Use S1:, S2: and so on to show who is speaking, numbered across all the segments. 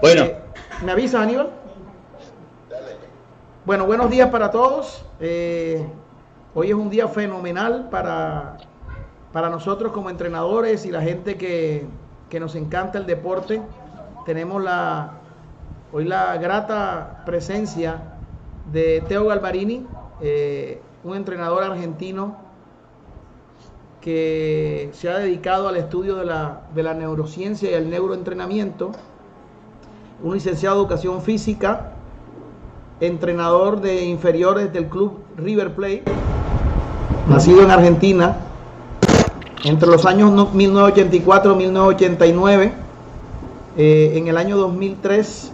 S1: Bueno,
S2: ¿Me avisa, Aníbal? Bueno, buenos días para todos. Hoy es un día fenomenal para nosotros como entrenadores y la gente que nos encanta el deporte. Tenemos hoy la grata presencia de Teo Galvarini, un entrenador argentino que se ha dedicado al estudio de la neurociencia y el neuroentrenamiento, un licenciado en educación física, entrenador de inferiores del club River Plate, nacido en Argentina entre los años 1984 y 1989. En el año 2003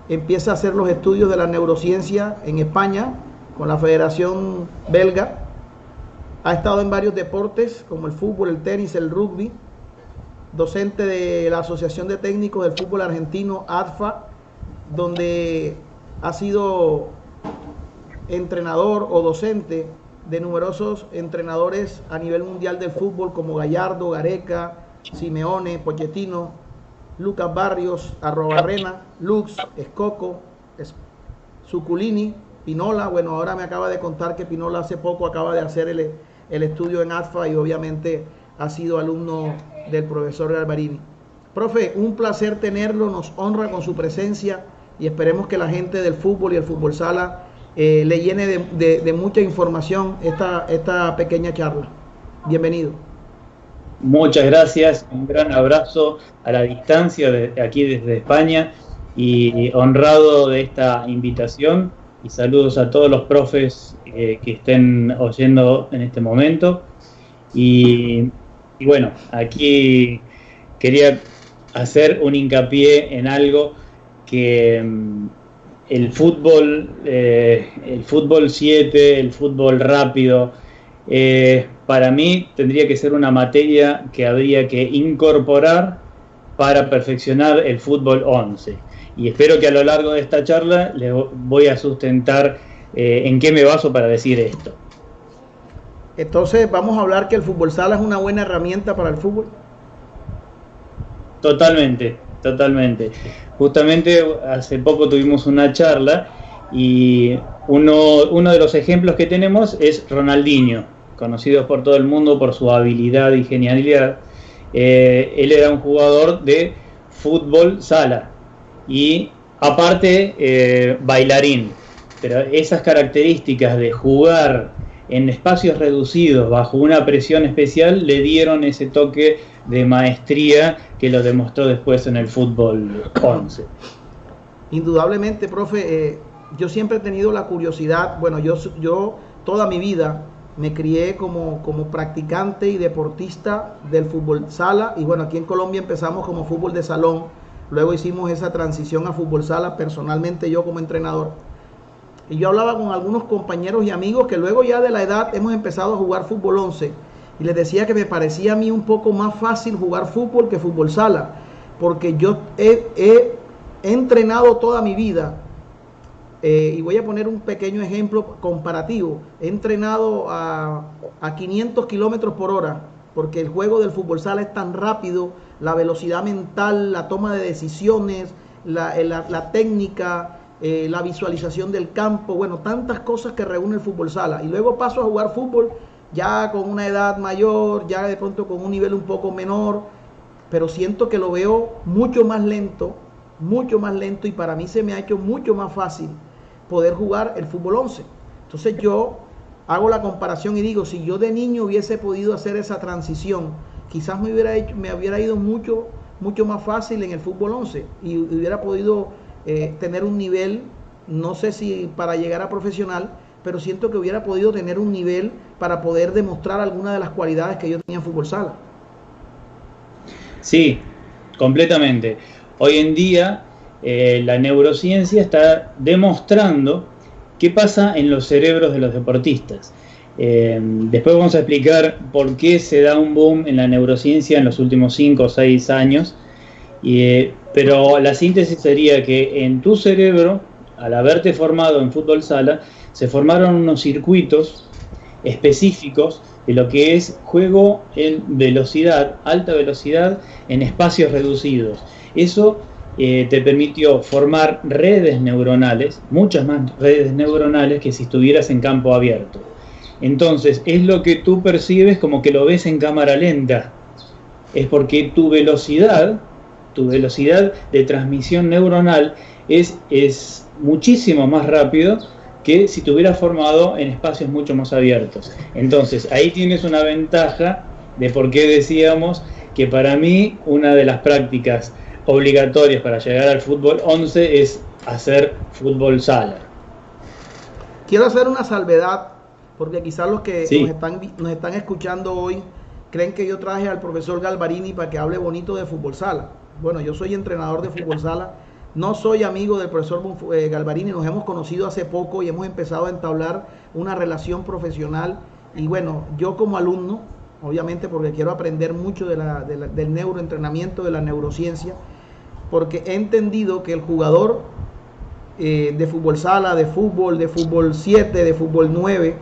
S2: empieza a hacer los estudios de la neurociencia en España con la Federación Belga. Ha estado en varios deportes como el fútbol, el tenis, el rugby, docente de la Asociación de Técnicos del Fútbol Argentino, ADFA, donde ha sido entrenador o docente de numerosos entrenadores a nivel mundial del fútbol como Gallardo, Gareca, Simeone, Pochettino, Lucas Barrios, Arrobarrena, Lux, Escoco, Zuculini, Pinola. Bueno, ahora me acaba de contar que Pinola hace poco acaba de hacer el estudio en ADFA y obviamente ha sido alumno del profesor Galvarini. Profe, un placer tenerlo, nos honra con su presencia y esperemos que la gente del fútbol y el fútbol sala le llene de mucha información esta pequeña charla. Bienvenido.
S1: muchas gracias, un gran abrazo a la distancia aquí desde España y honrado de esta invitación y saludos a todos los profes que estén oyendo en este momento. Y bueno, aquí quería hacer un hincapié en algo que el fútbol 7, el fútbol rápido, para mí tendría que ser una materia que habría que incorporar para perfeccionar el fútbol 11. Y espero que a lo largo de esta charla les voy a sustentar en qué me baso para decir esto.
S2: Entonces vamos a hablar que el fútbol sala es una buena herramienta para el fútbol.
S1: Totalmente, totalmente. Justamente hace poco tuvimos una charla y uno de los ejemplos que tenemos es Ronaldinho, conocido por todo el mundo por su habilidad y genialidad. Él era un jugador de fútbol sala y aparte bailarín, pero esas características de jugar en espacios reducidos bajo una presión especial le dieron ese toque de maestría que lo demostró después en el fútbol 11.
S2: Indudablemente, profe, yo siempre he tenido la curiosidad. Bueno, yo toda mi vida me crié como practicante y deportista del fútbol sala, y bueno, aquí en Colombia empezamos como fútbol de salón, luego hicimos esa transición a fútbol sala, personalmente yo como entrenador. Y yo hablaba con algunos compañeros y amigos que luego ya de la edad hemos empezado a jugar fútbol 11 y les decía que me parecía a mí un poco más fácil jugar fútbol que fútbol sala, porque yo he entrenado toda mi vida, y voy a poner un pequeño ejemplo comparativo. He entrenado a 500 kilómetros por hora, porque el juego del fútbol sala es tan rápido, la velocidad mental, la toma de decisiones, la técnica, la visualización del campo, bueno, tantas cosas que reúne el fútbol sala. Y luego paso a jugar fútbol ya con una edad mayor, ya de pronto con un nivel un poco menor, pero siento que lo veo mucho más lento, y para mí se me ha hecho mucho más fácil poder jugar el fútbol 11. Entonces yo hago la comparación y digo, si yo de niño hubiese podido hacer esa transición, quizás me hubiera ido mucho más fácil en el fútbol 11 y hubiera podido tener un nivel, no sé si para llegar a profesional, pero siento que hubiera podido tener un nivel para poder demostrar algunas de las cualidades que yo tenía en fútbol sala.
S1: Sí, completamente. Hoy en día la neurociencia está demostrando qué pasa en los cerebros de los deportistas. Después vamos a explicar por qué se da un boom en la neurociencia en los últimos 5 o 6 años, pero la síntesis sería que en tu cerebro, al haberte formado en fútbol sala, se formaron unos circuitos específicos de lo que es juego en velocidad, alta velocidad, en espacios reducidos. Eso te permitió formar redes neuronales, muchas más redes neuronales que si estuvieras en campo abierto. Entonces, es lo que tú percibes como que lo ves en cámara lenta. Es porque tu velocidad de transmisión neuronal es muchísimo más rápido que si te hubieras formado en espacios mucho más abiertos. Entonces, ahí tienes una ventaja de por qué decíamos que para mí una de las prácticas obligatorias para llegar al fútbol 11 es hacer fútbol sala.
S2: Quiero hacer una salvedad, porque quizás los que
S1: sí.
S2: nos están escuchando hoy creen que yo traje al profesor Galvarini para que hable bonito de fútbol sala. Bueno, yo soy entrenador de fútbol sala, no soy amigo del profesor Galvarini, nos hemos conocido hace poco y hemos empezado a entablar una relación profesional. Y bueno, yo como alumno, obviamente porque quiero aprender mucho del neuroentrenamiento, de la neurociencia, porque he entendido que el jugador de fútbol sala, de fútbol 7, de fútbol 9,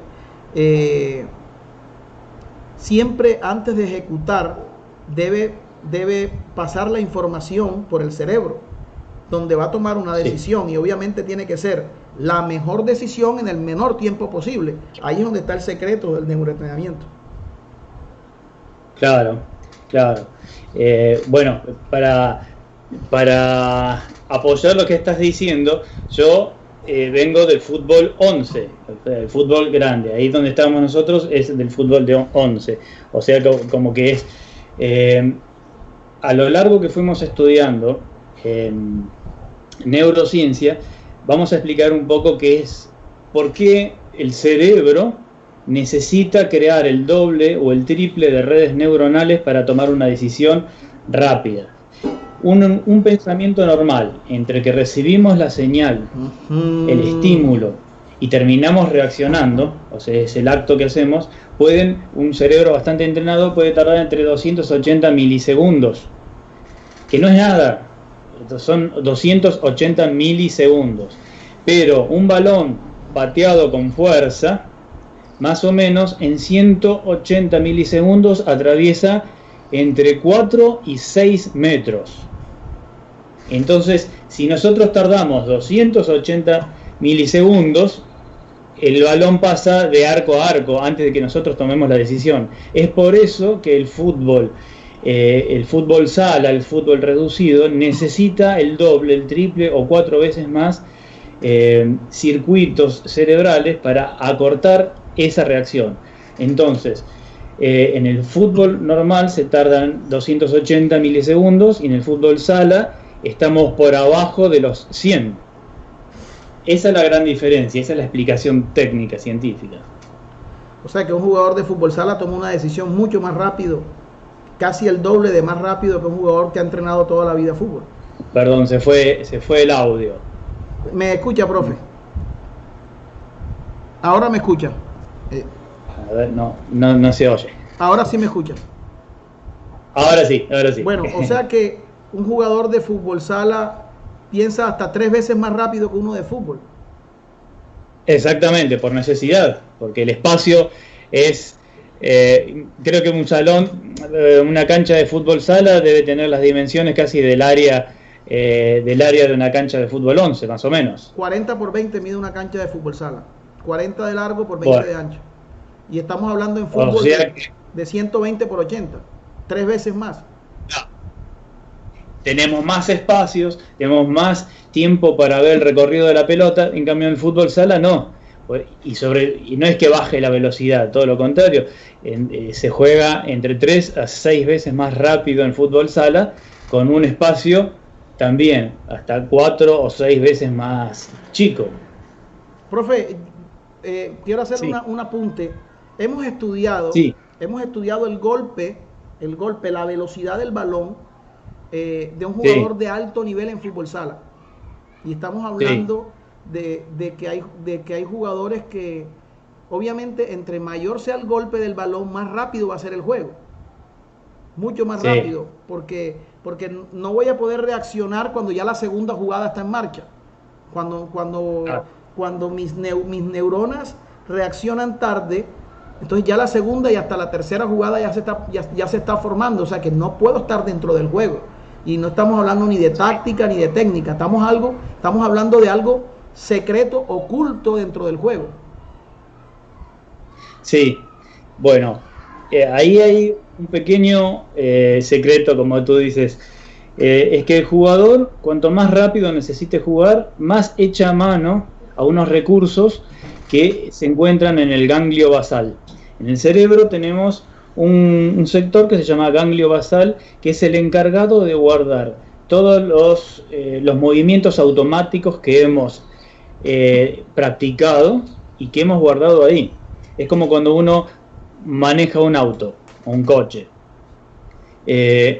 S2: siempre antes de ejecutar debe pasar la información por el cerebro, donde va a tomar una decisión, y obviamente tiene que ser la mejor decisión en el menor tiempo posible. Ahí es donde está el secreto del neuroentrenamiento.
S1: Claro. Bueno, para apoyar lo que estás diciendo, yo vengo del fútbol 11, el fútbol grande. Ahí donde estamos nosotros es del fútbol de 11. O sea, como que es... a lo largo que fuimos estudiando neurociencia, vamos a explicar un poco por qué el cerebro necesita crear el doble o el triple de redes neuronales para tomar una decisión rápida. Un pensamiento normal, entre que recibimos la señal, el estímulo, y terminamos reaccionando, o sea, es el acto que hacemos, un cerebro bastante entrenado puede tardar entre 280 milisegundos, que no es nada, son 280 milisegundos. Pero un balón pateado con fuerza, más o menos en 180 milisegundos atraviesa entre 4 y 6 metros. Entonces, si nosotros tardamos 280 milisegundos, el balón pasa de arco a arco antes de que nosotros tomemos la decisión. Es por eso que el fútbol sala, el fútbol reducido, necesita el doble, el triple o 4 veces más circuitos cerebrales para acortar esa reacción. Entonces, en el fútbol normal se tardan 280 milisegundos y en el fútbol sala estamos por abajo de los 100. Esa es la gran diferencia, esa es la explicación técnica, científica.
S2: O sea que un jugador de fútbol sala toma una decisión mucho más rápido, casi el doble de más rápido que un jugador que ha entrenado toda la vida fútbol.
S1: Perdón, se fue el audio.
S2: ¿Me escucha, profe? Ahora me escucha.
S1: A ver, no se oye.
S2: Ahora sí me escucha.
S1: Ahora sí.
S2: Bueno, o sea que un jugador de fútbol sala piensa hasta 3 veces más rápido que uno de fútbol.
S1: Exactamente, por necesidad, porque el espacio es, creo que un salón, una cancha de fútbol sala debe tener las dimensiones casi del área de una cancha de fútbol 11, más o menos.
S2: 40 por 20 mide una cancha de fútbol sala, 40 de largo por 20 de ancho. Y estamos hablando en fútbol, o sea, de 120 por 80, 3 veces más.
S1: No. Tenemos más espacios, tenemos más tiempo para ver el recorrido de la pelota, en cambio en el fútbol sala no. Y no es que baje la velocidad, todo lo contrario, se juega entre 3 a 6 veces más rápido en fútbol sala, con un espacio también hasta 4 o 6 veces más chico.
S2: Profe, quiero hacer un apunte. Hemos estudiado el golpe, la velocidad del balón de un jugador de alto nivel en fútbol sala. Y estamos hablando de que hay jugadores que, obviamente, entre mayor sea el golpe del balón, más rápido va a ser el juego. Mucho más rápido, porque no voy a poder reaccionar cuando ya la segunda jugada está en marcha. Cuando mis neuronas reaccionan tarde, entonces ya la segunda y hasta la tercera jugada ya se está formando, o sea que no puedo estar dentro del juego. Y no estamos hablando ni de táctica ni de técnica, estamos hablando de algo secreto, oculto dentro del juego.
S1: Sí, bueno, ahí hay un pequeño secreto, como tú dices. Es que el jugador, cuanto más rápido necesite jugar, más echa mano a unos recursos que se encuentran en el ganglio basal. En el cerebro tenemos un sector que se llama ganglio basal, que es el encargado de guardar todos los movimientos automáticos que hemos practicado y que hemos guardado ahí. Es como cuando uno maneja un auto o un coche.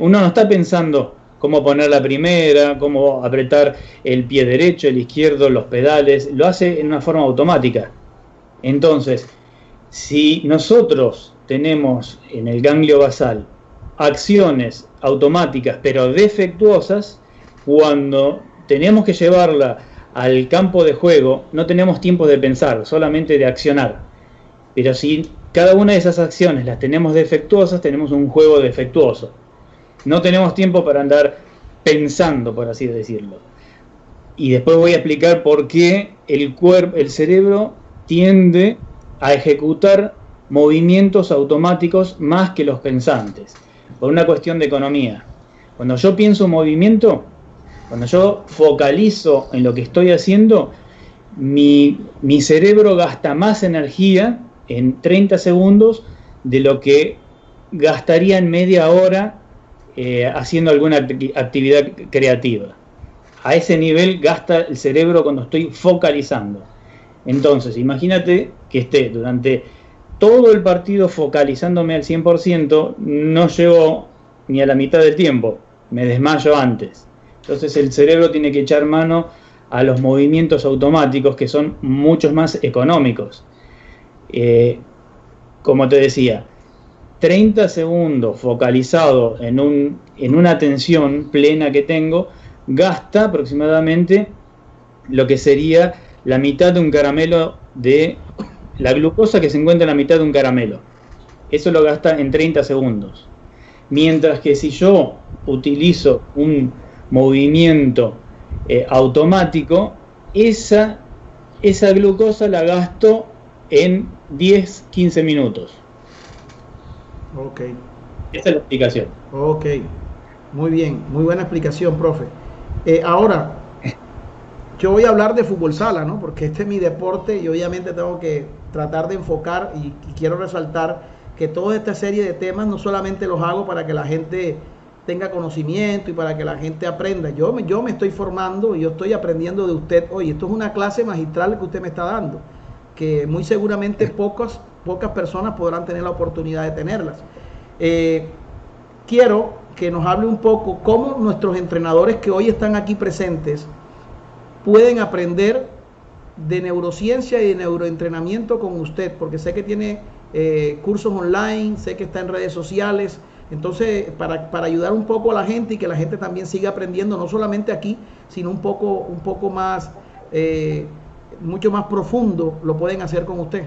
S1: Uno no está pensando cómo poner la primera, cómo apretar el pie derecho, el izquierdo, los pedales, lo hace en una forma automática. Entonces, si nosotros tenemos en el ganglio basal acciones automáticas pero defectuosas, cuando tenemos que llevarla al campo de juego, no tenemos tiempo de pensar, solamente de accionar. Pero si cada una de esas acciones las tenemos defectuosas, tenemos un juego defectuoso. No tenemos tiempo para andar pensando, por así decirlo. Y después voy a explicar por qué el cerebro tiende a ejecutar movimientos automáticos más que los pensantes, por una cuestión de economía. Cuando yo pienso movimiento, cuando yo focalizo en lo que estoy haciendo, mi cerebro gasta más energía en 30 segundos de lo que gastaría en media hora haciendo alguna actividad creativa. A ese nivel gasta el cerebro cuando estoy focalizando. Entonces, imagínate que esté durante todo el partido focalizándome al 100%, no llego ni a la mitad del tiempo, me desmayo antes. Entonces el cerebro tiene que echar mano a los movimientos automáticos que son muchos más económicos. Como te decía, 30 segundos focalizado en una atención plena que tengo, gasta aproximadamente lo que sería la mitad de un caramelo, de la glucosa que se encuentra en la mitad de un caramelo. Eso lo gasta en 30 segundos. Mientras que si yo utilizo un movimiento automático, esa glucosa la gasto en 10-15 minutos.
S2: Ok.
S1: Esa es la explicación.
S2: Ok. Muy bien. Muy buena explicación, profe. Ahora, yo voy a hablar de fútbol sala, ¿no? Porque este es mi deporte y obviamente tengo que tratar de enfocar y quiero resaltar que toda esta serie de temas no solamente los hago para que la gente tenga conocimiento y para que la gente aprenda. Yo me estoy formando y yo estoy aprendiendo de usted. Oye, esto es una clase magistral que usted me está dando, que muy seguramente pocas personas podrán tener la oportunidad de tenerlas. Quiero que nos hable un poco cómo nuestros entrenadores que hoy están aquí presentes pueden aprender de neurociencia y de neuroentrenamiento con usted, porque sé que tiene cursos online, sé que está en redes sociales. Entonces, para ayudar un poco a la gente y que la gente también siga aprendiendo, no solamente aquí, sino un poco más, mucho más profundo, lo pueden hacer con usted.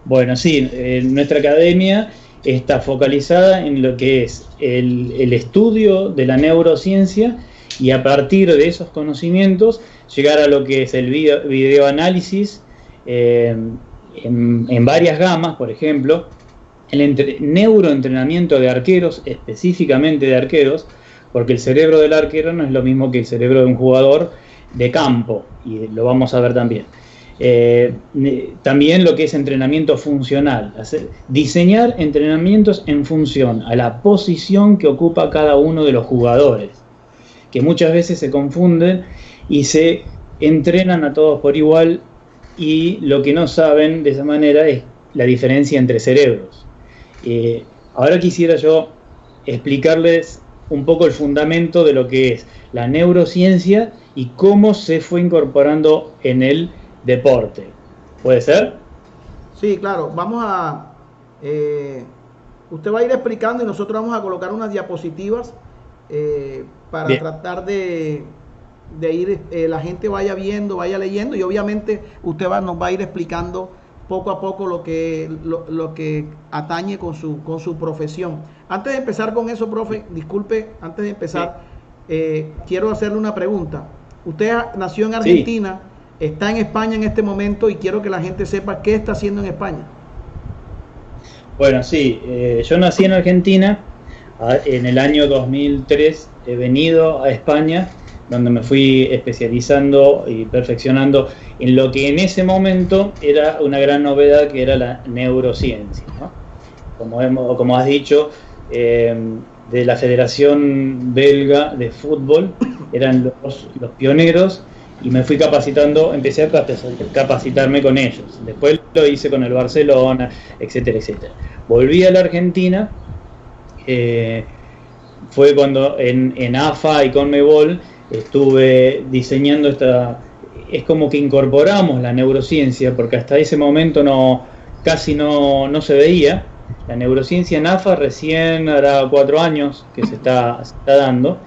S1: Bueno, sí, nuestra academia está focalizada en lo que es el estudio de la neurociencia y a partir de esos conocimientos llegar a lo que es el videoanálisis en varias gamas, por ejemplo, el neuroentrenamiento de arqueros, específicamente de arqueros, porque el cerebro del arquero no es lo mismo que el cerebro de un jugador de campo, y lo vamos a ver también. También lo que es entrenamiento funcional, diseñar entrenamientos en función a la posición que ocupa cada uno de los jugadores, que muchas veces se confunden y se entrenan a todos por igual, y lo que no saben de esa manera es la diferencia entre cerebros. Ahora quisiera yo explicarles un poco el fundamento de lo que es la neurociencia y cómo se fue incorporando en el deporte. ¿Puede ser?
S2: Sí, claro. Vamos a... usted va a ir explicando y nosotros vamos a colocar unas diapositivas para Bien. Tratar de ir, la gente vaya viendo, vaya leyendo, y obviamente usted nos va a ir explicando poco a poco lo que atañe con su profesión. Antes de empezar con eso, profe, disculpe, antes de empezar, quiero hacerle una pregunta. Usted nació en Argentina, está en España en este momento y quiero que la gente sepa qué está haciendo en España.
S1: Bueno, sí, yo nací en Argentina, en el año 2003 he venido a España, donde me fui especializando y perfeccionando en lo que en ese momento era una gran novedad, que era la neurociencia, ¿no? Como has dicho, de la Federación Belga de Fútbol, eran los pioneros, y me fui capacitando, empecé a capacitarme con ellos. Después lo hice con el Barcelona, etcétera, etcétera. Volví a la Argentina, fue cuando en AFA y CONMEBOL estuve diseñando es como que incorporamos la neurociencia, porque hasta ese momento casi no se veía. La neurociencia en AFA recién hará 4 años que se está dando.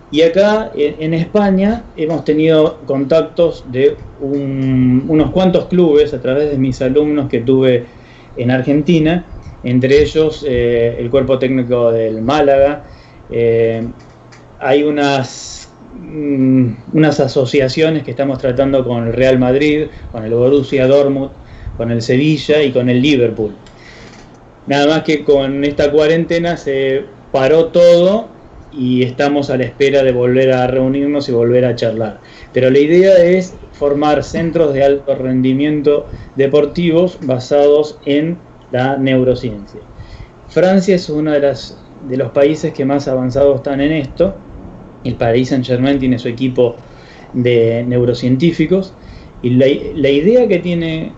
S1: Y acá en España hemos tenido contactos de unos cuantos clubes a través de mis alumnos que tuve en Argentina, entre ellos el cuerpo técnico del Málaga. Hay unas asociaciones que estamos tratando con el Real Madrid, con el Borussia Dortmund, con el Sevilla y con el Liverpool. Nada más que con esta cuarentena se paró todo y estamos a la espera de volver a reunirnos y volver a charlar. Pero la idea es formar centros de alto rendimiento deportivos basados en la neurociencia. Francia es uno de los países que más avanzados están en esto. El Paris Saint-Germain tiene su equipo de neurocientíficos, y la idea que tiene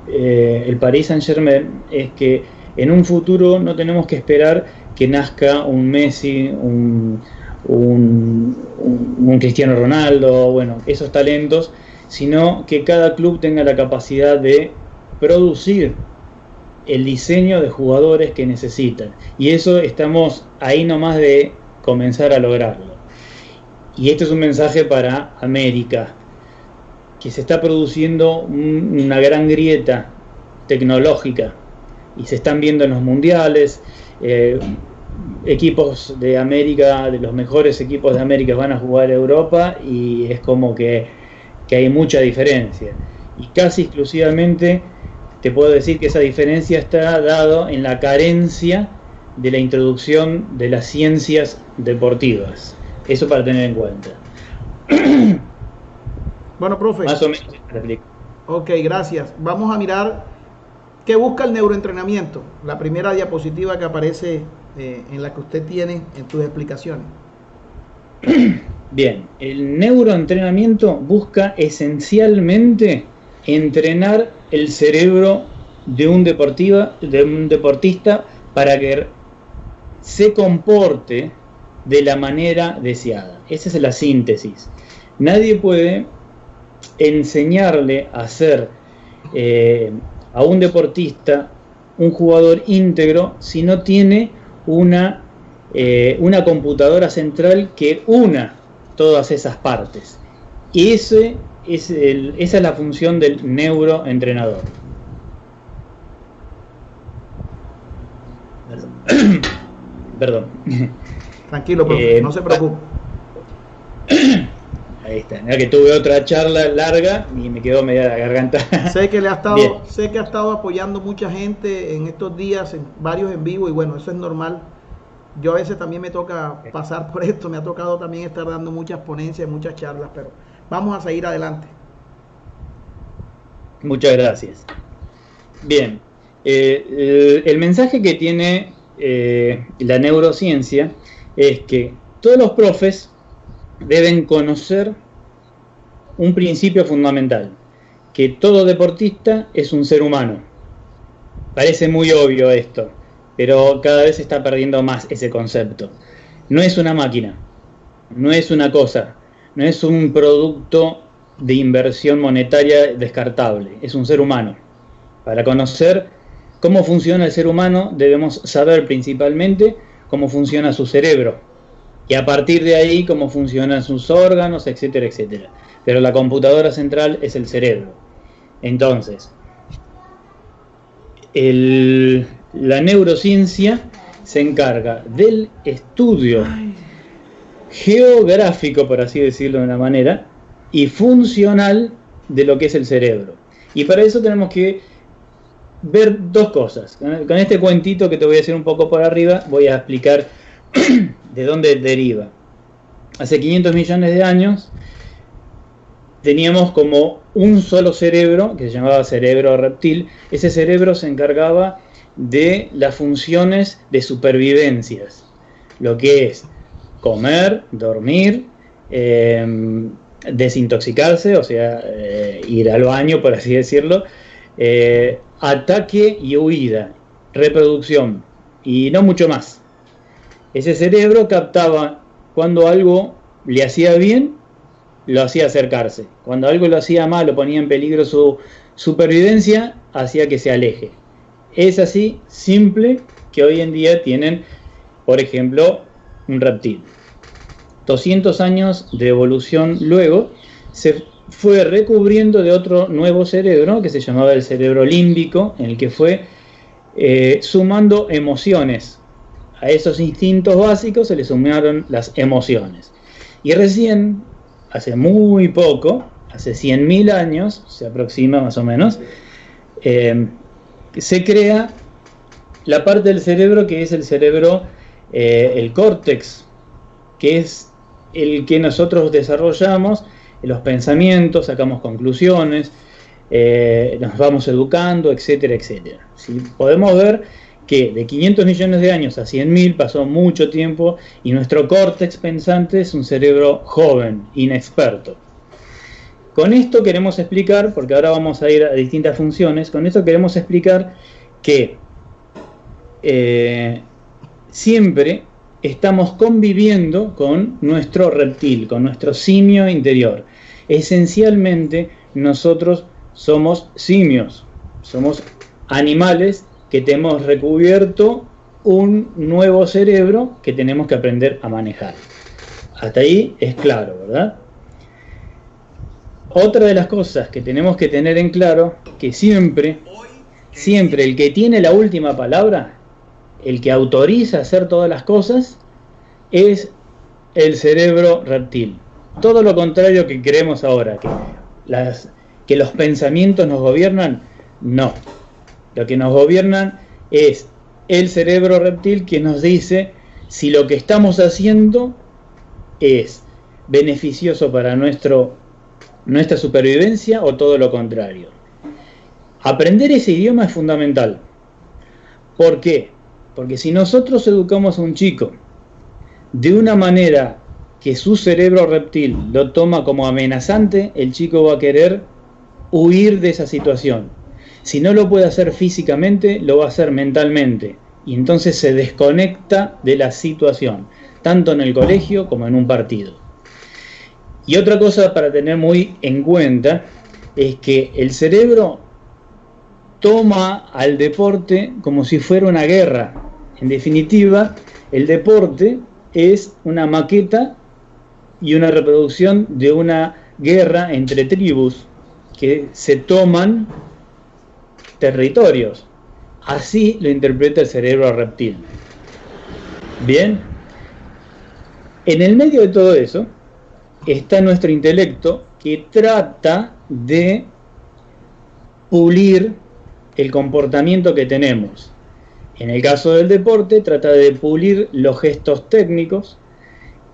S1: el Paris Saint-Germain es que en un futuro no tenemos que esperar que nazca un Messi, un Cristiano Ronaldo, bueno, esos talentos, sino que cada club tenga la capacidad de producir el diseño de jugadores que necesitan. Y eso estamos ahí nomás de comenzar a lograrlo. Y este es un mensaje para América, que se está produciendo una gran grieta tecnológica, y se están viendo en los mundiales. Equipos de América, de los mejores equipos de América, van a jugar a Europa, y es como que hay mucha diferencia, y casi exclusivamente te puedo decir que esa diferencia está dado en la carencia de la introducción de las ciencias deportivas. Eso para tener en cuenta.
S2: Bueno, profe,
S1: más o menos te explico.
S2: Ok, gracias. Vamos a mirar qué busca el neuroentrenamiento, la primera diapositiva que aparece en la que usted tiene en sus explicaciones.
S1: Bien, el neuroentrenamiento busca esencialmente entrenar el cerebro de un deportista para que se comporte de la manera deseada. Esa es la síntesis. Nadie puede enseñarle a ser a un deportista un jugador íntegro si no tiene una computadora central que una todas esas partes. Y esa es la función del neuroentrenador. Perdón.
S2: Tranquilo, profe, no se preocupe.
S1: Ahí está. Mira que tuve otra charla larga y me quedó media la garganta.
S2: Sé que ha estado apoyando mucha gente en estos días, en varios en vivo, y bueno, eso es normal. Yo a veces también me toca pasar por esto, me ha tocado también estar dando muchas ponencias, muchas charlas, pero vamos a seguir adelante.
S1: Muchas gracias. Bien, el mensaje que tiene la neurociencia es que todos los profes deben conocer un principio fundamental, que todo deportista es un ser humano. Parece muy obvio esto, pero cada vez se está perdiendo más ese concepto. No es una máquina, no es una cosa, no es un producto de inversión monetaria descartable, es un ser humano. Para conocer cómo funciona el ser humano debemos saber principalmente cómo funciona su cerebro, y a partir de ahí cómo funcionan sus órganos, etcétera, etcétera. Pero la computadora central es el cerebro. Entonces, la neurociencia se encarga del estudio geográfico, por así decirlo de una manera, y funcional de lo que es el cerebro. Y para eso tenemos que ver dos cosas. Con este cuentito que te voy a decir un poco por arriba, voy a explicar de dónde deriva. Hace 500 millones de años teníamos como un solo cerebro, que se llamaba cerebro reptil. Ese cerebro se encargaba de las funciones de supervivencias, lo que es comer, dormir, desintoxicarse, o sea, ir al baño, por así decirlo, ataque y huida, reproducción, y no mucho más. Ese cerebro captaba cuando algo le hacía bien, lo hacía acercarse. Cuando algo lo hacía mal o ponía en peligro su supervivencia, hacía que se aleje. Es así simple que hoy en día tienen, por ejemplo, un reptil. 200 años de evolución luego, se fue recubriendo de otro nuevo cerebro que se llamaba el cerebro límbico, en el que fue sumando emociones. A esos instintos básicos se le sumaron las emociones. Y recién, hace muy poco, hace 100.000 años, se aproxima más o menos, se crea la parte del cerebro que es el cerebro, el córtex, que es el que nosotros desarrollamos los pensamientos, sacamos conclusiones, nos vamos educando, etcétera, etcétera. ¿Sí? Podemos ver que de 500 millones de años a 100.000 pasó mucho tiempo y nuestro córtex pensante es un cerebro joven, inexperto. Con esto queremos explicar, porque ahora vamos a ir a distintas funciones, con esto queremos explicar que siempre estamos conviviendo con nuestro reptil, con nuestro simio interior. Esencialmente nosotros somos simios, somos animales que tenemos recubierto un nuevo cerebro que tenemos que aprender a manejar. Hasta ahí es claro, ¿verdad? Otra de las cosas que tenemos que tener en claro, que siempre el que tiene la última palabra, el que autoriza hacer todas las cosas, es el cerebro reptil. Todo lo contrario que creemos ahora, que los pensamientos nos gobiernan, no. Lo que nos gobiernan es el cerebro reptil, que nos dice si lo que estamos haciendo es beneficioso para nuestra supervivencia o todo lo contrario. Aprender ese idioma es fundamental. ¿Por qué? Porque si nosotros educamos a un chico de una manera que su cerebro reptil lo toma como amenazante, el chico va a querer huir de esa situación. Si no lo puede hacer físicamente, lo va a hacer mentalmente. Y entonces se desconecta de la situación, tanto en el colegio como en un partido. Y otra cosa para tener muy en cuenta es que el cerebro toma al deporte como si fuera una guerra. En definitiva, el deporte es una maqueta y una reproducción de una guerra entre tribus que se toman territorios. Así lo interpreta el cerebro reptil. Bien, en el medio de todo eso está nuestro intelecto, que trata de pulir el comportamiento que tenemos. En el caso del deporte, trata de pulir los gestos técnicos,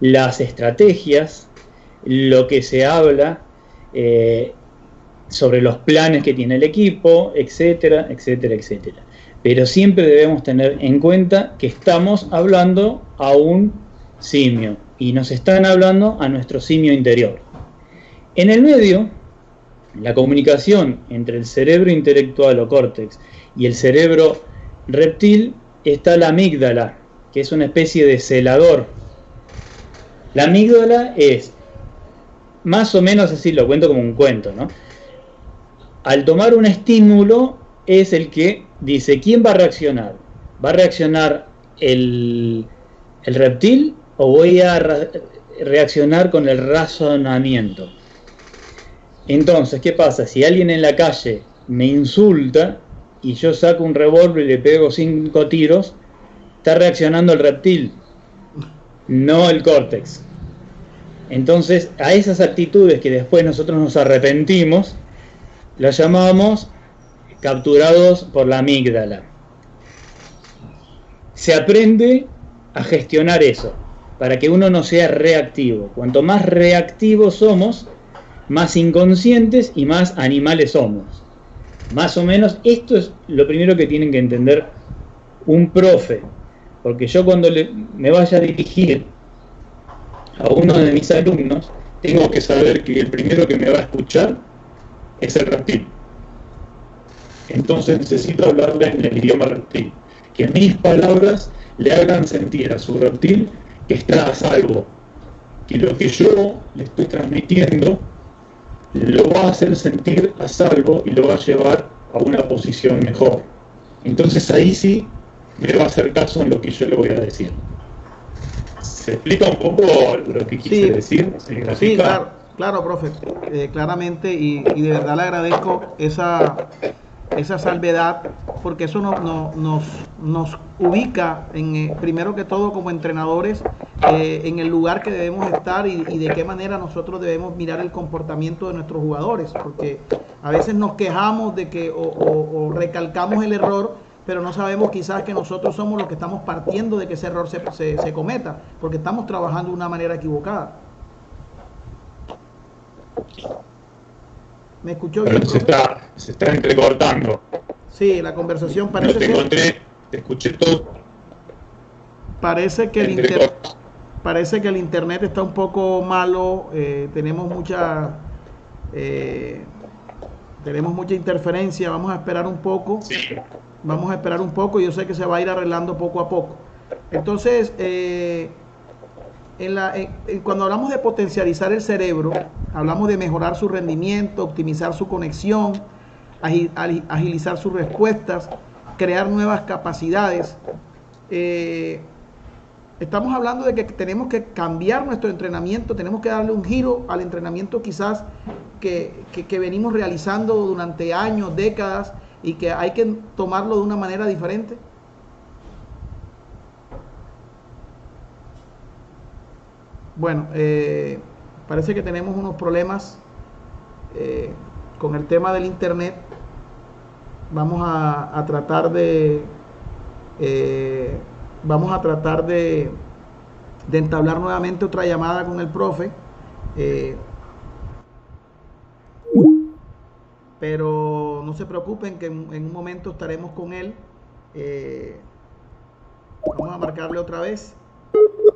S1: las estrategias, lo que se habla sobre los planes que tiene el equipo, etcétera, etcétera, etcétera. Pero siempre debemos tener en cuenta que estamos hablando a un simio y nos están hablando a nuestro simio interior. En el medio, la comunicación entre el cerebro intelectual o córtex y el cerebro reptil, está la amígdala, que es una especie de celador. La amígdala es, más o menos así, lo cuento como un cuento, ¿no? Al tomar un estímulo, es el que dice, ¿quién va a reaccionar? ¿Va a reaccionar el reptil o voy a reaccionar con el razonamiento? Entonces, ¿qué pasa? Si alguien en la calle me insulta y yo saco un revólver y le pego 5 tiros, está reaccionando el reptil, no el córtex. Entonces, a esas actitudes que después nosotros nos arrepentimos, las llamamos capturados por la amígdala. Se aprende a gestionar eso, para que uno no sea reactivo. Cuanto más reactivos somos, más inconscientes y más animales somos. Más o menos, esto es lo primero que tienen que entender un profe, porque yo cuando me vaya a dirigir a uno de mis alumnos, tengo que saber que el primero que me va a escuchar es el reptil. Entonces necesito hablarle en el idioma reptil, que mis palabras le hagan sentir a su reptil que está a salvo, que lo que yo le estoy transmitiendo lo va a hacer sentir a salvo y lo va a llevar a una posición mejor. Entonces ahí sí me va a hacer caso en lo que yo le voy a decir. ¿Se explica un poco lo que quise decir?
S2: Sí, claro, profe, claramente, y de verdad le agradezco esa salvedad, porque eso nos ubica, primero que todo como entrenadores, en el lugar que debemos estar y de qué manera nosotros debemos mirar el comportamiento de nuestros jugadores, porque a veces nos quejamos de que o recalcamos el error, pero no sabemos quizás que nosotros somos los que estamos partiendo de que ese error se cometa, porque estamos trabajando de una manera equivocada. ¿Me escuchó bien?
S1: Se está entrecortando.
S2: Sí, la conversación parece
S1: te escuché todo.
S2: Parece que el internet está un poco malo, tenemos mucha interferencia. Vamos a esperar un poco. Sí. Vamos a esperar un poco y yo sé que se va a ir arreglando poco a poco. Entonces, cuando hablamos de potencializar el cerebro, hablamos de mejorar su rendimiento, optimizar su conexión, agilizar sus respuestas, crear nuevas capacidades. Estamos hablando de que tenemos que cambiar nuestro entrenamiento, tenemos que darle un giro al entrenamiento quizás que venimos realizando durante años, décadas, y que hay que tomarlo de una manera diferente. Bueno, parece que tenemos unos problemas con el tema del internet. Vamos a tratar de entablar nuevamente otra llamada con el profe, pero no se preocupen que en un momento estaremos con él. Vamos a marcarle otra vez.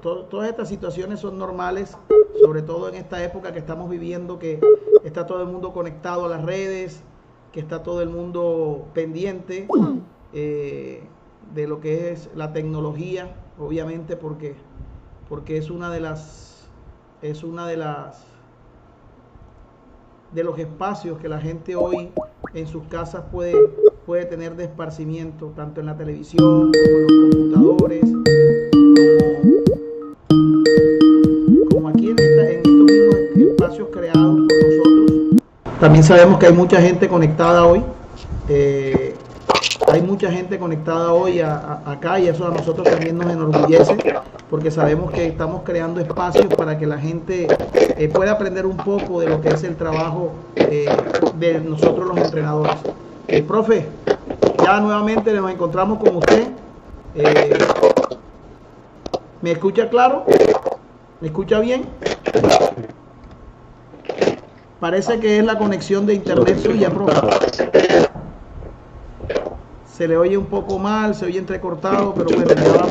S2: Todas estas situaciones son normales, sobre todo en esta época que estamos viviendo, que está todo el mundo conectado a las redes, que está todo el mundo pendiente de lo que es la tecnología, obviamente porque es una de los espacios que la gente hoy en sus casas puede tener de esparcimiento, tanto en la televisión como en los computadores, como aquí en estos mismos espacios creados por nosotros. También sabemos que hay mucha gente conectada hoy. Hay mucha gente conectada hoy acá, y eso a nosotros también nos enorgullece, porque sabemos que estamos creando espacios para que la gente pueda aprender un poco de lo que es el trabajo de nosotros los entrenadores. Profe, ya nuevamente nos encontramos con usted. ¿Me escucha claro? ¿Me escucha bien? Parece que es la conexión de internet suya, profe. Se le oye un poco mal, se oye entrecortado, pero bueno, ya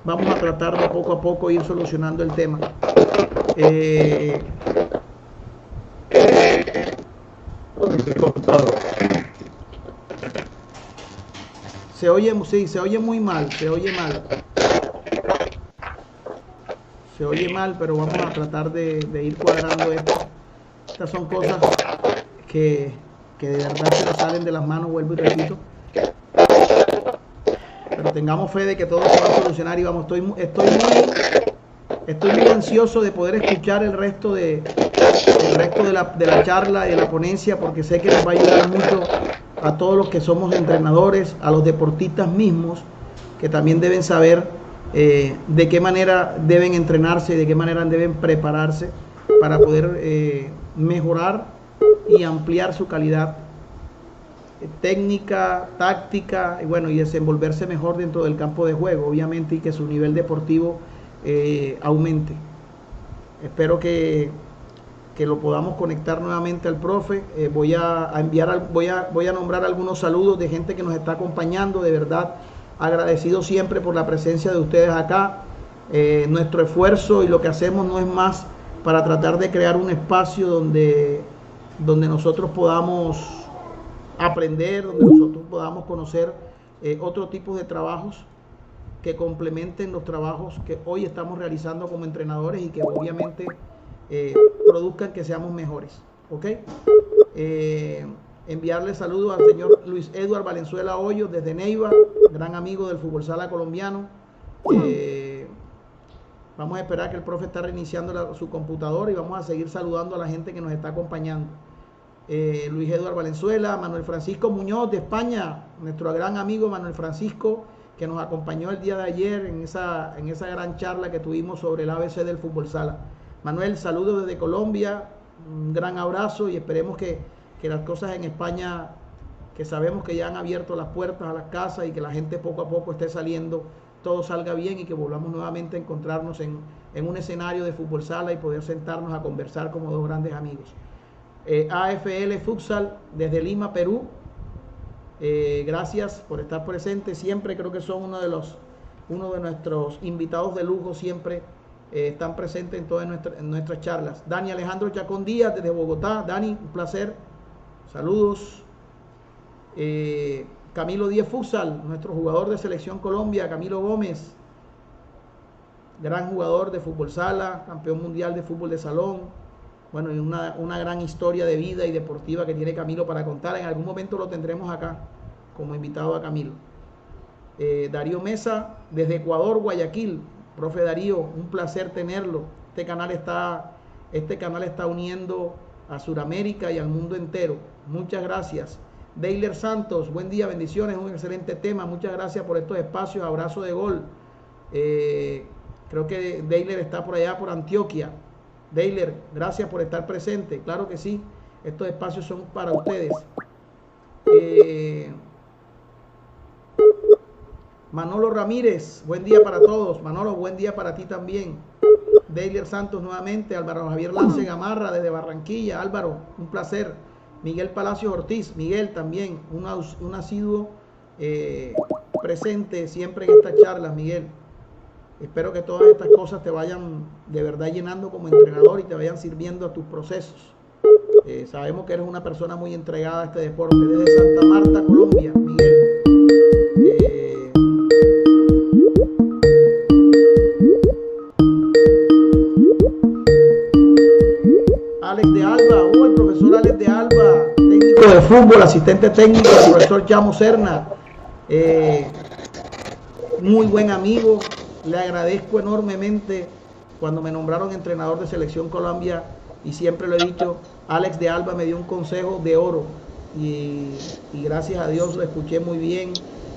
S2: vamos a tratar de poco a poco ir solucionando el tema. Se oye muy mal, se oye mal, pero vamos a tratar de ir cuadrando esto. Estas son cosas que de verdad se nos salen de las manos, vuelvo y repito. Pero tengamos fe de que todo se va a solucionar y vamos, estoy muy ansioso de poder escuchar el resto de la charla y de la ponencia, porque sé que nos va a ayudar mucho a todos los que somos entrenadores, a los deportistas mismos, que también deben saber de qué manera deben entrenarse, de qué manera deben prepararse para poder mejorar y ampliar su calidad técnica, táctica, y bueno, y desenvolverse mejor dentro del campo de juego, obviamente, y que su nivel deportivo aumente. Espero que lo podamos conectar nuevamente al profe. Voy a nombrar algunos saludos de gente que nos está acompañando. De verdad, agradecido siempre por la presencia de ustedes acá. Nuestro esfuerzo y lo que hacemos no es más para tratar de crear un espacio donde nosotros podamos aprender, donde nosotros podamos conocer otro tipo de trabajos que complementen los trabajos que hoy estamos realizando como entrenadores y que obviamente produzcan que seamos mejores. ¿Ok? Enviarle saludos al señor Luis Eduardo Valenzuela Hoyos desde Neiva, gran amigo del fútbol sala colombiano. Vamos a esperar que el profe está reiniciando su computadora y vamos a seguir saludando a la gente que nos está acompañando. Luis Eduardo Valenzuela, Manuel Francisco Muñoz de España, nuestro gran amigo Manuel Francisco, que nos acompañó el día de ayer en esa gran charla que tuvimos sobre el ABC del fútbol sala. Manuel, saludos desde Colombia, un gran abrazo y esperemos que las cosas en España, que sabemos que ya han abierto las puertas a las casas y que la gente poco a poco esté saliendo, todo salga bien y que volvamos nuevamente a encontrarnos en un escenario de fútbol sala y poder sentarnos a conversar como dos grandes amigos. AFL Futsal desde Lima, Perú. Gracias por estar presentes. Siempre creo que son uno de nuestros invitados de lujo. Siempre están presentes en todas nuestras charlas. Dani Alejandro Chacón Díaz desde Bogotá. Dani, un placer. Saludos. Camilo Díez Futsal, nuestro jugador de Selección Colombia. Camilo Gómez, gran jugador de fútbol sala, campeón mundial de fútbol de salón. Bueno, y una gran historia de vida y deportiva que tiene Camilo para contar. En algún momento lo tendremos acá como invitado a Camilo. Darío Mesa, desde Ecuador, Guayaquil. Profe Darío, un placer tenerlo. Este canal está uniendo a Sudamérica y al mundo entero. Muchas gracias. Deiler Santos, buen día, bendiciones, un excelente tema. Muchas gracias por estos espacios. Abrazo de gol. Creo que Deiler está por allá, por Antioquia. Deiler, gracias por estar presente. Claro que sí, estos espacios son para ustedes. Manolo Ramírez, buen día para todos. Manolo, buen día para ti también. Deiler Santos nuevamente. Álvaro Javier Lance Gamarra desde Barranquilla. Álvaro, un placer. Miguel Palacios Ortiz, Miguel también, un asiduo presente siempre en estas charlas, Miguel. Espero que todas estas cosas te vayan de verdad llenando como entrenador y te vayan sirviendo a tus procesos. Sabemos que eres una persona muy entregada a este deporte. Desde Santa Marta, Colombia, Miguel. Alex de Alba, el profesor Alex de Alba, técnico de fútbol, asistente técnico del profesor Chamo Serna. Muy buen amigo. Le agradezco enormemente cuando me nombraron entrenador de Selección Colombia y siempre lo he dicho, Alex de Alba me dio un consejo de oro y gracias a Dios lo escuché muy bien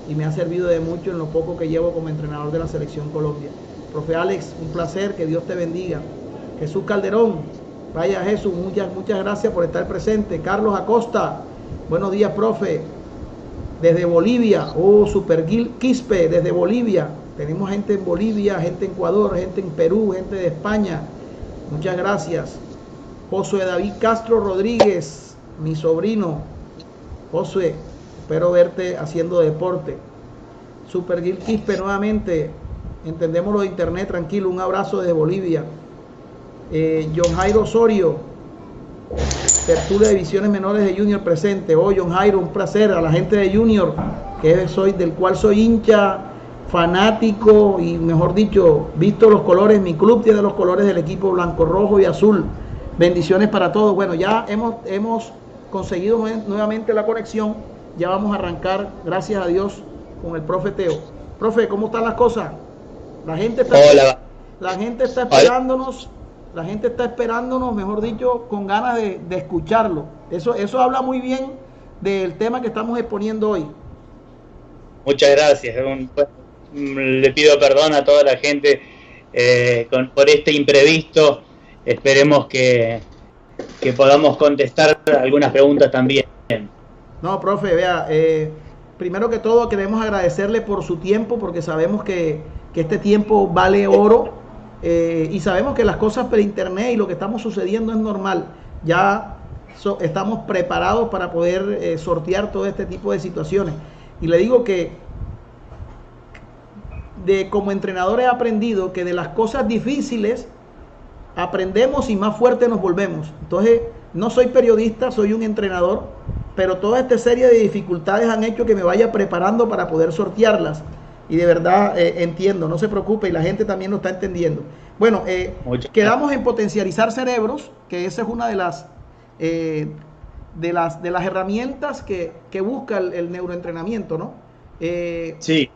S2: y me ha servido de mucho en lo poco que llevo como entrenador de la Selección Colombia. Profe Alex, un placer, que Dios te bendiga. Jesús Calderón, vaya Jesús, muchas gracias por estar presente. Carlos Acosta, buenos días, profe. Desde Bolivia, Super Quispe, desde Bolivia. Tenemos gente en Bolivia, gente en Ecuador, gente en Perú, gente de España. Muchas gracias. Josué David Castro Rodríguez, mi sobrino. Josué, espero verte haciendo deporte. Super Quispe nuevamente. Entendemos lo de internet, tranquilo. Un abrazo desde Bolivia. John Jairo Osorio, tertulia de divisiones menores de Junior presente. John Jairo, un placer. A la gente de Junior, del cual soy hincha, fanático y mejor dicho, visto los colores, mi club tiene los colores del equipo blanco, rojo y azul. Bendiciones para todos. Bueno, ya hemos conseguido nuevamente la conexión. Ya vamos a arrancar, gracias a Dios, con el profe Teo. Profe, ¿cómo están las cosas? La gente está esperándonos. La gente está esperándonos, mejor dicho, con ganas de escucharlo. Eso habla muy bien del tema que estamos exponiendo hoy.
S1: Muchas gracias. le pido perdón a toda la gente por este imprevisto. Esperemos que podamos contestar algunas preguntas también.
S2: No, profe, vea, primero que todo queremos agradecerle por su tiempo, porque sabemos que este tiempo vale oro, y sabemos que las cosas por internet y lo que estamos sucediendo es normal. Ya estamos preparados para poder sortear todo este tipo de situaciones. Y le digo que como entrenador he aprendido que de las cosas difíciles aprendemos y más fuerte nos volvemos. Entonces, no soy periodista, soy un entrenador, pero toda esta serie de dificultades han hecho que me vaya preparando para poder sortearlas. Y de verdad entiendo, no se preocupe, y la gente también lo está entendiendo. Bueno, quedamos en potencializar cerebros, que esa es una de las herramientas que busca el neuroentrenamiento, ¿no?
S1: Sí.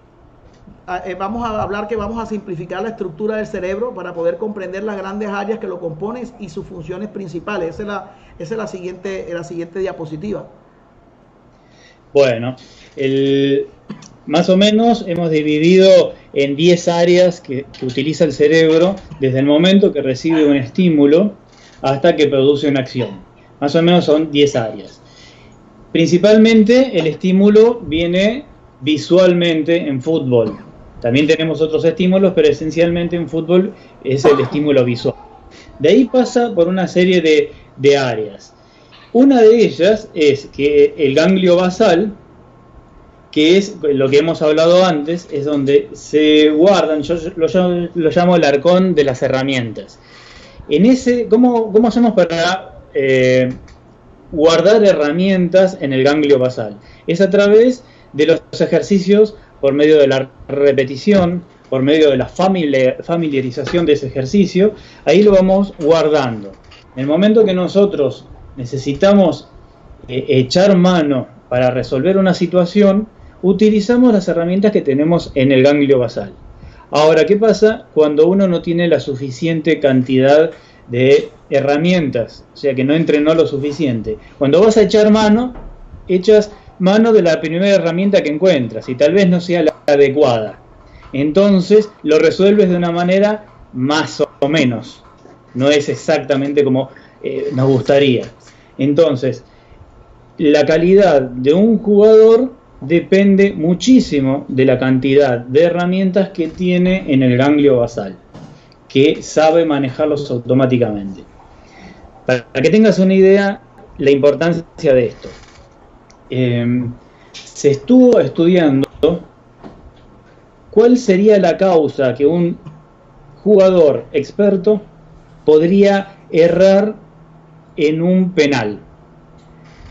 S2: Vamos a hablar que vamos a simplificar la estructura del cerebro para poder comprender las grandes áreas que lo componen y sus funciones principales. Esa es la siguiente diapositiva.
S1: Bueno, más o menos hemos dividido en 10 áreas que utiliza el cerebro desde el momento que recibe un estímulo hasta que produce una acción. Más o menos son 10 áreas. Principalmente el estímulo viene visualmente en fútbol. También tenemos otros estímulos, pero esencialmente en fútbol es el estímulo visual. De ahí pasa por una serie de áreas. Una de ellas es que el ganglio basal, que es lo que hemos hablado antes, es donde se guardan, yo lo llamo el arcón de las herramientas. En ese, ¿cómo hacemos para guardar herramientas en el ganglio basal? Es a través de los ejercicios por medio de la repetición, por medio de la familiarización de ese ejercicio. Ahí lo vamos guardando. En el momento que nosotros necesitamos echar mano para resolver una situación, utilizamos las herramientas que tenemos en el ganglio basal. Ahora, ¿qué pasa cuando uno no tiene la suficiente cantidad de herramientas? O sea, que no entrenó lo suficiente. Cuando vas a echar mano, echas mano de la primera herramienta que encuentras y tal vez no sea la adecuada. Entonces lo resuelves de una manera más o menos. No es exactamente como nos gustaría. Entonces, la calidad de un jugador depende muchísimo de la cantidad de herramientas que tiene en el ganglio basal, que sabe manejarlos automáticamente. Para que tengas una idea, la importancia de esto. Se estuvo estudiando cuál sería la causa que un jugador experto podría errar en un penal.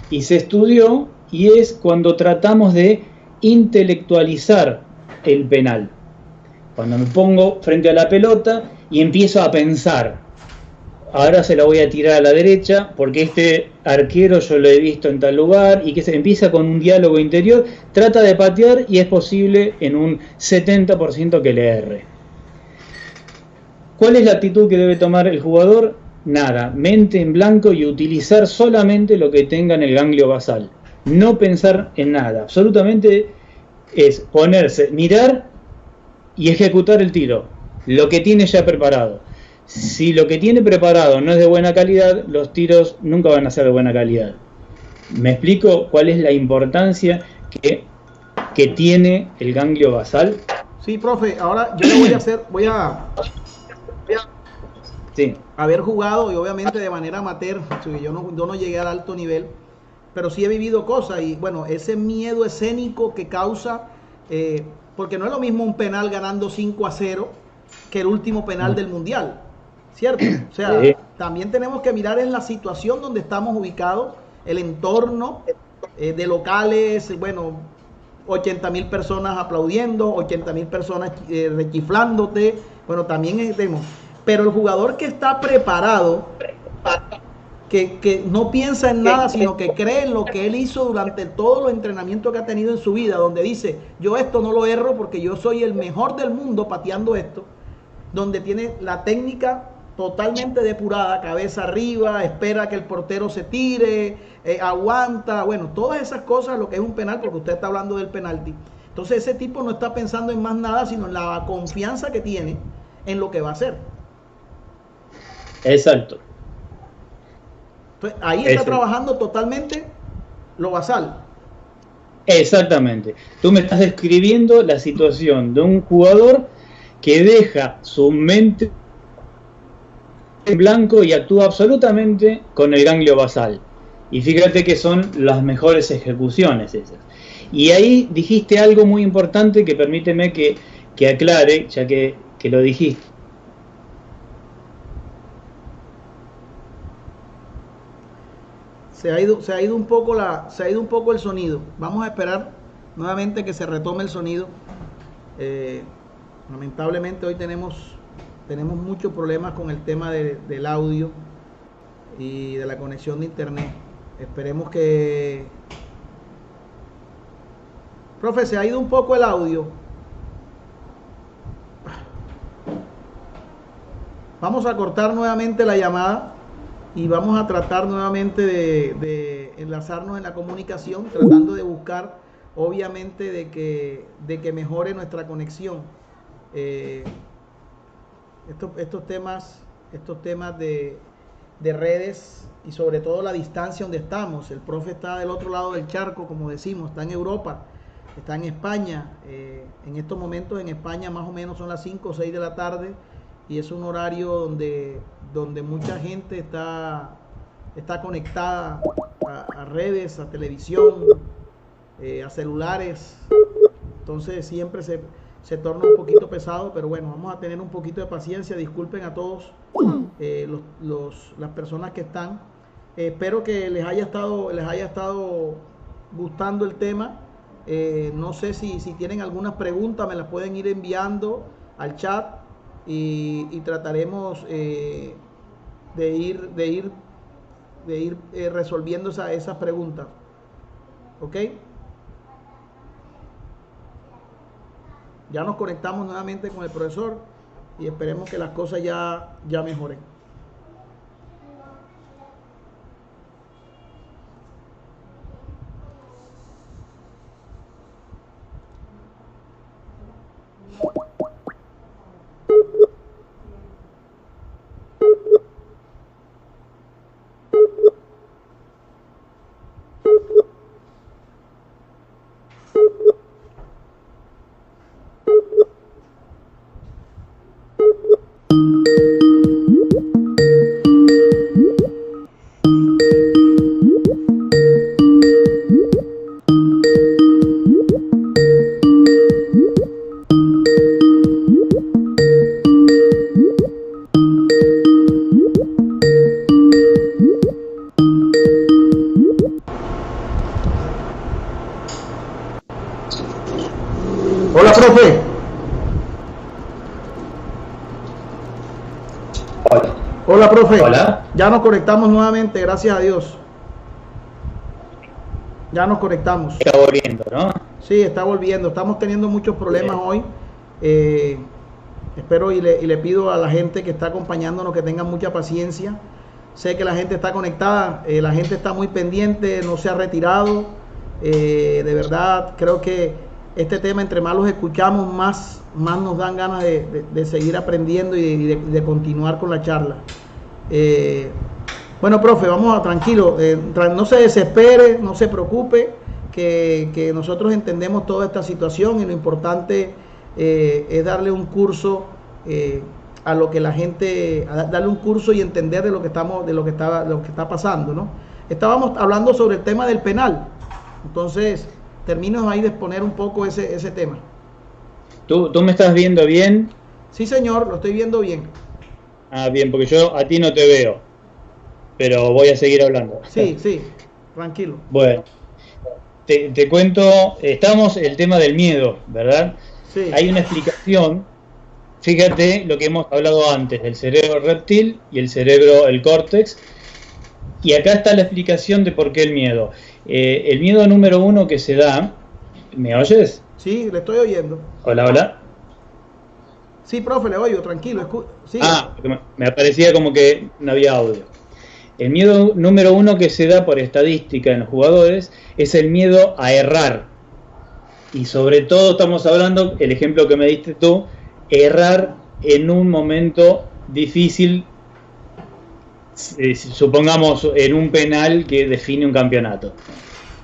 S1: Y se estudió, y es cuando tratamos de intelectualizar el penal. Cuando me pongo frente a la pelota y empiezo a pensar, ahora se la voy a tirar a la derecha porque este arquero yo lo he visto en tal lugar, y que se empieza con un diálogo interior, trata de patear y es posible en un 70% que le erre. ¿Cuál es la actitud que debe tomar el jugador? Nada, mente en blanco y utilizar solamente lo que tenga en el ganglio basal. No pensar en nada, absolutamente es ponerse, mirar y ejecutar el tiro, lo que tiene ya preparado. Si lo que tiene preparado no es de buena calidad, los tiros nunca van a ser de buena calidad. ¿Me explico cuál es la importancia que tiene el ganglio basal?
S2: Sí, profe, ahora yo lo voy a
S1: sí,
S2: haber jugado, y obviamente de manera amateur, yo no llegué al alto nivel, pero sí he vivido cosas, y bueno, ese miedo escénico que causa, porque no es lo mismo un penal ganando 5-0 que el último penal del mundial, ¿cierto? O sea, también tenemos que mirar en la situación donde estamos ubicados, el entorno de locales, bueno, 80,000 personas aplaudiendo, 80,000 personas rechiflándote, bueno, también tenemos. Pero el jugador que está preparado, que no piensa en nada, sino que cree en lo que él hizo durante todos los entrenamientos que ha tenido en su vida, donde dice, yo esto no lo erro porque yo soy el mejor del mundo pateando esto, donde tiene la técnica totalmente depurada, cabeza arriba, espera que el portero se tire, aguanta, bueno, todas esas cosas, lo que es un penal, porque usted está hablando del penalti. Entonces ese tipo no está pensando en más nada, sino en la confianza que tiene en lo que va a hacer.
S1: Exacto.
S2: Entonces ahí está trabajando totalmente lo basal.
S1: Exactamente. Tú me estás describiendo la situación de un jugador que deja su mente en blanco y actúa absolutamente con el ganglio basal. Y fíjate que son las mejores ejecuciones esas. Y ahí dijiste algo muy importante que permíteme que aclare, ya que lo dijiste.
S2: Se ha ido un poco el sonido. Vamos a esperar nuevamente que se retome el sonido. Lamentablemente hoy tenemos muchos problemas con el tema del audio y de la conexión de internet. Esperemos que... Profe, se ha ido un poco el audio. Vamos a cortar nuevamente la llamada y vamos a tratar nuevamente de enlazarnos en la comunicación, tratando de buscar, obviamente, de que mejore nuestra conexión. Estos temas de redes y sobre todo la distancia donde estamos. El profe está del otro lado del charco, como decimos, está en Europa, está en España. En estos momentos en España más o menos son las 5 o 6 de la tarde y es un horario donde mucha gente está conectada a redes, a televisión, a celulares. Entonces siempre se torna un poquito pesado, pero bueno, vamos a tener un poquito de paciencia. Disculpen a todos las personas que están. Espero que les haya estado gustando el tema. No sé si tienen algunas preguntas, me las pueden ir enviando al chat y trataremos de ir resolviendo esas preguntas. ¿Ok? Ya nos conectamos nuevamente con el profesor y esperemos que las cosas ya mejoren. Hola, profe.
S1: Hola.
S2: Hola, profe.
S1: Hola.
S2: Ya nos conectamos nuevamente, gracias a Dios. Ya nos conectamos.
S1: Está volviendo, ¿no?
S2: Sí, está volviendo. Estamos teniendo muchos problemas hoy. Espero y le pido a la gente que está acompañándonos que tengan mucha paciencia. Sé que la gente está conectada, la gente está muy pendiente, no se ha retirado. De verdad, creo que este tema, entre más los escuchamos, más nos dan ganas de seguir aprendiendo y de continuar con la charla. Bueno, profe, vamos a tranquilo, no se desespere, no se preocupe, que nosotros entendemos toda esta situación y lo importante es darle un curso a lo que la gente, darle un curso y entender de lo que está pasando, ¿no? Estábamos hablando sobre el tema del penal, entonces termino ahí de exponer un poco ese tema.
S1: ¿Tú me estás viendo bien?
S2: Sí, señor, lo estoy viendo bien.
S1: Ah, bien, porque yo a ti no te veo, pero voy a seguir hablando.
S2: Sí, tranquilo.
S1: Bueno, te cuento, estamos el tema del miedo, ¿verdad?
S2: Sí.
S1: Hay una explicación, fíjate lo que hemos hablado antes, del cerebro reptil y el córtex, y acá está la explicación de por qué el miedo. El miedo número uno que se da, ¿me oyes?
S2: Sí, le estoy oyendo.
S1: Hola.
S2: Sí, profe, le oigo, tranquilo. Sí.
S1: Me aparecía como que no había audio. El miedo número uno que se da por estadística en los jugadores es el miedo a errar. Y sobre todo estamos hablando, el ejemplo que me diste tú, errar en un momento difícil, supongamos en un penal que define un campeonato.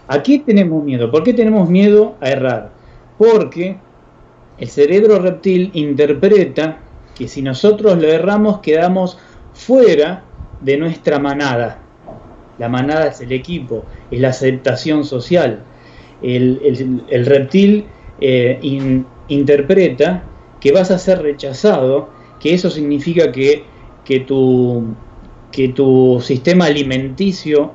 S1: ¿A qué tenemos miedo? ¿Por qué tenemos miedo a errar? Porque el cerebro reptil interpreta que si nosotros lo erramos quedamos fuera de nuestra manada. La manada es el equipo, es la aceptación social. El reptil interpreta que vas a ser rechazado, que eso significa que tu sistema alimenticio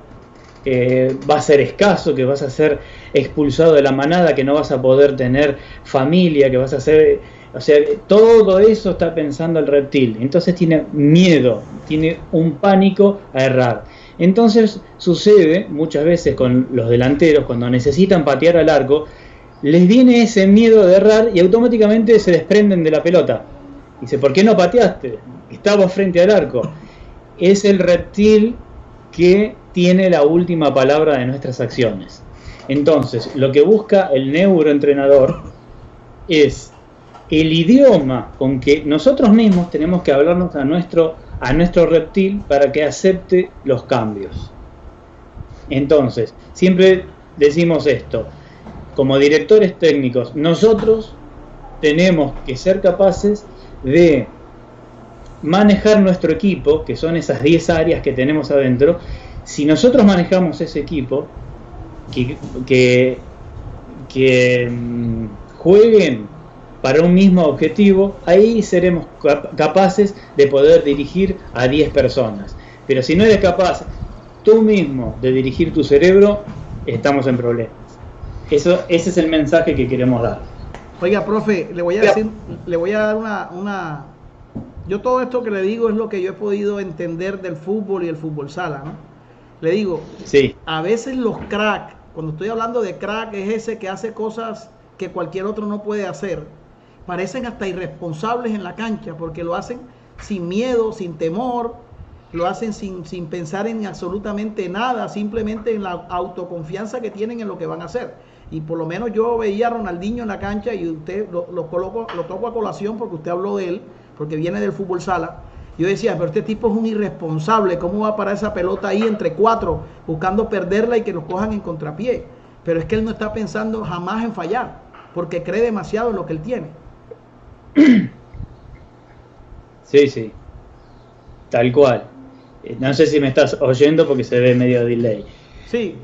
S1: va a ser escaso, que vas a ser expulsado de la manada, que no vas a poder tener familia, que vas a ser... O sea, todo eso está pensando el reptil. Entonces tiene miedo, tiene un pánico a errar. Entonces sucede muchas veces con los delanteros, cuando necesitan patear al arco, les viene ese miedo de errar y automáticamente se desprenden de la pelota. Dice, ¿por qué no pateaste? Estabas frente al arco. Es el reptil que tiene la última palabra de nuestras acciones. Entonces, lo que busca el neuroentrenador es el idioma con que nosotros mismos tenemos que hablarnos a nuestro reptil para que acepte los cambios. Entonces, siempre decimos esto, como directores técnicos, nosotros tenemos que ser capaces de manejar nuestro equipo, que son esas 10 áreas que tenemos adentro. Si nosotros manejamos ese equipo, que jueguen para un mismo objetivo, ahí seremos capaces de poder dirigir a 10 personas. Pero si no eres capaz tú mismo de dirigir tu cerebro, estamos en problemas. Ese es el mensaje que queremos dar.
S2: Oiga, profe, le voy a dar una... Yo todo esto que le digo es lo que yo he podido entender del fútbol y el fútbol sala, ¿no? Le digo,
S1: sí.
S2: A veces los crack, cuando estoy hablando de crack, es ese que hace cosas que cualquier otro no puede hacer. Parecen hasta irresponsables en la cancha porque lo hacen sin miedo, sin temor, lo hacen sin pensar en absolutamente nada, simplemente en la autoconfianza que tienen en lo que van a hacer. Y por lo menos yo veía a Ronaldinho en la cancha y usted lo toco a colación porque usted habló de él, porque viene del fútbol sala. Yo decía, pero este tipo es un irresponsable, ¿cómo va a parar esa pelota ahí entre 4 buscando perderla y que nos cojan en contrapié? Pero es que él no está pensando jamás en fallar, porque cree demasiado en lo que él tiene.
S1: Sí, tal cual. No sé si me estás oyendo porque se ve medio delay.
S2: Sí.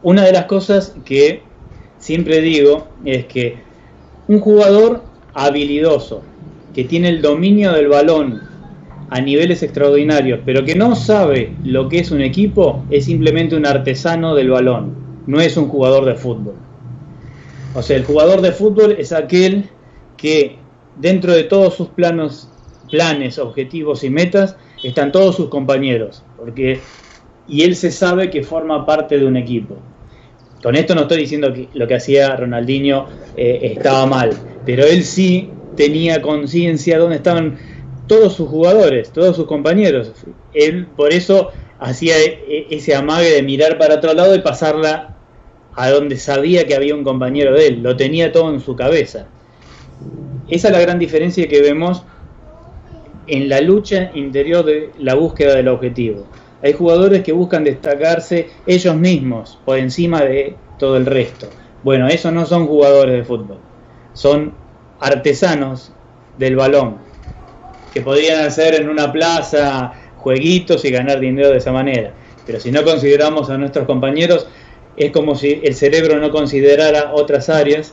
S1: Una de las cosas que siempre digo es que un jugador habilidoso, que tiene el dominio del balón a niveles extraordinarios, pero que no sabe lo que es un equipo, es simplemente un artesano del balón, no es un jugador de fútbol. O sea, el jugador de fútbol es aquel que dentro de todos sus planes, objetivos y metas, están todos sus compañeros, y él se sabe que forma parte de un equipo. Con esto no estoy diciendo que lo que hacía Ronaldinho estaba mal, pero él sí tenía conciencia de dónde estaban todos sus jugadores, todos sus compañeros. Él por eso hacía ese amague de mirar para otro lado y pasarla a donde sabía que había un compañero de él, lo tenía todo en su cabeza. Esa es la gran diferencia que vemos en la lucha interior de la búsqueda del objetivo. Hay jugadores que buscan destacarse ellos mismos por encima de todo el resto. Bueno, esos no son jugadores de fútbol, son artesanos del balón, que podrían hacer en una plaza jueguitos y ganar dinero de esa manera. Pero si no consideramos a nuestros compañeros, es como si el cerebro no considerara otras áreas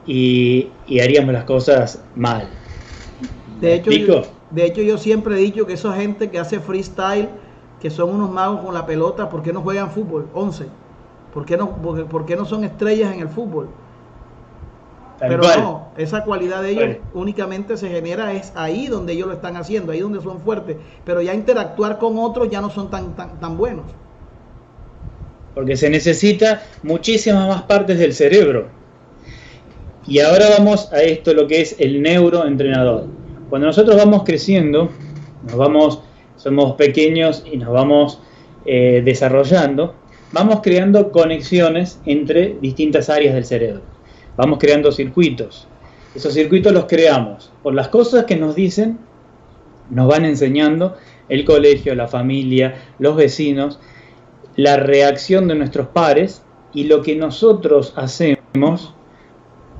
S1: y haríamos las cosas mal.
S2: De hecho, yo siempre he dicho que esa gente que hace freestyle, que son unos magos con la pelota, ¿por qué no juegan fútbol? 11. ¿Por qué no son estrellas en el fútbol? Pero no, esa cualidad de ellos únicamente se genera es ahí donde ellos lo están haciendo, ahí donde son fuertes, pero ya interactuar con otros ya no son tan buenos.
S1: Porque se necesita muchísimas más partes del cerebro. Y ahora vamos a esto, lo que es el neuroentrenador. Cuando nosotros vamos creciendo, somos pequeños y nos vamos desarrollando, vamos creando conexiones entre distintas áreas del cerebro. Vamos creando circuitos. Esos circuitos los creamos por las cosas que nos dicen, nos van enseñando el colegio, la familia, los vecinos, la reacción de nuestros pares y lo que nosotros hacemos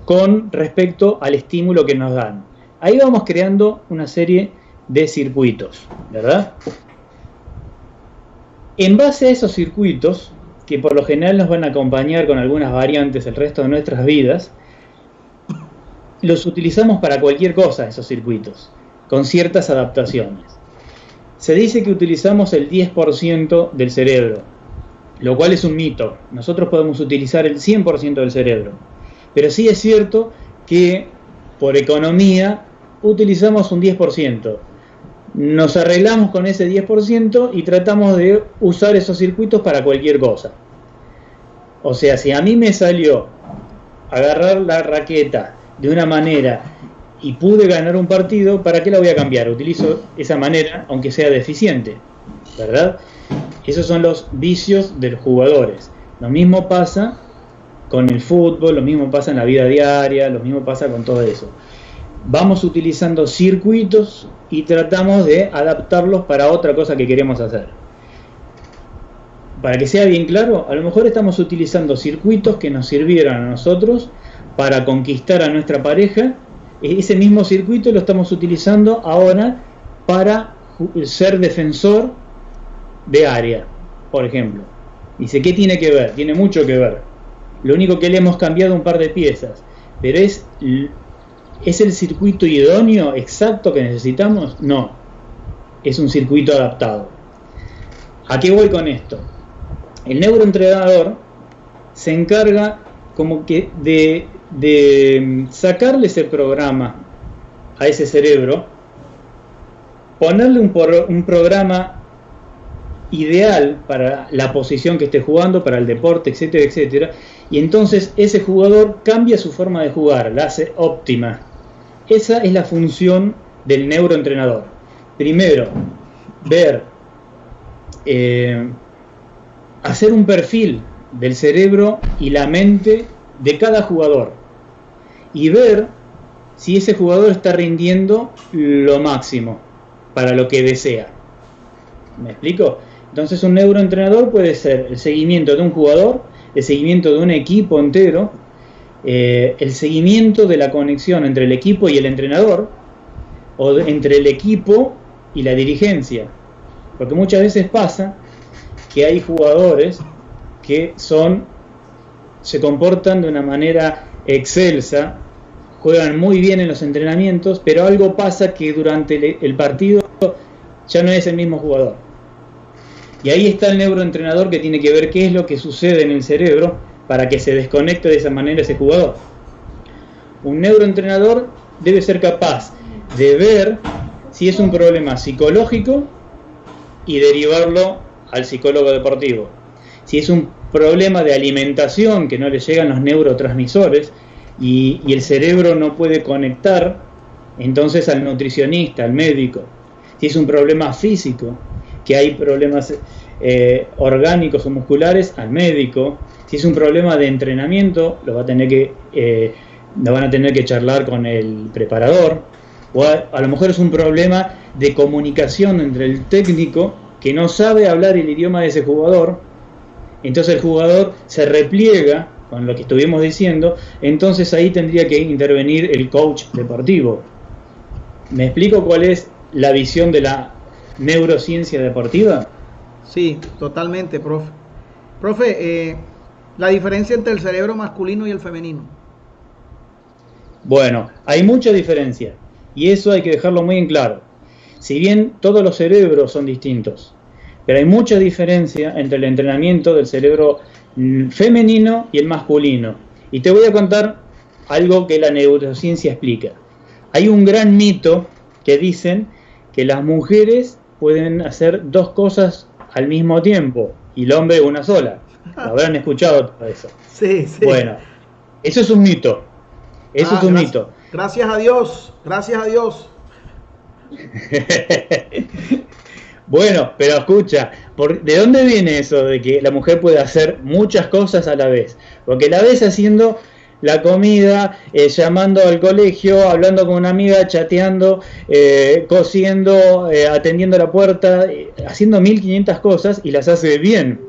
S1: con respecto al estímulo que nos dan. Ahí vamos creando una serie de circuitos, ¿verdad? En base a esos circuitos, que por lo general nos van a acompañar con algunas variantes el resto de nuestras vidas, los utilizamos para cualquier cosa, esos circuitos, con ciertas adaptaciones. Se dice que utilizamos el 10% del cerebro, lo cual es un mito. Nosotros podemos utilizar el 100% del cerebro. Pero sí es cierto que por economía utilizamos un 10%. Nos arreglamos con ese 10% y tratamos de usar esos circuitos para cualquier cosa. O sea, si a mí me salió agarrar la raqueta de una manera y pude ganar un partido, ¿para qué la voy a cambiar? Utilizo esa manera, aunque sea deficiente, ¿verdad? Esos son los vicios de los jugadores. Lo mismo pasa con el fútbol, lo mismo pasa en la vida diaria, lo mismo pasa con todo eso. Vamos utilizando circuitos y tratamos de adaptarlos para otra cosa que queremos hacer. Para que sea bien claro, a lo mejor estamos utilizando circuitos que nos sirvieron a nosotros para conquistar a nuestra pareja. Ese mismo circuito lo estamos utilizando ahora para ser defensor de área, por ejemplo. Dice, ¿qué tiene que ver? Tiene mucho que ver. Lo único que le hemos cambiado un par de piezas, pero ¿es el circuito idóneo, exacto que necesitamos? No, es un circuito adaptado. ¿A qué voy con esto? El neuroentrenador se encarga como que de sacarle ese programa a ese cerebro, ponerle un programa ideal para la posición que esté jugando, para el deporte, etcétera, etcétera, y entonces ese jugador cambia su forma de jugar, la hace óptima. Esa es la función del neuroentrenador. Primero, ver, hacer un perfil del cerebro y la mente de cada jugador y ver si ese jugador está rindiendo lo máximo para lo que desea. ¿Me explico? Entonces un neuroentrenador puede ser el seguimiento de un jugador, el seguimiento de un equipo entero, el seguimiento de la conexión entre el equipo y el entrenador, o entre el equipo y la dirigencia. Porque muchas veces pasa que hay jugadores que se comportan de una manera excelsa, juegan muy bien en los entrenamientos, pero algo pasa que durante el partido ya no es el mismo jugador. Y ahí está el neuroentrenador que tiene que ver qué es lo que sucede en el cerebro para que se desconecte de esa manera ese jugador. Un neuroentrenador debe ser capaz de ver si es un problema psicológico y derivarlo al psicólogo deportivo. Si es un problema de alimentación, que no le llegan los neurotransmisores y el cerebro no puede conectar, entonces al nutricionista, al médico. Si es un problema físico, que hay problemas orgánicos o musculares, al médico. Si es un problema de entrenamiento, lo van a tener que charlar con el preparador. O a lo mejor es un problema de comunicación entre el técnico que no sabe hablar el idioma de ese jugador, entonces el jugador se repliega con lo que estuvimos diciendo, entonces ahí tendría que intervenir el coach deportivo. ¿Me explico cuál es la visión de la neurociencia deportiva?
S2: Sí, totalmente, profe. Profe, la diferencia entre el cerebro masculino y el femenino.
S1: Bueno, hay mucha diferencia y eso hay que dejarlo muy en claro. Si bien todos los cerebros son distintos, pero hay mucha diferencia entre el entrenamiento del cerebro femenino y el masculino. Y te voy a contar algo que la neurociencia explica. Hay un gran mito que dicen que las mujeres pueden hacer dos cosas al mismo tiempo y el hombre una sola. Habrán escuchado todo eso.
S2: Sí, sí.
S1: Bueno, eso es un mito. Eso es un mito.
S2: Gracias a Dios, gracias a Dios.
S1: Bueno, pero escucha, ¿de dónde viene eso de que la mujer puede hacer muchas cosas a la vez? Porque la ves haciendo la comida, llamando al colegio, hablando con una amiga, chateando, cosiendo, atendiendo la puerta, haciendo 1500 cosas y las hace bien.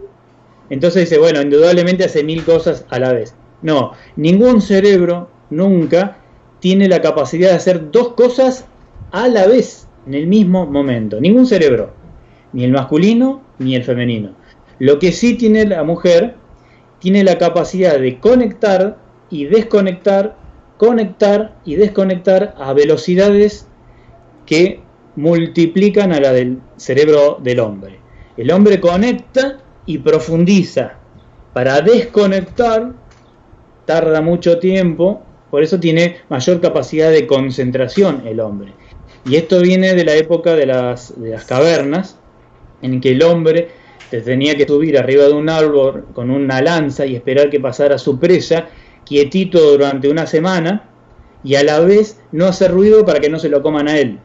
S1: Entonces dice, bueno, indudablemente hace 1000 cosas a la vez. No, ningún cerebro nunca tiene la capacidad de hacer 2 cosas a la vez, en el mismo momento. Ningún cerebro, ni el masculino ni el femenino. Lo que sí tiene la mujer, tiene la capacidad de conectar y desconectar, conectar y desconectar a velocidades que multiplican a la del cerebro del hombre. El hombre conecta y profundiza. Para desconectar tarda mucho tiempo, por eso tiene mayor capacidad de concentración el hombre. Y esto viene de la época de las cavernas, en que el hombre tenía que subir arriba de un árbol con una lanza y esperar que pasara su presa, quietito durante una semana, y a la vez no hacer ruido para que no se lo coman a él.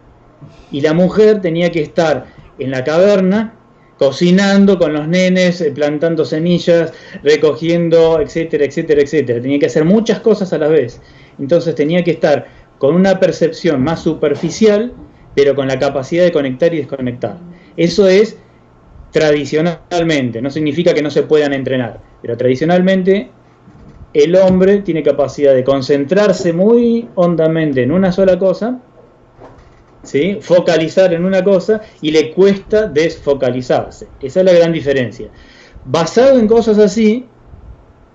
S1: Y la mujer tenía que estar en la caverna, cocinando con los nenes, plantando semillas, recogiendo, etcétera, etcétera, etcétera. Tenía que hacer muchas cosas a la vez. Entonces tenía que estar con una percepción más superficial, pero con la capacidad de conectar y desconectar. Eso es tradicionalmente, no significa que no se puedan entrenar, pero tradicionalmente el hombre tiene capacidad de concentrarse muy hondamente en una sola cosa, ¿sí? Focalizar en una cosa, y le cuesta desfocalizarse. Esa es la gran diferencia. Basado en cosas así,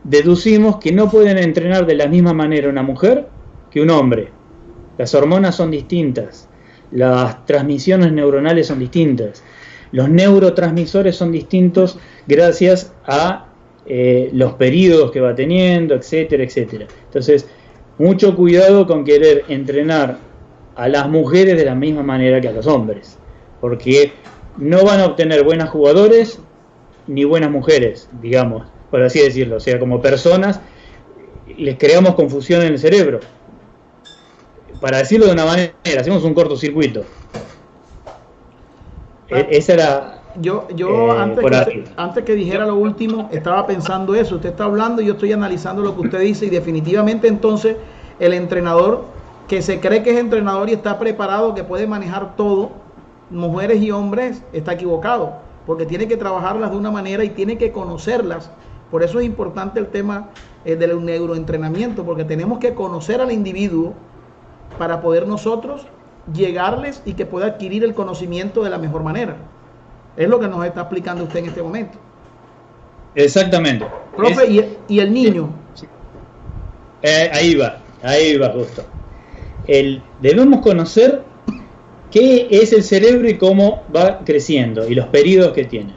S1: deducimos que no pueden entrenar de la misma manera una mujer que un hombre. Las hormonas son distintas, las transmisiones neuronales son distintas, los neurotransmisores son distintos gracias a los periodos que va teniendo, etcétera, etcétera. Entonces, mucho cuidado con querer entrenar a las mujeres de la misma manera que a los hombres, porque no van a obtener buenos jugadores ni buenas mujeres, digamos, por así decirlo. O sea, como personas les creamos confusión en el cerebro. Para decirlo de una manera, hacemos un cortocircuito. Esa era...
S2: Yo antes que dijera lo último, estaba pensando eso. Usted está hablando y yo estoy analizando lo que usted dice, y definitivamente entonces el entrenador que se cree que es entrenador y está preparado, que puede manejar todo, mujeres y hombres, está equivocado, porque tiene que trabajarlas de una manera y tiene que conocerlas. Por eso es importante el tema del neuroentrenamiento, porque tenemos que conocer al individuo para poder nosotros llegarles y que pueda adquirir el conocimiento de la mejor manera. Es lo que nos está explicando usted en este momento.
S1: Exactamente.
S2: Profe, ¿y el niño?
S1: Sí. Ahí va justo. Debemos conocer qué es el cerebro y cómo va creciendo y los periodos que tiene.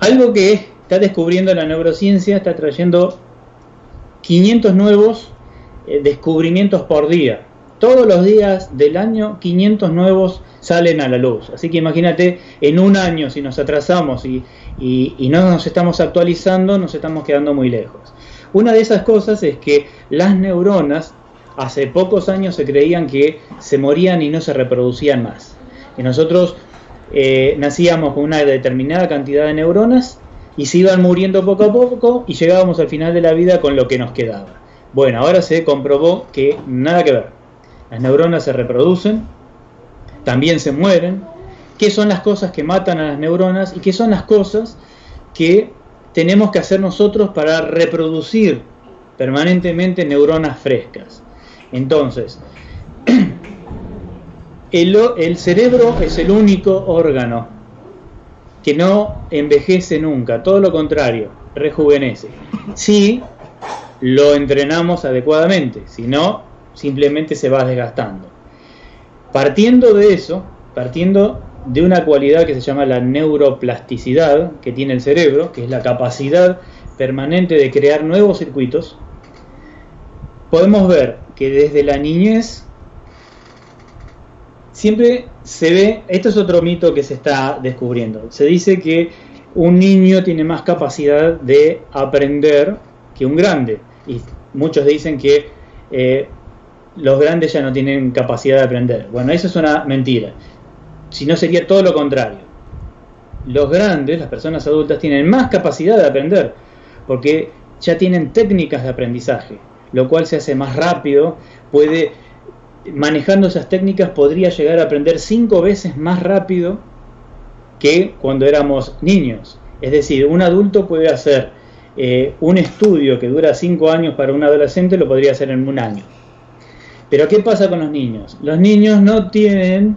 S1: Algo que está descubriendo la neurociencia, está trayendo 500 nuevos descubrimientos por día. Todos los días del año 500 nuevos salen a la luz. Así que imagínate, en un año, si nos atrasamos y no nos estamos actualizando, nos estamos quedando muy lejos. Una de esas cosas es que las neuronas, hace pocos años se creían que se morían y no se reproducían más. Y nosotros nacíamos con una determinada cantidad de neuronas y se iban muriendo poco a poco y llegábamos al final de la vida con lo que nos quedaba. Bueno, ahora se comprobó que nada que ver. Las neuronas se reproducen, también se mueren. ¿Qué son las cosas que matan a las neuronas y qué son las cosas que tenemos que hacer nosotros para reproducir permanentemente neuronas frescas? Entonces, el cerebro es el único órgano que no envejece nunca, todo lo contrario, rejuvenece. Si lo entrenamos adecuadamente, si no, simplemente se va desgastando. Partiendo de eso, partiendo de una cualidad que se llama la neuroplasticidad que tiene el cerebro, que es la capacidad permanente de crear nuevos circuitos, podemos ver que desde la niñez siempre se ve, esto es otro mito que se está descubriendo, se dice que un niño tiene más capacidad de aprender que un grande, y muchos dicen que los grandes ya no tienen capacidad de aprender. Bueno, eso es una mentira, si no sería todo lo contrario. los grandes, las personas adultas, tienen más capacidad de aprender, porque ya tienen técnicas de aprendizaje, lo cual se hace más rápido. Manejando esas técnicas podría llegar a aprender 5 veces más rápido que cuando éramos niños. Es decir, un adulto puede hacer un estudio que dura 5 años para un adolescente, lo podría hacer en 1 año. Pero ¿qué pasa con los niños? Los niños no tienen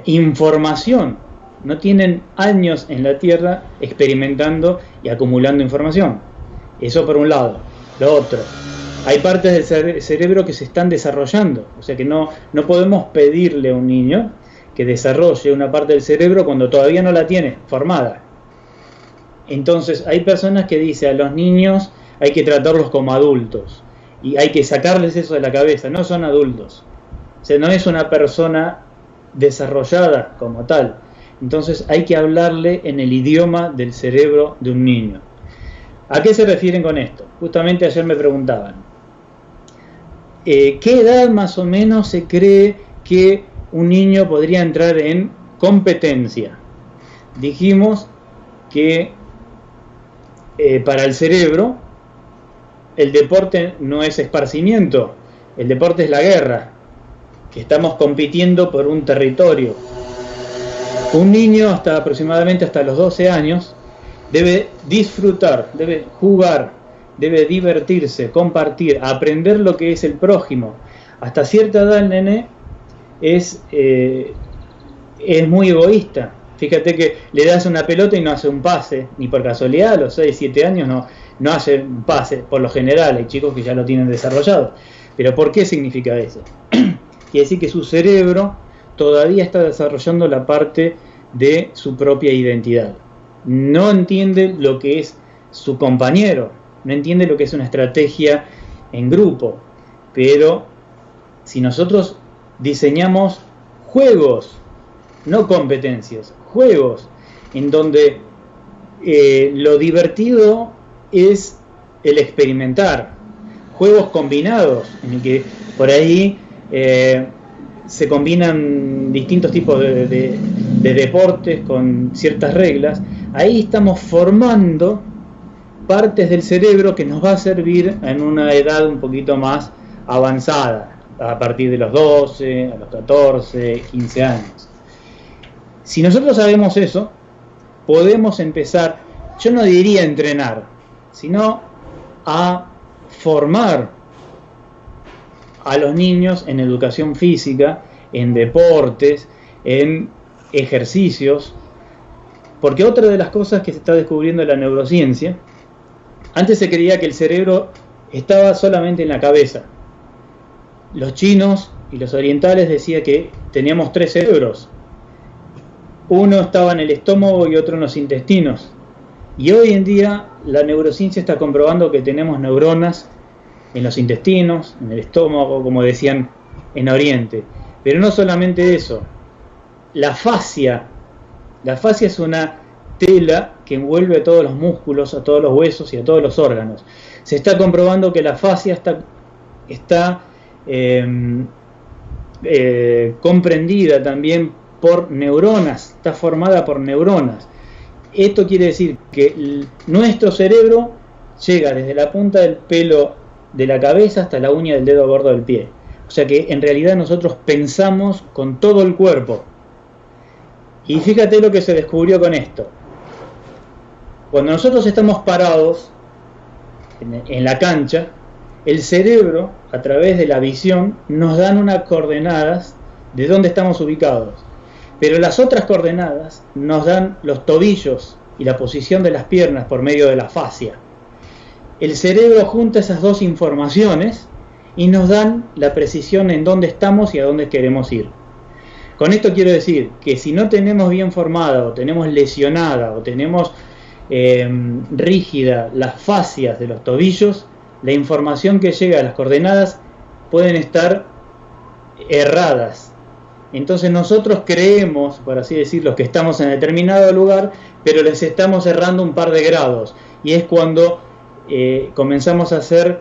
S1: información, no tienen años en la Tierra experimentando y acumulando información. Eso por un lado. Lo otro, hay partes del cerebro que se están desarrollando, o sea que no podemos pedirle a un niño que desarrolle una parte del cerebro cuando todavía no la tiene formada. Entonces hay personas que dicen a los niños hay que tratarlos como adultos y hay que sacarles eso de la cabeza, no son adultos, o sea, no es una persona desarrollada como tal. Entonces hay que hablarle en el idioma del cerebro de un niño. ¿A qué se refieren con esto? Justamente ayer me preguntaban, ¿qué edad más o menos se cree que un niño podría entrar en competencia? Dijimos que para el cerebro el deporte no es esparcimiento, el deporte es la guerra, que estamos compitiendo por un territorio. Un niño aproximadamente hasta los 12 años debe disfrutar, debe jugar, debe divertirse, compartir, aprender lo que es el prójimo. Hasta cierta edad el nene es muy egoísta. Fíjate que le das una pelota y no hace un pase, ni por casualidad a los 6, 7 años no hace un pase. Por lo general hay chicos que ya lo tienen desarrollado. Pero ¿por qué significa eso? Quiere decir que su cerebro todavía está desarrollando la parte de su propia identidad. No entiende lo que es su compañero, no entiende lo que es una estrategia en grupo. Pero si nosotros diseñamos juegos, no competencias, juegos en donde lo divertido es el experimentar, juegos combinados en el que por ahí se combinan distintos tipos de deportes con ciertas reglas. Ahí estamos formando partes del cerebro que nos va a servir en una edad un poquito más avanzada, a partir de los 12, a los 14, 15 años. Si nosotros sabemos eso, podemos empezar, yo no diría entrenar, sino a formar a los niños en educación física, en deportes, en ejercicios. Porque otra de las cosas que se está descubriendo en la neurociencia, antes se creía que el cerebro estaba solamente en la cabeza. Los chinos y los orientales decían que teníamos 3 cerebros. Uno estaba en el estómago y otro en los intestinos. Y hoy en día la neurociencia está comprobando que tenemos neuronas en los intestinos, en el estómago, como decían en Oriente. Pero no solamente eso. La fascia es una tela que envuelve a todos los músculos, a todos los huesos y a todos los órganos. Se está comprobando que la fascia está comprendida también por neuronas, está formada por neuronas. Esto quiere decir que nuestro cerebro llega desde la punta del pelo de la cabeza hasta la uña del dedo gordo del pie. O sea que en realidad nosotros pensamos con todo el cuerpo. Y fíjate lo que se descubrió con esto. Cuando nosotros estamos parados en la cancha, el cerebro, a través de la visión, nos dan unas coordenadas de dónde estamos ubicados. Pero las otras coordenadas nos dan los tobillos y la posición de las piernas por medio de la fascia. El cerebro junta esas dos informaciones y nos dan la precisión en dónde estamos y a dónde queremos ir. Con esto quiero decir que si no tenemos bien formada, o tenemos lesionada, o tenemos rígida las fascias de los tobillos, la información que llega a las coordenadas pueden estar erradas. Entonces nosotros creemos, por así decirlo, que estamos en determinado lugar, pero les estamos errando un par de grados. Y es cuando comenzamos a hacer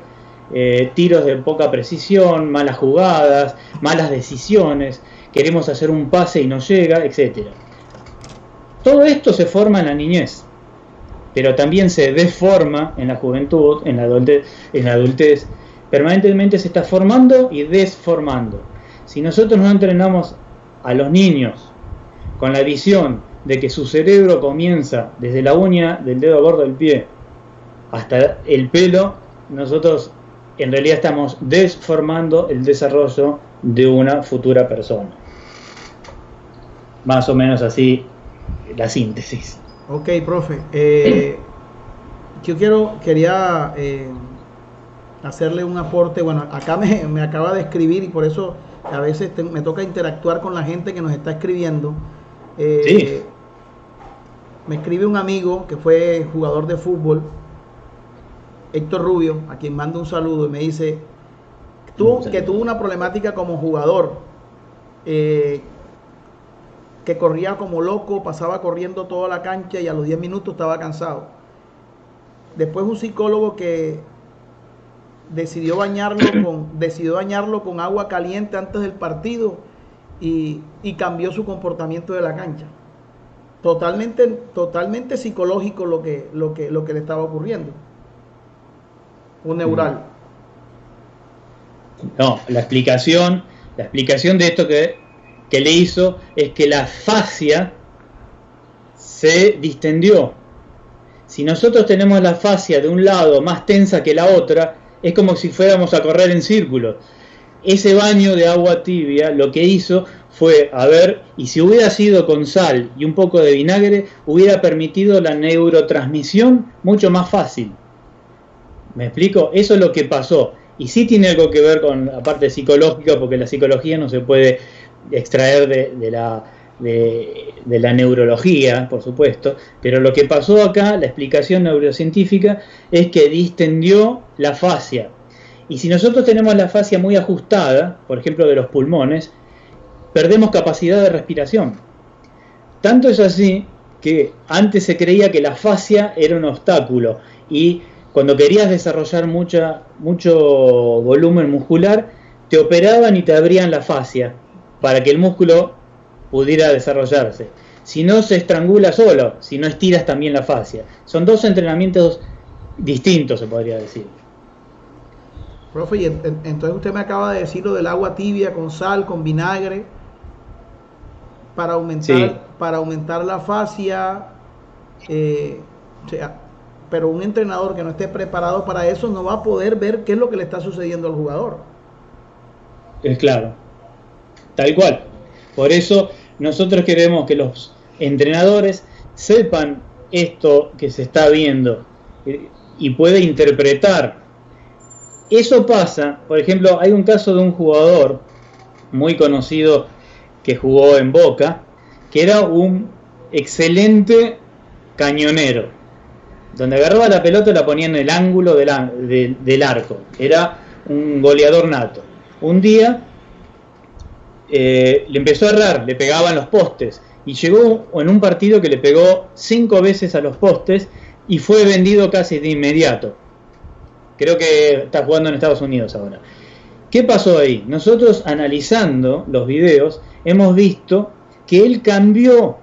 S1: tiros de poca precisión, malas jugadas, malas decisiones, queremos hacer un pase y no llega, etc. Todo esto se forma en la niñez, pero también se deforma en la juventud, en la adultez. Permanentemente se está formando y desformando. Si nosotros no entrenamos a los niños con la visión de que su cerebro comienza desde la uña del dedo gordo del pie hasta el pelo, nosotros en realidad estamos desformando el desarrollo de una futura persona. Más o menos así la síntesis.
S2: Ok, profe. Yo quería hacerle un aporte. Bueno, acá me acaba de escribir y por eso a veces me toca interactuar con la gente que nos está escribiendo.
S1: Sí.
S2: Me escribe un amigo que fue jugador de fútbol, Héctor Rubio, a quien mando un saludo, y me dice que tuvo una problemática como jugador, que corría como loco, pasaba corriendo toda la cancha y a los 10 minutos estaba cansado. Después un psicólogo que decidió bañarlo con agua caliente antes del partido y cambió su comportamiento de la cancha. Totalmente psicológico lo que le estaba ocurriendo. Un neural.
S1: No, la explicación de esto que le hizo es que la fascia se distendió. Si nosotros tenemos la fascia de un lado más tensa que la otra, es como si fuéramos a correr en círculos. Ese baño de agua tibia lo que hizo fue, y si hubiera sido con sal y un poco de vinagre, hubiera permitido la neurotransmisión mucho más fácil. ¿Me explico? Eso es lo que pasó. Y sí tiene algo que ver con la parte psicológica, porque la psicología no se puede extraer de la neurología, por supuesto, pero lo que pasó acá, la explicación neurocientífica, es que distendió la fascia. Y si nosotros tenemos la fascia muy ajustada, por ejemplo de los pulmones, perdemos capacidad de respiración. Tanto es así que antes se creía que la fascia era un obstáculo, y cuando querías desarrollar mucho volumen muscular, te operaban y te abrían la fascia para que el músculo pudiera desarrollarse. Si no, se estrangula solo, si no estiras también la fascia. Son dos entrenamientos distintos, se podría decir.
S2: Profe, y entonces usted me acaba de decir lo del agua tibia con sal, con vinagre, para aumentar la fascia, pero un entrenador que no esté preparado para eso no va a poder ver qué es lo que le está sucediendo al jugador.
S1: Es claro, tal cual. Por eso nosotros queremos que los entrenadores sepan esto que se está viendo y pueda interpretar. Eso pasa, por ejemplo, hay un caso de un jugador muy conocido que jugó en Boca, que era un excelente cañonero, donde agarraba la pelota y la ponía en el ángulo del arco. Era un goleador nato. Un día le empezó a errar, le pegaban los postes, y llegó en un partido que le pegó 5 veces a los postes y fue vendido casi de inmediato. Creo que está jugando en Estados Unidos ahora. ¿Qué pasó ahí? Nosotros, analizando los videos, hemos visto que él cambió,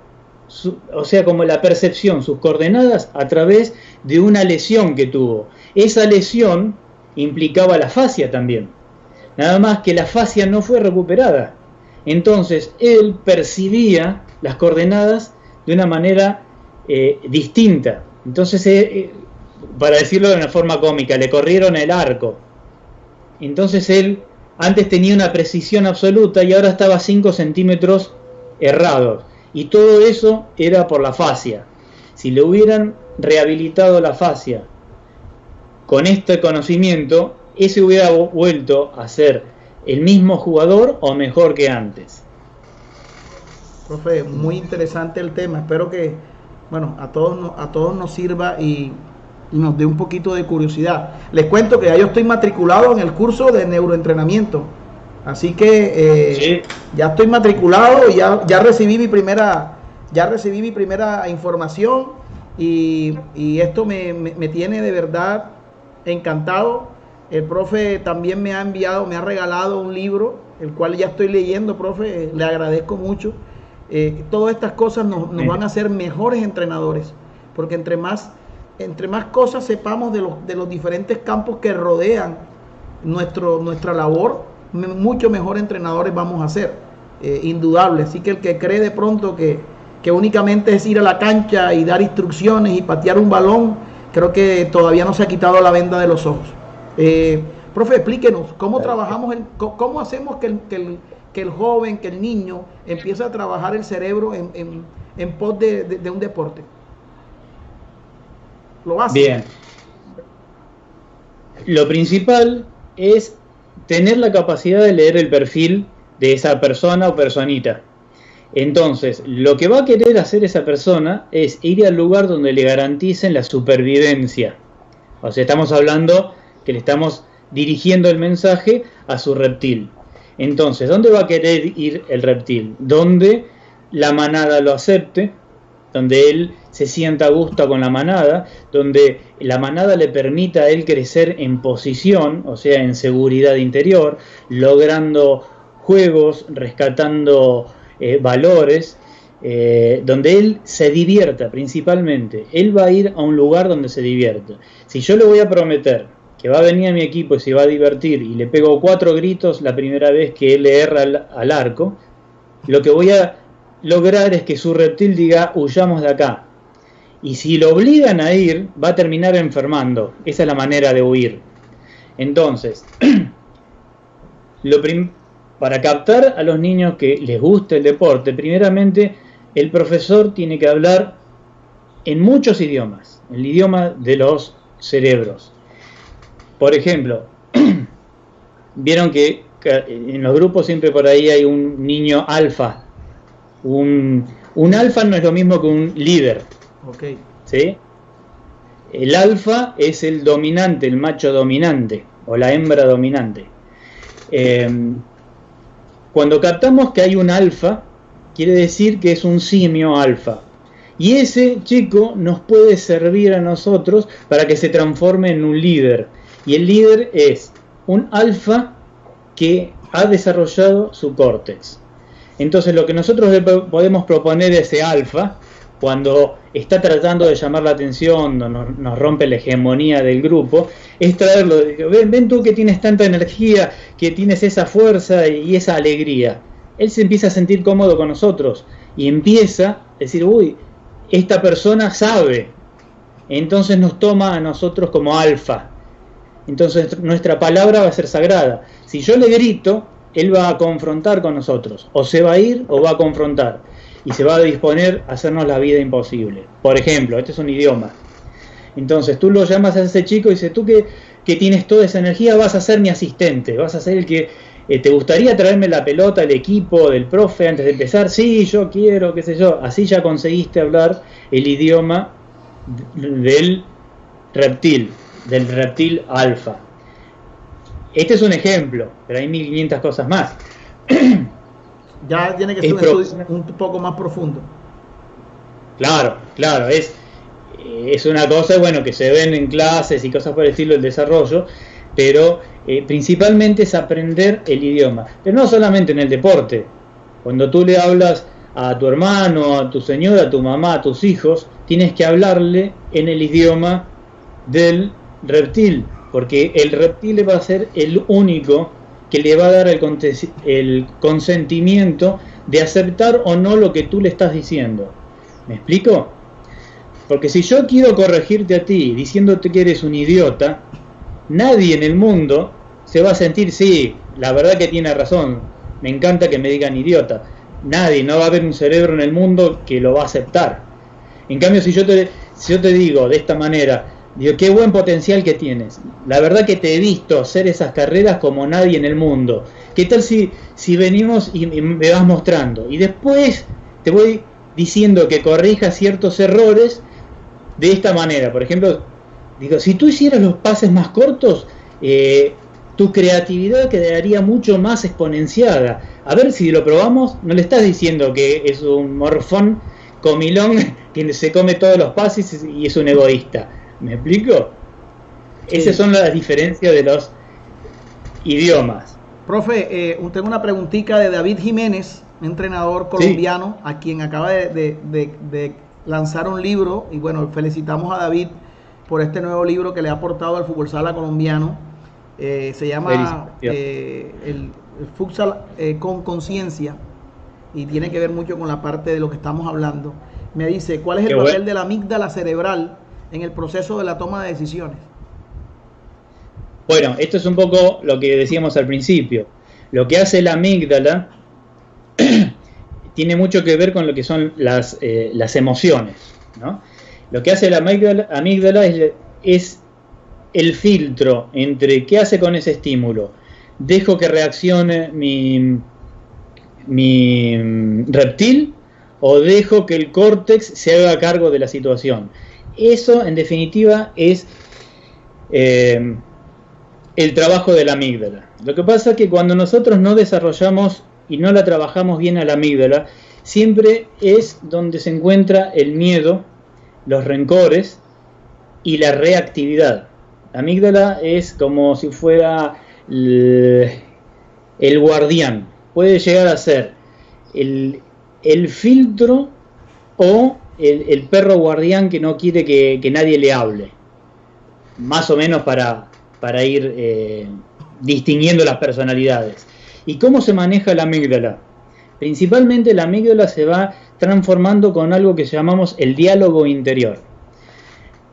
S1: como la percepción, sus coordenadas a través de una lesión que tuvo. Esa lesión implicaba la fascia también. Nada más que la fascia no fue recuperada. Entonces, él percibía las coordenadas de una manera distinta. Entonces, para decirlo de una forma cómica, le corrieron el arco. Entonces él antes tenía una precisión absoluta y ahora estaba 5 centímetros errados. Y todo eso era por la fascia. Si le hubieran rehabilitado la fascia con este conocimiento, ese hubiera vuelto a ser el mismo jugador o mejor que antes.
S2: Profe, muy interesante el tema. Espero que, a todos nos sirva y nos dé un poquito de curiosidad. Les cuento que ya yo estoy matriculado en el curso de neuroentrenamiento, así que sí, ya estoy matriculado, ya recibí mi primera información y esto me tiene de verdad encantado. El profe también me ha regalado un libro, el cual ya estoy leyendo, profe, le agradezco mucho. Todas estas cosas nos van a hacer mejores entrenadores, porque entre más cosas sepamos de los diferentes campos que rodean nuestra labor, mucho mejor entrenadores vamos a ser, indudable. Así que el que cree de pronto que únicamente es ir a la cancha y dar instrucciones y patear un balón, creo que todavía no se ha quitado la venda de los ojos. Profe, explíquenos, ¿cómo trabajamos, cómo hacemos que el joven, que el niño empiece a trabajar el cerebro en pos de un deporte? Lo básico.
S1: Bien. Lo principal es tener la capacidad de leer el perfil de esa persona o personita. Entonces, lo que va a querer hacer esa persona es ir al lugar donde le garanticen la supervivencia. O sea, estamos hablando que le estamos dirigiendo el mensaje a su reptil. Entonces, ¿dónde va a querer ir el reptil? Donde la manada lo acepte, donde él se sienta a gusto con la manada, donde la manada le permita a él crecer en posición, o sea, en seguridad interior, logrando juegos, rescatando valores, donde él se divierta principalmente. Él va a ir a un lugar donde se divierta. Si yo le voy a prometer que va a venir a mi equipo y se va a divertir y le pego 4 gritos la primera vez que él le erra al arco, lo que voy a lograr es que su reptil diga, huyamos de acá. Y si lo obligan a ir, va a terminar enfermando. Esa es la manera de huir. Entonces, para captar a los niños que les guste el deporte, primeramente el profesor tiene que hablar en muchos idiomas, el idioma de los cerebros. Por ejemplo, vieron que en los grupos siempre por ahí hay un niño alfa. Un alfa no es lo mismo que un líder.
S2: Okay.
S1: ¿Sí? El alfa es el dominante, el macho dominante o la hembra dominante. Cuando captamos que hay un alfa, quiere decir que es un simio alfa. Y ese chico nos puede servir a nosotros para que se transforme en un líder. Y el líder es un alfa que ha desarrollado su córtex. Entonces lo que nosotros le podemos proponer a ese alfa, cuando está tratando de llamar la atención, nos rompe la hegemonía del grupo, es traerlo, ven tú que tienes tanta energía, que tienes esa fuerza y esa alegría. Él se empieza a sentir cómodo con nosotros y empieza a decir, uy, esta persona sabe. Entonces nos toma a nosotros como alfa. Entonces nuestra palabra va a ser sagrada. Si yo le grito, él va a confrontar con nosotros. O se va a ir o va a confrontar. Y se va a disponer a hacernos la vida imposible. Por ejemplo, este es un idioma. Entonces tú lo llamas a ese chico y dices, tú que tienes toda esa energía, vas a ser mi asistente. Vas a ser el que ¿te gustaría traerme la pelota, el equipo del profe antes de empezar? Sí, yo quiero, qué sé yo. Así ya conseguiste hablar el idioma del reptil alfa. Este es un ejemplo, pero hay 1500 cosas más.
S2: Ya tiene que ser un estudio un poco más profundo.
S1: Claro, es una cosa, bueno, que se ven en clases y cosas por el estilo del desarrollo, pero principalmente es aprender el idioma. Pero no solamente en el deporte. Cuando tú le hablas a tu hermano, a tu señora, a tu mamá, a tus hijos, tienes que hablarle en el idioma del reptil, porque el reptil va a ser el único que le va a dar el consentimiento de aceptar o no lo que tú le estás diciendo. ¿Me explico? Porque si yo quiero corregirte a ti diciéndote que eres un idiota, nadie en el mundo se va a sentir, sí, la verdad que tiene razón, me encanta que me digan idiota. Nadie, no va a haber un cerebro en el mundo que lo va a aceptar. En cambio, si yo te digo de esta manera, digo, qué buen potencial que tienes. La verdad que te he visto hacer esas carreras como nadie en el mundo. ¿Qué tal si venimos y me vas mostrando? Y después te voy diciendo que corrijas ciertos errores de esta manera. Por ejemplo, digo, si tú hicieras los pases más cortos, tu creatividad quedaría mucho más exponenciada. A ver si lo probamos. No le estás diciendo que es un morfón comilón que se come todos los pases y es un egoísta. ¿Me explico? Sí. Esas son las diferencias de los idiomas.
S2: Profe, tengo una preguntita de David Jiménez. un entrenador colombiano, sí, a quien acaba de lanzar un libro, y bueno, felicitamos a David por este nuevo libro que le ha aportado al fútbol sala colombiano. Se llama el Futsal con Conciencia, y tiene que ver mucho con la parte de lo que estamos hablando. Me dice, ¿cuál es el papel de la amígdala cerebral en el proceso de la toma de decisiones?
S1: Bueno, esto es un poco lo que decíamos al principio. Lo que hace la amígdala tiene mucho que ver con lo que son las emociones, ¿no? Lo que hace la amígdala es el filtro entre qué hace con ese estímulo. Dejo que reaccione mi reptil o dejo que el córtex se haga cargo de la situación. Eso, en definitiva, es el trabajo de la amígdala. Lo que pasa es que cuando nosotros no desarrollamos y no la trabajamos bien a la amígdala, siempre es donde se encuentra el miedo, los rencores y la reactividad. La amígdala es como si fuera el guardián. Puede llegar a ser el filtro o el perro guardián que no quiere que nadie le hable. Más o menos para ir distinguiendo las personalidades. ¿Y cómo se maneja la amígdala? Principalmente la amígdala se va transformando con algo que llamamos el diálogo interior.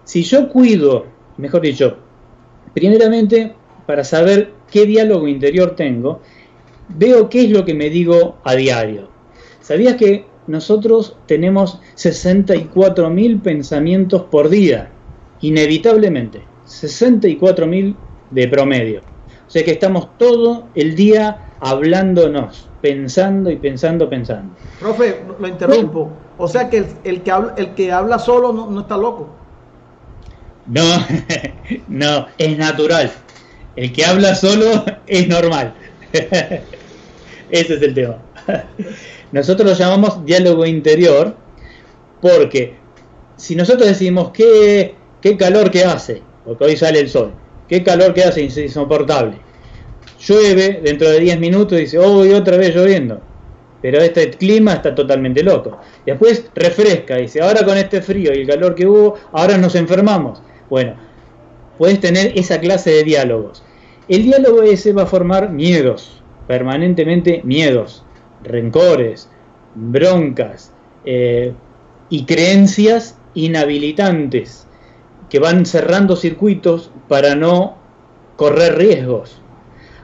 S1: Si yo cuido, mejor dicho, primeramente para saber qué diálogo interior tengo, veo qué es lo que me digo a diario. ¿Sabías que nosotros tenemos 64.000 pensamientos por día? Inevitablemente, 64.000 de promedio. O sea que estamos todo el día hablándonos, pensando y pensando.
S2: Profe, lo interrumpo. O sea que el que habla solo no está loco.
S1: No, no, es natural. El que habla solo es normal. Ese es el tema. Nosotros lo llamamos diálogo interior porque si nosotros decimos qué calor que hace, porque hoy sale el sol, qué calor que hace, insoportable. Llueve dentro de 10 minutos y dice, hoy otra vez lloviendo. Pero este clima está totalmente loco. Después refresca, dice, ahora con este frío y el calor que hubo, ahora nos enfermamos. Bueno, puedes tener esa clase de diálogos. El diálogo ese va a formar miedos, permanentemente miedos, rencores, broncas y creencias inhabilitantes que van cerrando circuitos para no correr riesgos.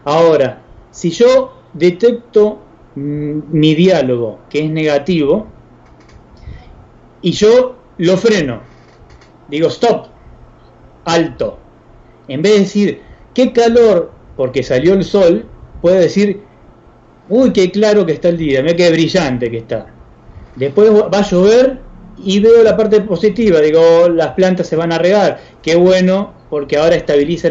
S1: Ahora, si yo detecto mi diálogo que es negativo y yo lo freno, digo stop, alto, en vez de decir qué calor porque salió el sol, puedo decir uy, qué claro que está el día, mira qué brillante que está. Después va a llover y veo la parte positiva, digo las plantas se van a regar, qué bueno porque ahora estabiliza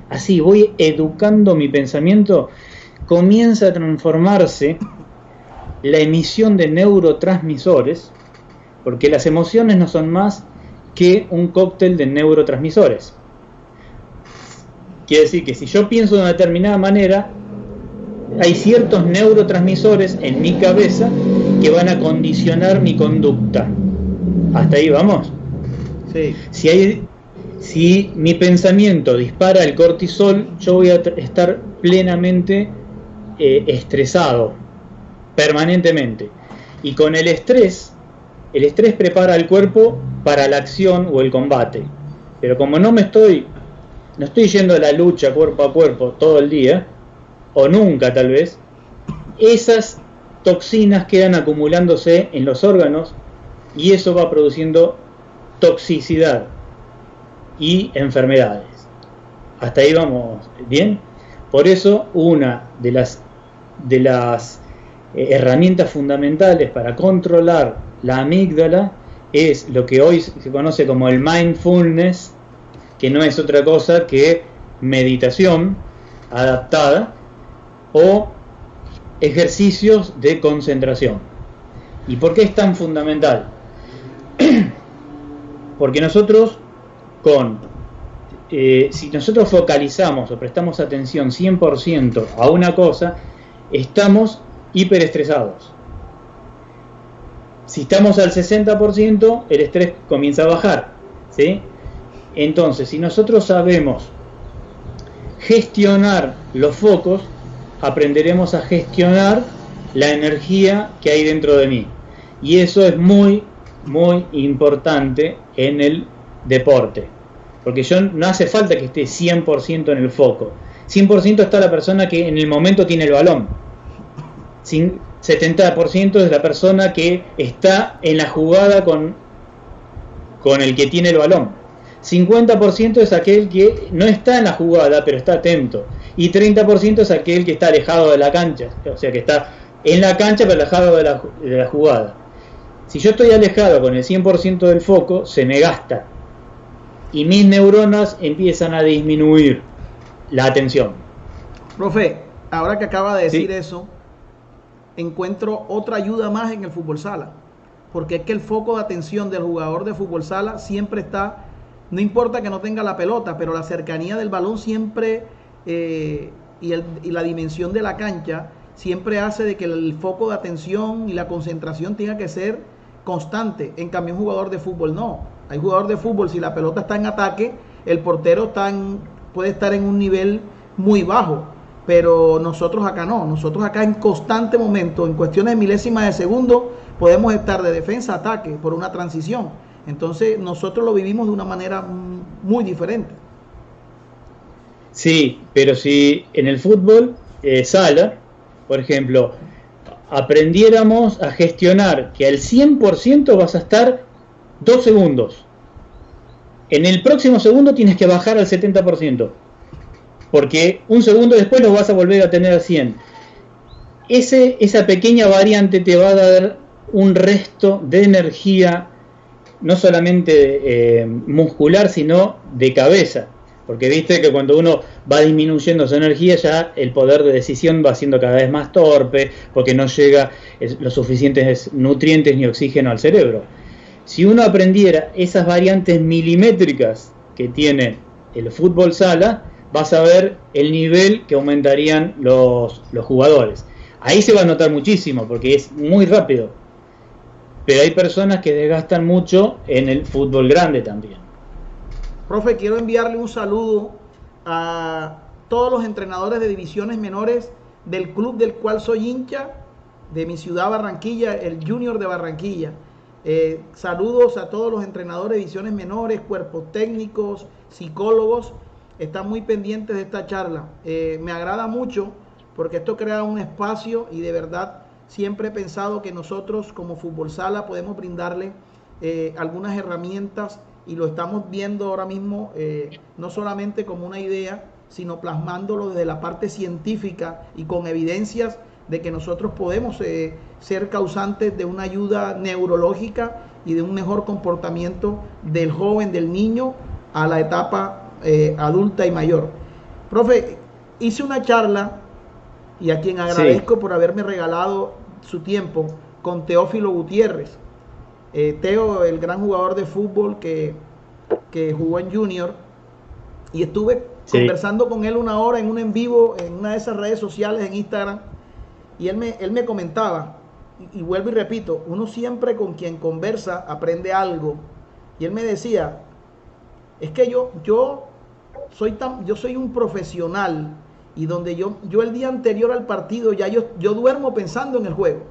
S1: así voy educando mi pensamiento. Comienza a transformarse la emisión de neurotransmisores, porque las emociones no son más que un cóctel de neurotransmisores. Quiere decir que si yo pienso de una determinada manera, hay ciertos neurotransmisores en mi cabeza que van a condicionar mi conducta. ¿Hasta ahí vamos?
S2: Sí.
S1: Si mi pensamiento dispara el cortisol, yo voy a estar plenamente estresado, permanentemente. Y con el estrés prepara al cuerpo para la acción o el combate. Pero como no estoy yendo a la lucha cuerpo a cuerpo todo el día, o nunca tal vez, esas toxinas quedan acumulándose en los órganos y eso va produciendo toxicidad y enfermedades. Hasta ahí vamos bien. Por eso una de las herramientas fundamentales para controlar la amígdala es lo que hoy se conoce como el mindfulness, que no es otra cosa que meditación adaptada o ejercicios de concentración. ¿Y por qué es tan fundamental? Porque nosotros si nosotros focalizamos o prestamos atención 100% a una cosa, estamos hiperestresados. Si estamos al 60%, el estrés comienza a bajar, ¿sí? Entonces, si nosotros sabemos gestionar los focos, aprenderemos a gestionar la energía que hay dentro de mí. Y eso es muy, muy importante en el deporte. Porque no hace falta que esté 100% en el foco. 100% está la persona que en el momento tiene el balón. 70% es la persona que está en la jugada con el que tiene el balón. 50% es aquel que no está en la jugada, pero está atento. Y 30% es aquel que está alejado de la cancha. O sea, que está en la cancha, pero alejado de la jugada. Si yo estoy alejado con el 100% del foco, se me gasta. Y mis neuronas empiezan a disminuir la atención.
S2: Profe, ahora que acaba de decir
S1: ¿Sí?
S2: eso, encuentro otra ayuda más en el fútbol sala. Porque es que el foco de atención del jugador de fútbol sala siempre está, no importa que no tenga la pelota, pero la cercanía del balón siempre y la dimensión de la cancha siempre hace de que el foco de atención y la concentración tenga que ser constante. En cambio, un jugador de fútbol no. Hay jugador de fútbol, si la pelota está en ataque, el portero puede estar en un nivel muy bajo, pero nosotros acá no. Nosotros acá en constante momento, en cuestiones de milésimas de segundo, podemos estar de defensa a ataque por una transición. Entonces nosotros lo vivimos de una manera muy diferente.
S1: Sí, pero si en el fútbol sala, por ejemplo, aprendiéramos a gestionar que al 100% vas a estar 2 segundos. En el próximo segundo tienes que bajar al 70%, porque un segundo después lo vas a volver a tener al 100%. Esa pequeña variante te va a dar un resto de energía, no solamente muscular, sino de cabeza. Porque viste que cuando uno va disminuyendo su energía, ya el poder de decisión va siendo cada vez más torpe, porque no llega los suficientes nutrientes ni oxígeno al cerebro. Si uno aprendiera esas variantes milimétricas que tiene el fútbol sala, vas a ver el nivel que aumentarían los jugadores. Ahí se va a notar muchísimo, porque es muy rápido. Pero hay personas que desgastan mucho en el fútbol grande también.
S2: Profe, quiero enviarle un saludo a todos los entrenadores de divisiones menores del club del cual soy hincha, de mi ciudad Barranquilla, el Junior de Barranquilla. Saludos a todos los entrenadores de divisiones menores, cuerpos técnicos, psicólogos. Están muy pendientes de esta charla. Me agrada mucho porque esto crea un espacio y de verdad siempre he pensado que nosotros como Fútbol Sala podemos brindarle algunas herramientas y lo estamos viendo ahora mismo no solamente como una idea, sino plasmándolo desde la parte científica y con evidencias de que nosotros podemos ser causantes de una ayuda neurológica y de un mejor comportamiento del joven, del niño, a la etapa adulta y mayor. Profe, hice una charla y a quien agradezco por haberme regalado su tiempo con Teófilo Gutiérrez. Teo, el gran jugador de fútbol que jugó en Junior, y estuve conversando con él una hora en un en vivo en una de esas redes sociales en Instagram, y él me comentaba, y vuelvo y repito, uno siempre con quien conversa aprende algo, y él me decía, es que yo soy un profesional, y donde yo el día anterior al partido ya yo duermo pensando en el juego.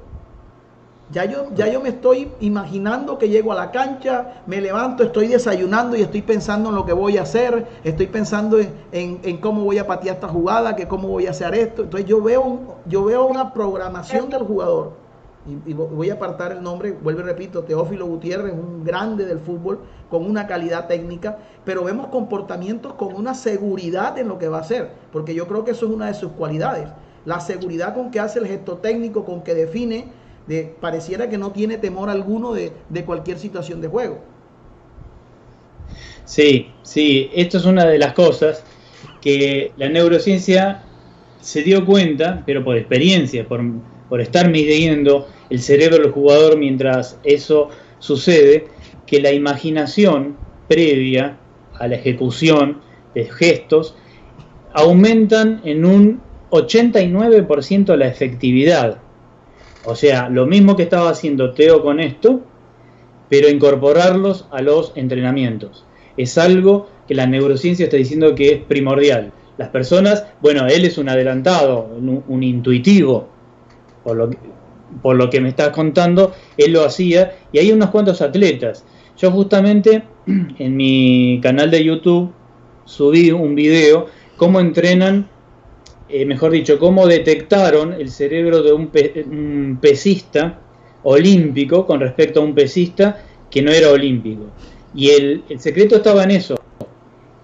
S2: Ya yo me estoy imaginando que llego a la cancha, me levanto, estoy desayunando y estoy pensando en lo que voy a hacer, estoy pensando en cómo voy a patear esta jugada, que cómo voy a hacer esto. Entonces yo veo una programación del jugador, y voy a apartar el nombre, vuelvo y repito, Teófilo Gutiérrez, un grande del fútbol, con una calidad técnica, pero vemos comportamientos con una seguridad en lo que va a hacer, porque yo creo que eso es una de sus cualidades, la seguridad con que hace el gesto técnico, con que define, pareciera que no tiene temor alguno de cualquier situación de juego.
S1: Sí, esto es una de las cosas que la neurociencia se dio cuenta, pero por experiencia, por estar midiendo el cerebro del jugador mientras eso sucede, que la imaginación previa a la ejecución de gestos aumentan en un 89% la efectividad. O sea, lo mismo que estaba haciendo Teo con esto, pero incorporarlos a los entrenamientos. Es algo que la neurociencia está diciendo que es primordial. Las personas, bueno, él es un adelantado, un intuitivo, por lo que me estás contando, él lo hacía, y hay unos cuantos atletas. Yo justamente en mi canal de YouTube subí un video, cómo entrenan, mejor dicho, cómo detectaron el cerebro de un pesista olímpico con respecto a un pesista que no era olímpico. Y el secreto estaba en eso,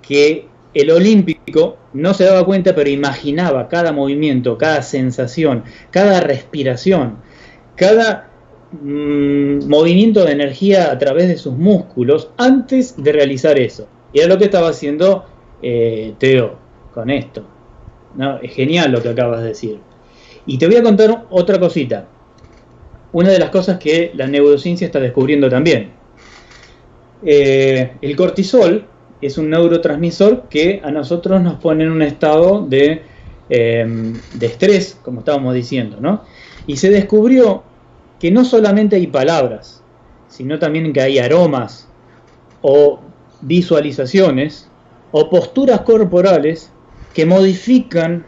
S1: que el olímpico no se daba cuenta, pero imaginaba cada movimiento, cada sensación, cada respiración, cada movimiento de energía a través de sus músculos antes de realizar eso. Y era lo que estaba haciendo Teo con esto. No, es genial lo que acabas de decir. Y te voy a contar otra cosita. Una de las cosas que la neurociencia está descubriendo también. El cortisol es un neurotransmisor que a nosotros nos pone en un estado de estrés, como estábamos diciendo, ¿no? Y se descubrió que no solamente hay palabras, sino también que hay aromas o visualizaciones o posturas corporales que modifican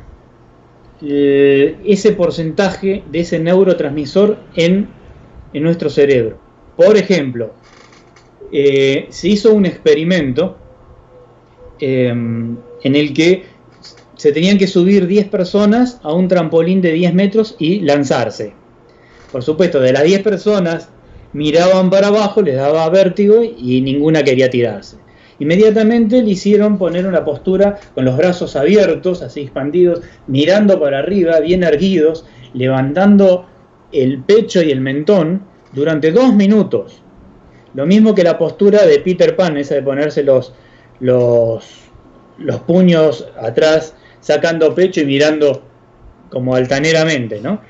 S1: ese porcentaje de ese neurotransmisor en nuestro cerebro. Por ejemplo, se hizo un experimento en el que se tenían que subir 10 personas a un trampolín de 10 metros y lanzarse. Por supuesto, de las 10 personas miraban para abajo, les daba vértigo y ninguna quería tirarse. Inmediatamente le hicieron poner una postura con los brazos abiertos, así expandidos, mirando para arriba, bien erguidos, levantando el pecho y el mentón durante 2 minutos. Lo mismo que la postura de Peter Pan, esa de ponerse los puños atrás, sacando pecho y mirando como altaneramente, ¿no?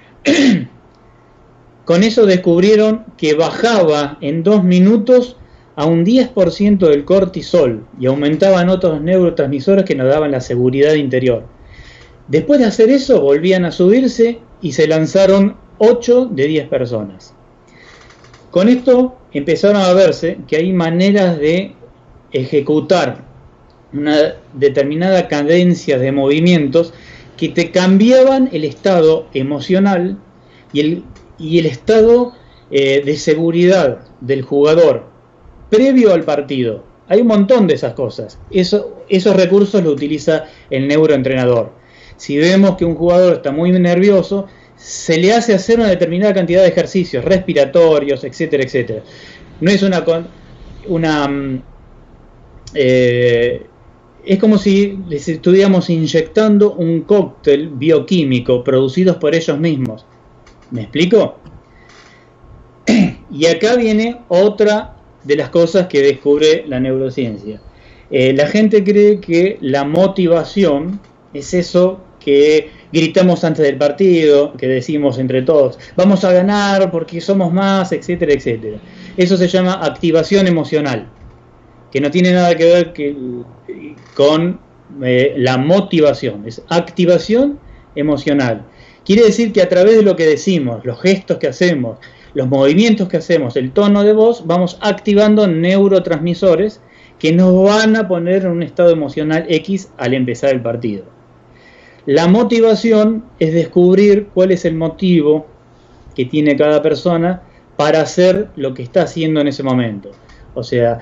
S1: Con eso descubrieron que bajaba en 2 minutos a un 10% del cortisol y aumentaban otros neurotransmisores que nos daban la seguridad interior. Después de hacer eso, volvían a subirse y se lanzaron 8 de 10 personas. Con esto empezaron a verse que hay maneras de ejecutar una determinada cadencia de movimientos que te cambiaban el estado emocional y el estado de seguridad del jugador previo al partido. Hay un montón de esas cosas. Esos recursos los utiliza el neuroentrenador. Si vemos que un jugador está muy nervioso, se le hace hacer una determinada cantidad de ejercicios respiratorios, etcétera, etcétera. No es es como si les estuviéramos inyectando un cóctel bioquímico producidos por ellos mismos. ¿Me explico? Y acá viene otra de las cosas que descubre la neurociencia. La gente cree que la motivación es eso que gritamos antes del partido, que decimos entre todos, vamos a ganar porque somos más, etcétera, etcétera. Eso se llama activación emocional, que no tiene nada que ver con la motivación, es activación emocional. Quiere decir que a través de lo que decimos, los gestos que hacemos, los movimientos que hacemos, el tono de voz, vamos activando neurotransmisores que nos van a poner en un estado emocional X al empezar el partido. La motivación es descubrir cuál es el motivo que tiene cada persona para hacer lo que está haciendo en ese momento. O sea,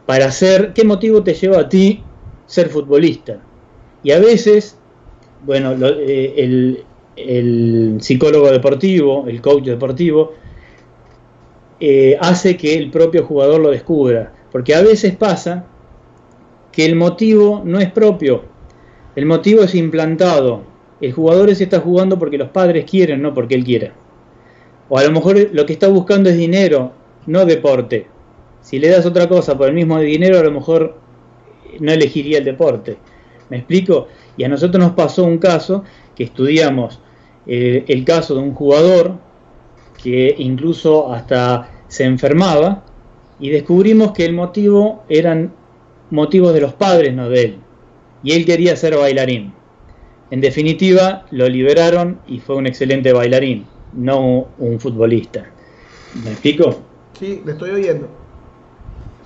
S1: para hacer, ¿qué motivo te lleva a ti ser futbolista? Y a veces, bueno, el psicólogo deportivo, el coach deportivo, hace que el propio jugador lo descubra, porque a veces pasa que el motivo no es propio, el motivo es implantado. El jugador se está jugando porque los padres quieren, no porque él quiera. O a lo mejor lo que está buscando es dinero, no deporte. Si le das otra cosa por el mismo dinero, a lo mejor no elegiría el deporte. ¿Me explico? Y a nosotros nos pasó un caso que estudiamos, el caso de un jugador que incluso hasta se enfermaba, y descubrimos que el motivo eran motivos de los padres, no de él, y él quería ser bailarín. En definitiva, lo liberaron y fue un excelente bailarín. no un futbolista. ¿Me explico?
S2: Sí, le estoy oyendo.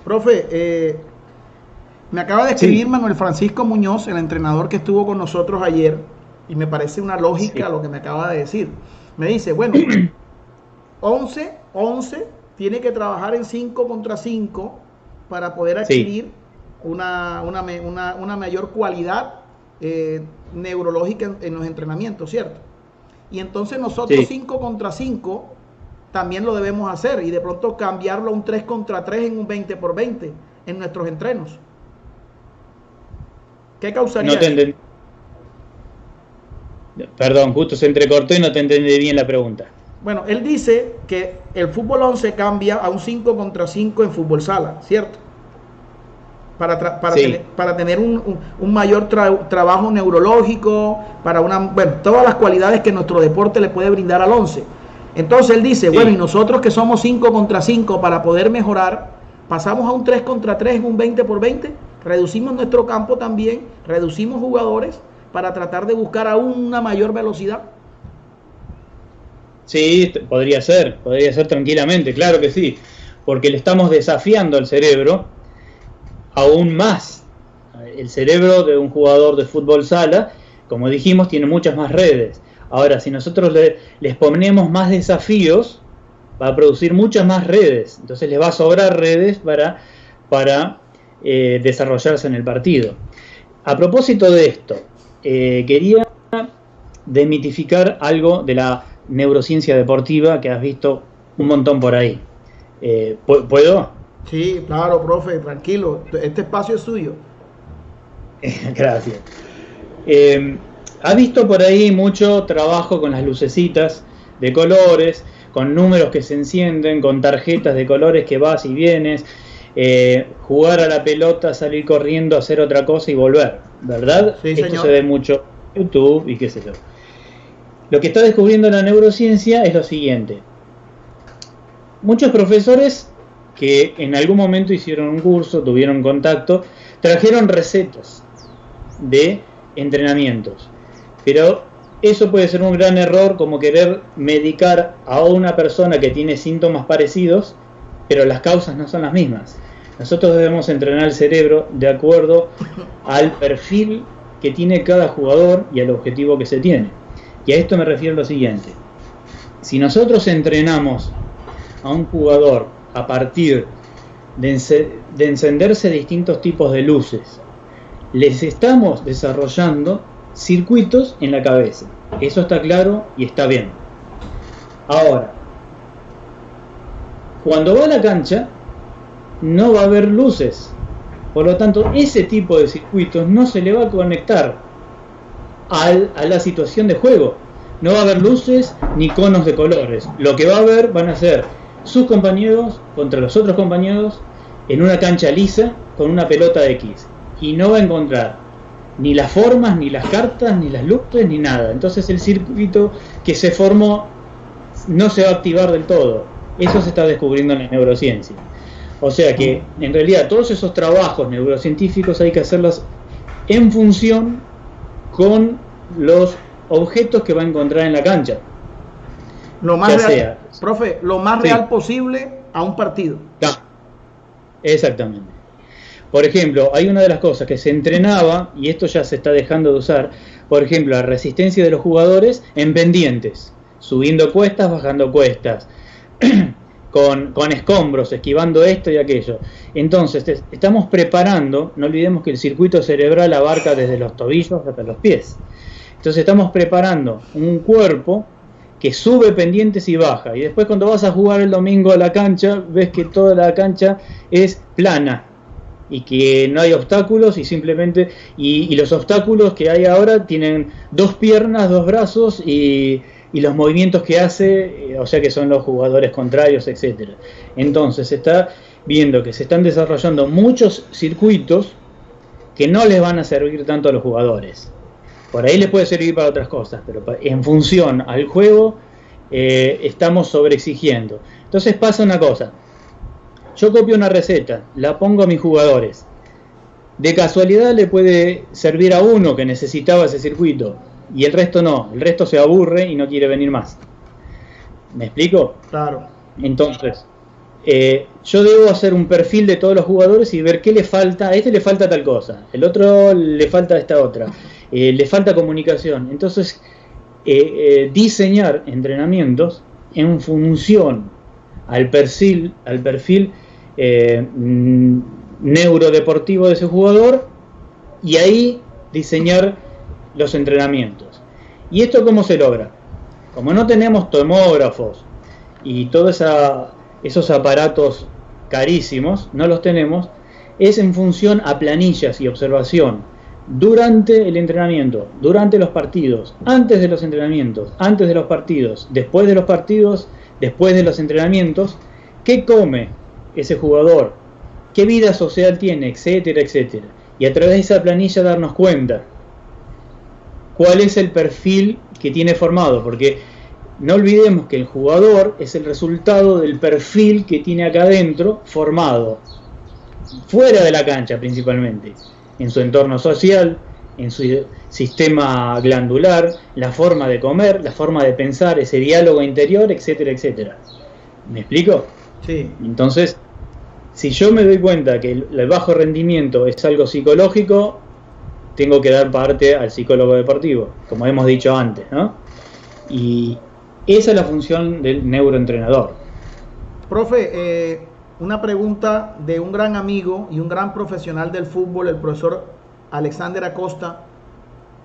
S2: Profe, me acaba de escribir Manuel Francisco Muñoz, el entrenador que estuvo con nosotros ayer, y me parece una lógica lo que me acaba de decir. Me dice, bueno, 11 tiene que trabajar en 5 contra 5 para poder adquirir una mayor cualidad neurológica en los entrenamientos, ¿cierto? Y entonces nosotros 5 contra 5 también lo debemos hacer y de pronto cambiarlo a un 3 contra 3 en un 20 por 20 en nuestros entrenos. ¿Qué causaría eso?
S1: Perdón, justo se entrecortó y no te entendí bien la pregunta.
S2: Bueno, él dice que el fútbol 11 cambia a un 5 contra 5 en fútbol sala, ¿cierto? Para tener un mayor trabajo neurológico, todas las cualidades que nuestro deporte le puede brindar al 11. Entonces él dice, bueno, y nosotros que somos 5 contra 5 para poder mejorar, pasamos a un 3 contra 3 en un 20 por 20, reducimos nuestro campo también, reducimos jugadores para tratar de buscar aún una mayor velocidad.
S1: Sí, podría ser tranquilamente, claro que sí, porque le estamos desafiando al cerebro aún más. El cerebro de un jugador de fútbol sala, como dijimos, tiene muchas más redes. Ahora, si nosotros les ponemos más desafíos, va a producir muchas más redes. Entonces les va a sobrar redes para desarrollarse en el partido. A propósito de esto, quería desmitificar algo de la neurociencia deportiva que has visto un montón por ahí. ¿Puedo?
S2: Sí, claro, profe, tranquilo. Este espacio es suyo.
S1: Gracias. ¿Ha visto por ahí mucho trabajo con las lucecitas de colores, con números que se encienden, con tarjetas de colores que vas y vienes, jugar a la pelota, salir corriendo, hacer otra cosa y volver, ¿verdad?
S2: Sí,
S1: esto
S2: señor.
S1: Se ve mucho en YouTube y qué sé yo. Lo que está descubriendo la neurociencia es lo siguiente. Muchos profesores que en algún momento hicieron un curso, tuvieron contacto, trajeron recetas de entrenamientos. Pero eso puede ser un gran error, como querer medicar a una persona que tiene síntomas parecidos, pero las causas no son las mismas. Nosotros debemos entrenar el cerebro de acuerdo al perfil que tiene cada jugador y al objetivo que se tiene. Y a esto me refiero a lo siguiente. Si nosotros entrenamos a un jugador a partir de encenderse distintos tipos de luces, les estamos desarrollando circuitos en la cabeza. Eso está claro y está bien. Ahora, cuando va a la cancha, no va a haber luces. Por lo tanto, ese tipo de circuitos no se le va a conectar a la situación de juego. No va a haber luces ni conos de colores. Lo que va a haber van a ser sus compañeros contra los otros compañeros en una cancha lisa con una pelota X. Y no va a encontrar ni las formas, ni las cartas, ni las luces, ni nada. Entonces el circuito que se formó no se va a activar del todo. Eso se está descubriendo en la neurociencia. O sea que en realidad todos esos trabajos neurocientíficos hay que hacerlos en función con los objetos que va a encontrar en la cancha.
S2: Lo más real, profe, lo más real posible a un partido.
S1: Exactamente. Por ejemplo, hay una de las cosas que se entrenaba, y esto ya se está dejando de usar, por ejemplo, la resistencia de los jugadores en pendientes, subiendo cuestas, bajando cuestas, con escombros, esquivando esto y aquello. Entonces, estamos preparando, no olvidemos que el circuito cerebral abarca desde los tobillos hasta los pies. Entonces estamos preparando un cuerpo que sube pendientes y baja, y después cuando vas a jugar el domingo a la cancha, ves que toda la cancha es plana, y que no hay obstáculos, y simplemente y los obstáculos que hay ahora tienen 2 piernas, 2 brazos y los movimientos que hace, o sea que son los jugadores contrarios, etcétera. Entonces se está viendo que se están desarrollando muchos circuitos que no les van a servir tanto a los jugadores. Por ahí les puede servir para otras cosas, pero en función al juego estamos sobreexigiendo. Entonces pasa una cosa. Yo copio una receta, la pongo a mis jugadores. De casualidad le puede servir a uno que necesitaba ese circuito y el resto no. El resto se aburre y no quiere venir más. ¿Me explico?
S2: Claro.
S1: Entonces, yo debo hacer un perfil de todos los jugadores y ver qué le falta. A este le falta tal cosa, el otro le falta esta otra, le falta comunicación. Entonces, diseñar entrenamientos en función al perfil neurodeportivo de ese jugador, y ahí diseñar los entrenamientos. ¿Y esto cómo se logra? Como no tenemos tomógrafos y todos esos aparatos carísimos, no los tenemos, es en función a planillas y observación durante el entrenamiento, durante los partidos, antes de los entrenamientos, antes de los partidos, después de los partidos, después de los entrenamientos, qué come ese jugador, qué vida social tiene, etcétera, etcétera. Y a través de esa planilla darnos cuenta cuál es el perfil que tiene formado, porque no olvidemos que el jugador es el resultado del perfil que tiene acá adentro formado, fuera de la cancha principalmente, en su entorno social, en su sistema glandular, la forma de comer, la forma de pensar, ese diálogo interior, etcétera, etcétera. ¿Me explico?
S2: Sí.
S1: Entonces, si yo me doy cuenta que el bajo rendimiento es algo psicológico, tengo que dar parte al psicólogo deportivo, como hemos dicho antes, ¿no? Y esa es la función del neuroentrenador.
S2: Profe, una pregunta de un gran amigo y un gran profesional del fútbol, el profesor Alexander Acosta,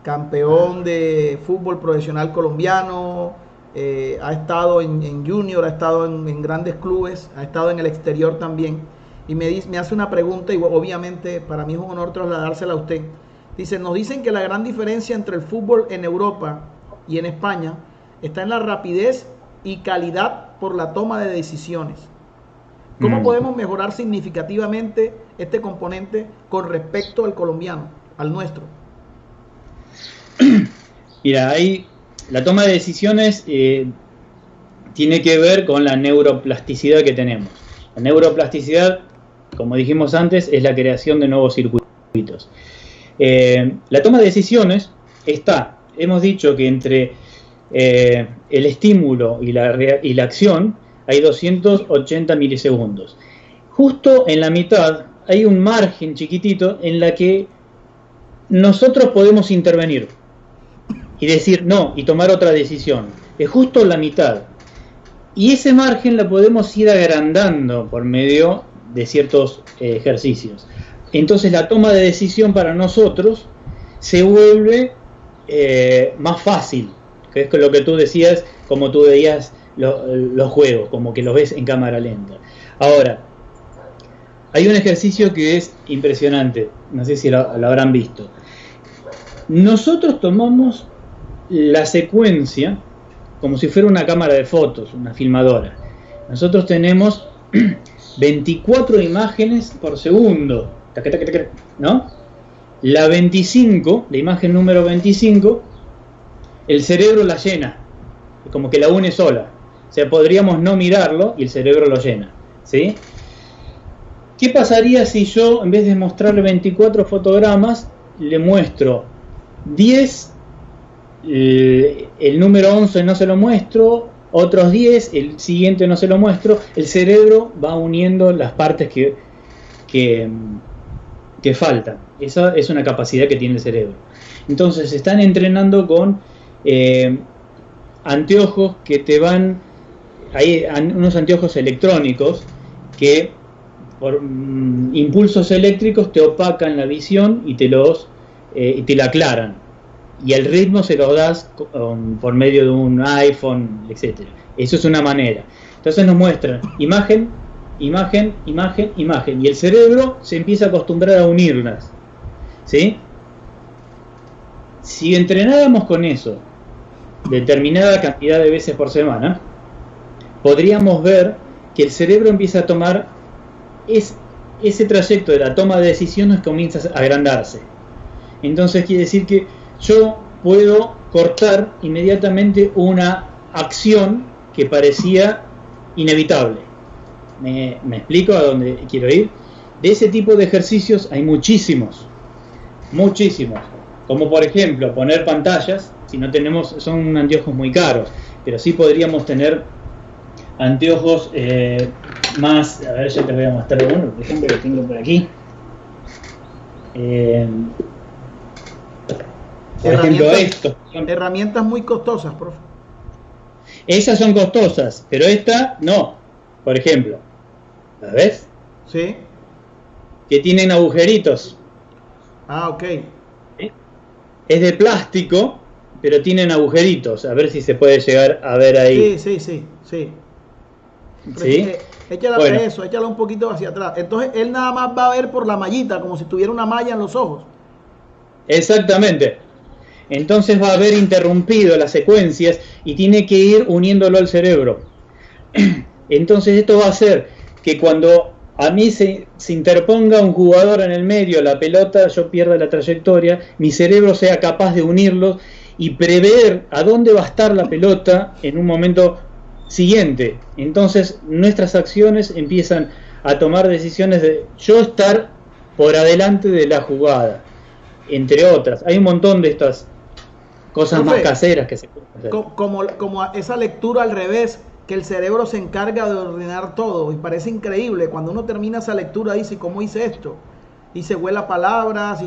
S2: campeón de fútbol profesional colombiano, ha estado en Junior, ha estado en grandes clubes, ha estado en el exterior también, y me hace una pregunta, y obviamente para mí es un honor trasladársela a usted. Dice, nos dicen que la gran diferencia entre el fútbol en Europa y en España está en la rapidez y calidad por la toma de decisiones. ¿Cómo podemos mejorar significativamente este componente con respecto al colombiano, al nuestro?
S1: Mira, ahí la toma de decisiones tiene que ver con la neuroplasticidad que tenemos. La neuroplasticidad, como dijimos antes, es la creación de nuevos circuitos. La toma de decisiones hemos dicho que entre el estímulo y la acción hay 280 milisegundos. Justo en la mitad hay un margen chiquitito en la que nosotros podemos intervenir y decir no y tomar otra decisión. Es justo la mitad. Y ese margen lo podemos ir agrandando por medio de ciertos ejercicios. Entonces la toma de decisión para nosotros se vuelve más fácil, que es lo que tú decías, como tú veías los juegos, como que los ves en cámara lenta. Ahora, hay un ejercicio que es impresionante, no sé si lo habrán visto. Nosotros tomamos la secuencia como si fuera una cámara de fotos, una filmadora. Nosotros tenemos 24 imágenes por segundo, ¿no? La 25, la imagen número 25, el cerebro la llena, como que la une sola. O sea, podríamos no mirarlo y el cerebro lo llena, ¿sí? ¿Qué pasaría si yo, en vez de mostrarle 24 fotogramas, le muestro 10, el número 11 no se lo muestro, otros 10, el siguiente no se lo muestro? El cerebro va uniendo las partes que faltan. Esa es una capacidad que tiene el cerebro. Entonces se están entrenando con anteojos que te van... Hay unos anteojos electrónicos que por impulsos eléctricos te opacan la visión y te la aclaran. Y el ritmo se lo das por medio de un iPhone, etcétera. Eso es una manera. Entonces nos muestran imagen, imagen, imagen, imagen. Y el cerebro se empieza a acostumbrar a unirlas, ¿sí? Si entrenáramos con eso determinada cantidad de veces por semana, podríamos ver que el cerebro empieza a tomar ese trayecto de la toma de decisiones, comienza a agrandarse. Entonces quiere decir que yo puedo cortar inmediatamente una acción que parecía inevitable. ¿Me explico a dónde quiero ir? De ese tipo de ejercicios hay muchísimos, como por ejemplo poner pantallas. Si no tenemos, son anteojos muy caros, pero sí podríamos tener anteojos más, a ver, yo te voy a mostrar uno, por ejemplo, lo tengo por aquí. Por ejemplo, esto.
S2: Herramientas muy costosas, profe.
S1: Esas son costosas, pero esta no. Por ejemplo, ¿la ves?
S2: Sí.
S1: Que tienen agujeritos.
S2: Ah, ok.
S1: ¿Sí? Es de plástico, pero tienen agujeritos. A ver si se puede llegar a ver ahí.
S2: Sí.
S1: ¿Sí?
S2: Échala
S1: Bueno.
S2: eso, échala un poquito hacia atrás. Entonces él nada más va a ver por la mallita, como si tuviera una malla en los ojos.
S1: Exactamente. Entonces va a haber interrumpido las secuencias y tiene que ir uniéndolo al cerebro. Entonces esto va a hacer que cuando a mí se interponga un jugador en el medio, la pelota, yo pierda la trayectoria, mi cerebro sea capaz de unirlos y prever a dónde va a estar la pelota en un momento siguiente. Entonces nuestras acciones empiezan a tomar decisiones de yo estar por adelante de la jugada, entre otras. Hay un montón de estas cosas, profe, más caseras que se pueden hacer.
S2: Como esa lectura al revés, que el cerebro se encarga de ordenar todo, y parece increíble, cuando uno termina esa lectura dice, ¿cómo hice esto? Y se vuela palabras,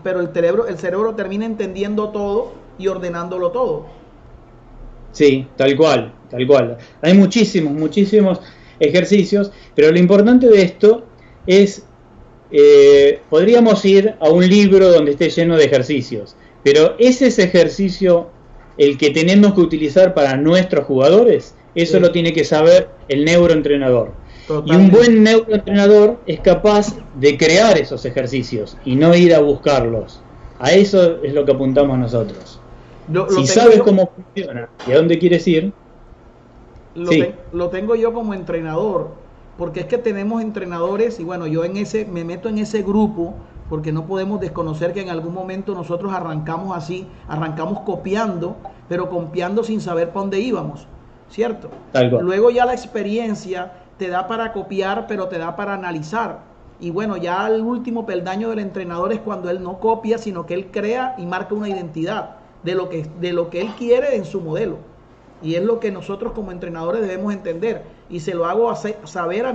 S2: pero el cerebro termina entendiendo todo y ordenándolo todo.
S1: Sí, tal cual. Hay muchísimos ejercicios, pero lo importante de esto es, podríamos ir a un libro donde esté lleno de ejercicios, pero ¿es ese ejercicio el que tenemos que utilizar para nuestros jugadores? Eso sí. Lo tiene que saber el neuroentrenador. Totalmente. Y un buen neuroentrenador es capaz de crear esos ejercicios y no ir a buscarlos. A eso es lo que apuntamos nosotros. Si sabes cómo funciona y a dónde quieres ir,
S2: lo tengo yo como entrenador, porque es que tenemos entrenadores y bueno, yo me meto en ese grupo porque no podemos desconocer que en algún momento nosotros arrancamos copiando, pero copiando sin saber para dónde íbamos, ¿cierto? Luego ya la experiencia te da para copiar, pero te da para analizar. Y bueno, ya el último peldaño del entrenador es cuando él no copia, sino que él crea y marca una identidad de lo que él quiere en su modelo. Y es lo que nosotros como entrenadores debemos entender. Y se lo hago saber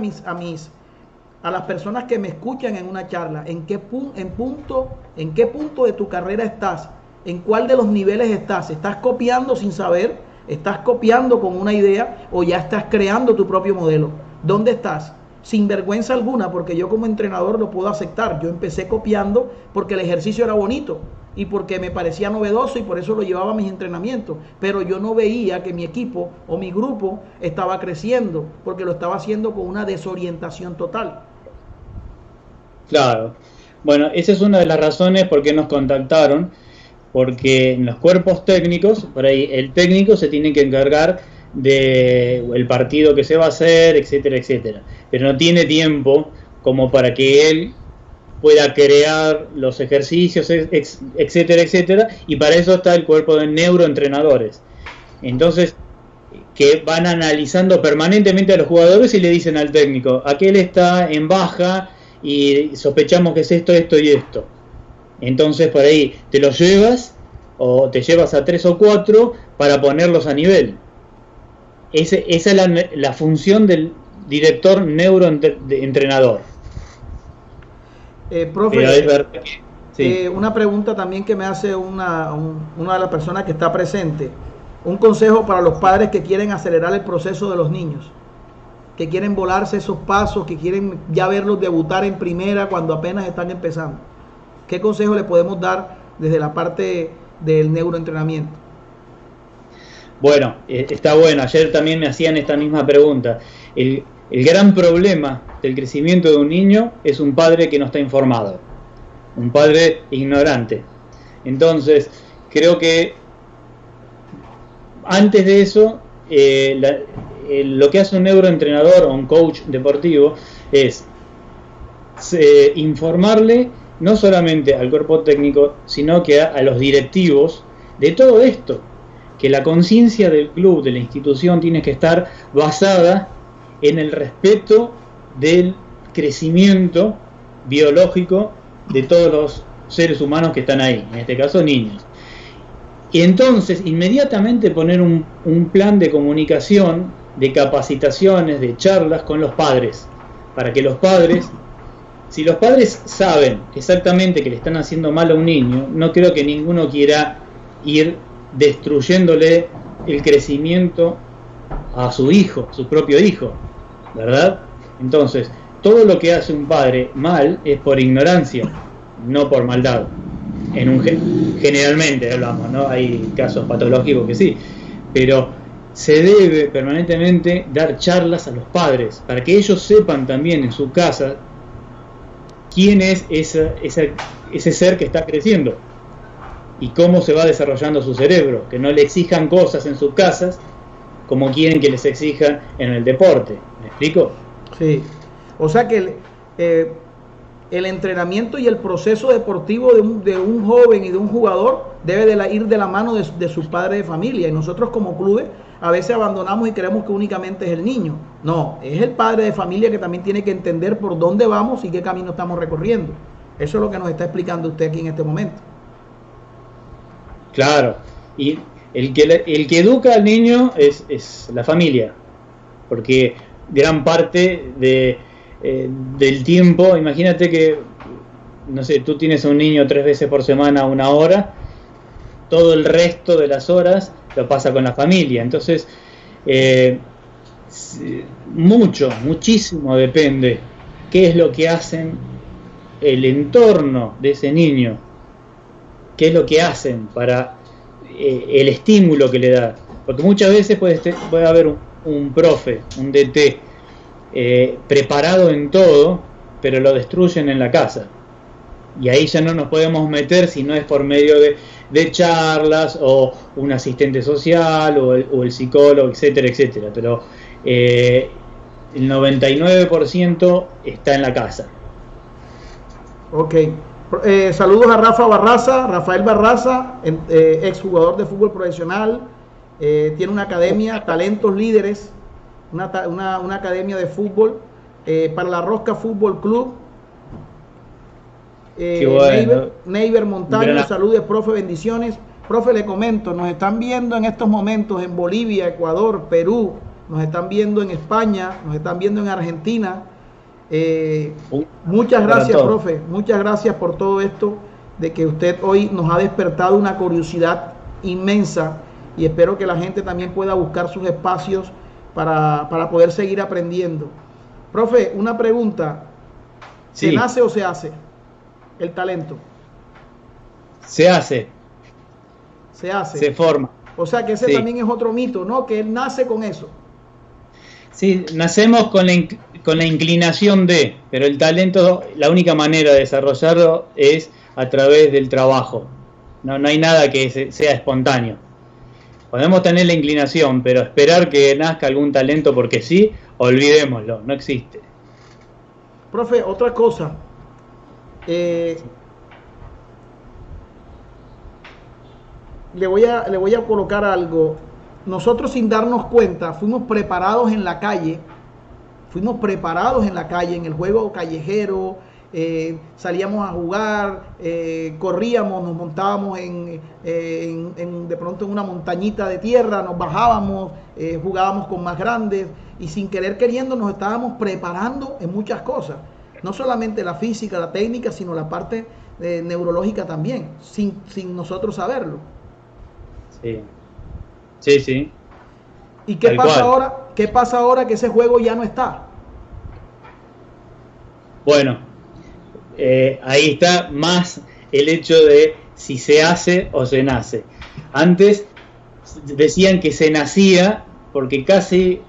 S2: a las personas que me escuchan en una charla, en qué punto de tu carrera estás, en cuál de los niveles estás copiando sin saber, estás copiando con una idea o ya estás creando tu propio modelo. ¿Dónde estás? Sin vergüenza alguna, porque yo como entrenador lo puedo aceptar. Yo empecé copiando porque el ejercicio era bonito y porque me parecía novedoso y por eso lo llevaba a mis entrenamientos, pero yo no veía que mi equipo o mi grupo estaba creciendo, porque lo estaba haciendo con una desorientación total.
S1: Claro. Bueno, esa es una de las razones por qué nos contactaron, porque en los cuerpos técnicos, por ahí el técnico se tiene que encargar de el partido que se va a hacer, etcétera, pero no tiene tiempo como para que él pueda crear los ejercicios, etcétera, y para eso está el cuerpo de neuroentrenadores. Entonces, que van analizando permanentemente a los jugadores y le dicen al técnico, aquel está en baja y sospechamos que es esto y esto. Entonces por ahí te los llevas o te llevas a 3 o 4 para ponerlos a nivel. Esa es la función del director neuroentrenador.
S2: Profe, sí. Una pregunta también que me hace una de las personas que está presente. Un consejo para los padres que quieren acelerar el proceso de los niños, que quieren volarse esos pasos, que quieren ya verlos debutar en primera cuando apenas están empezando. ¿Qué consejo le podemos dar desde la parte del neuroentrenamiento?
S1: Bueno, está bueno. Ayer también me hacían esta misma pregunta. El gran problema del crecimiento de un niño es un padre que no está informado, un padre ignorante. Entonces, creo que antes de eso, lo que hace un neuroentrenador o un coach deportivo es informarle no solamente al cuerpo técnico, sino que a los directivos de todo esto, que la conciencia del club, de la institución, tiene que estar basada en el respeto del crecimiento biológico de todos los seres humanos que están ahí, en este caso niños. Y entonces inmediatamente poner un plan de comunicación de capacitaciones, de charlas con los padres, para que los padres, si los padres saben exactamente que le están haciendo mal a un niño, no creo que ninguno quiera ir destruyéndole el crecimiento a su hijo, su propio hijo, ¿verdad? Entonces, todo lo que hace un padre mal es por ignorancia, no por maldad. Generalmente hablamos, ¿no? Hay casos patológicos que sí, pero se debe permanentemente dar charlas a los padres para que ellos sepan también en su casa quién es ese ser que está creciendo y cómo se va desarrollando su cerebro, que no le exijan cosas en sus casas como quieren que les exijan en el deporte. ¿Me explico?
S2: Sí, o sea que el entrenamiento y el proceso deportivo de un joven y de un jugador debe ir de la mano de su padre de familia, y nosotros como clubes a veces abandonamos y creemos que únicamente es el niño. No, es el padre de familia que también tiene que entender por dónde vamos y qué camino estamos recorriendo. Eso es lo que nos está explicando usted aquí en este momento.
S1: Claro, y el que educa al niño es la familia, porque gran parte del tiempo, imagínate que, no sé, tú tienes a un niño 3 veces por semana, 1 hora, todo el resto de las horas lo pasa con la familia. Entonces, muchísimo depende qué es lo que hacen el entorno de ese niño, qué es lo que hacen para el estímulo que le da. Porque muchas veces puede haber un profe, un DT, preparado en todo, pero lo destruyen en la casa. Y ahí ya no nos podemos meter si no es por medio de charlas o un asistente social o el psicólogo, etcétera, etcétera. Pero el 99% está en la casa.
S2: Ok. Saludos a Rafael Barraza, exjugador de fútbol profesional. Tiene una academia, Talentos Líderes, una academia de fútbol para la Rosca Fútbol Club.
S1: Bueno.
S2: Neiber Montaño, saludos, profe, bendiciones. Profe, le comento, nos están viendo en estos momentos en Bolivia, Ecuador, Perú, nos están viendo en España, nos están viendo en Argentina. Muchas gracias, profe, muchas gracias por todo esto, de que usted hoy nos ha despertado una curiosidad inmensa, y espero que la gente también pueda buscar sus espacios para poder seguir aprendiendo. Profe, una pregunta, ¿se nace o se hace el talento?
S1: Se hace. Se forma.
S2: O sea que ese también es otro mito, ¿no? Que él nace con eso.
S1: Sí, nacemos con la inclinación pero el talento, la única manera de desarrollarlo es a través del trabajo. No hay nada que sea espontáneo. Podemos tener la inclinación, pero esperar que nazca algún talento porque sí, olvidémoslo, no existe.
S2: Profe, otra cosa. Le voy a colocar algo. Nosotros, sin darnos cuenta, fuimos preparados en la calle, en el juego callejero. Salíamos a jugar, corríamos, nos montábamos de pronto en una montañita de tierra, nos bajábamos, jugábamos con más grandes, y sin querer queriendo nos estábamos preparando en muchas cosas, no solamente la física, la técnica, sino la parte neurológica también, sin nosotros saberlo.
S1: Sí.
S2: ¿Y qué pasa ahora? ¿Qué pasa ahora que ese juego ya no está?
S1: Bueno, ahí está más el hecho de si se hace o se nace. Antes decían que se nacía porque casi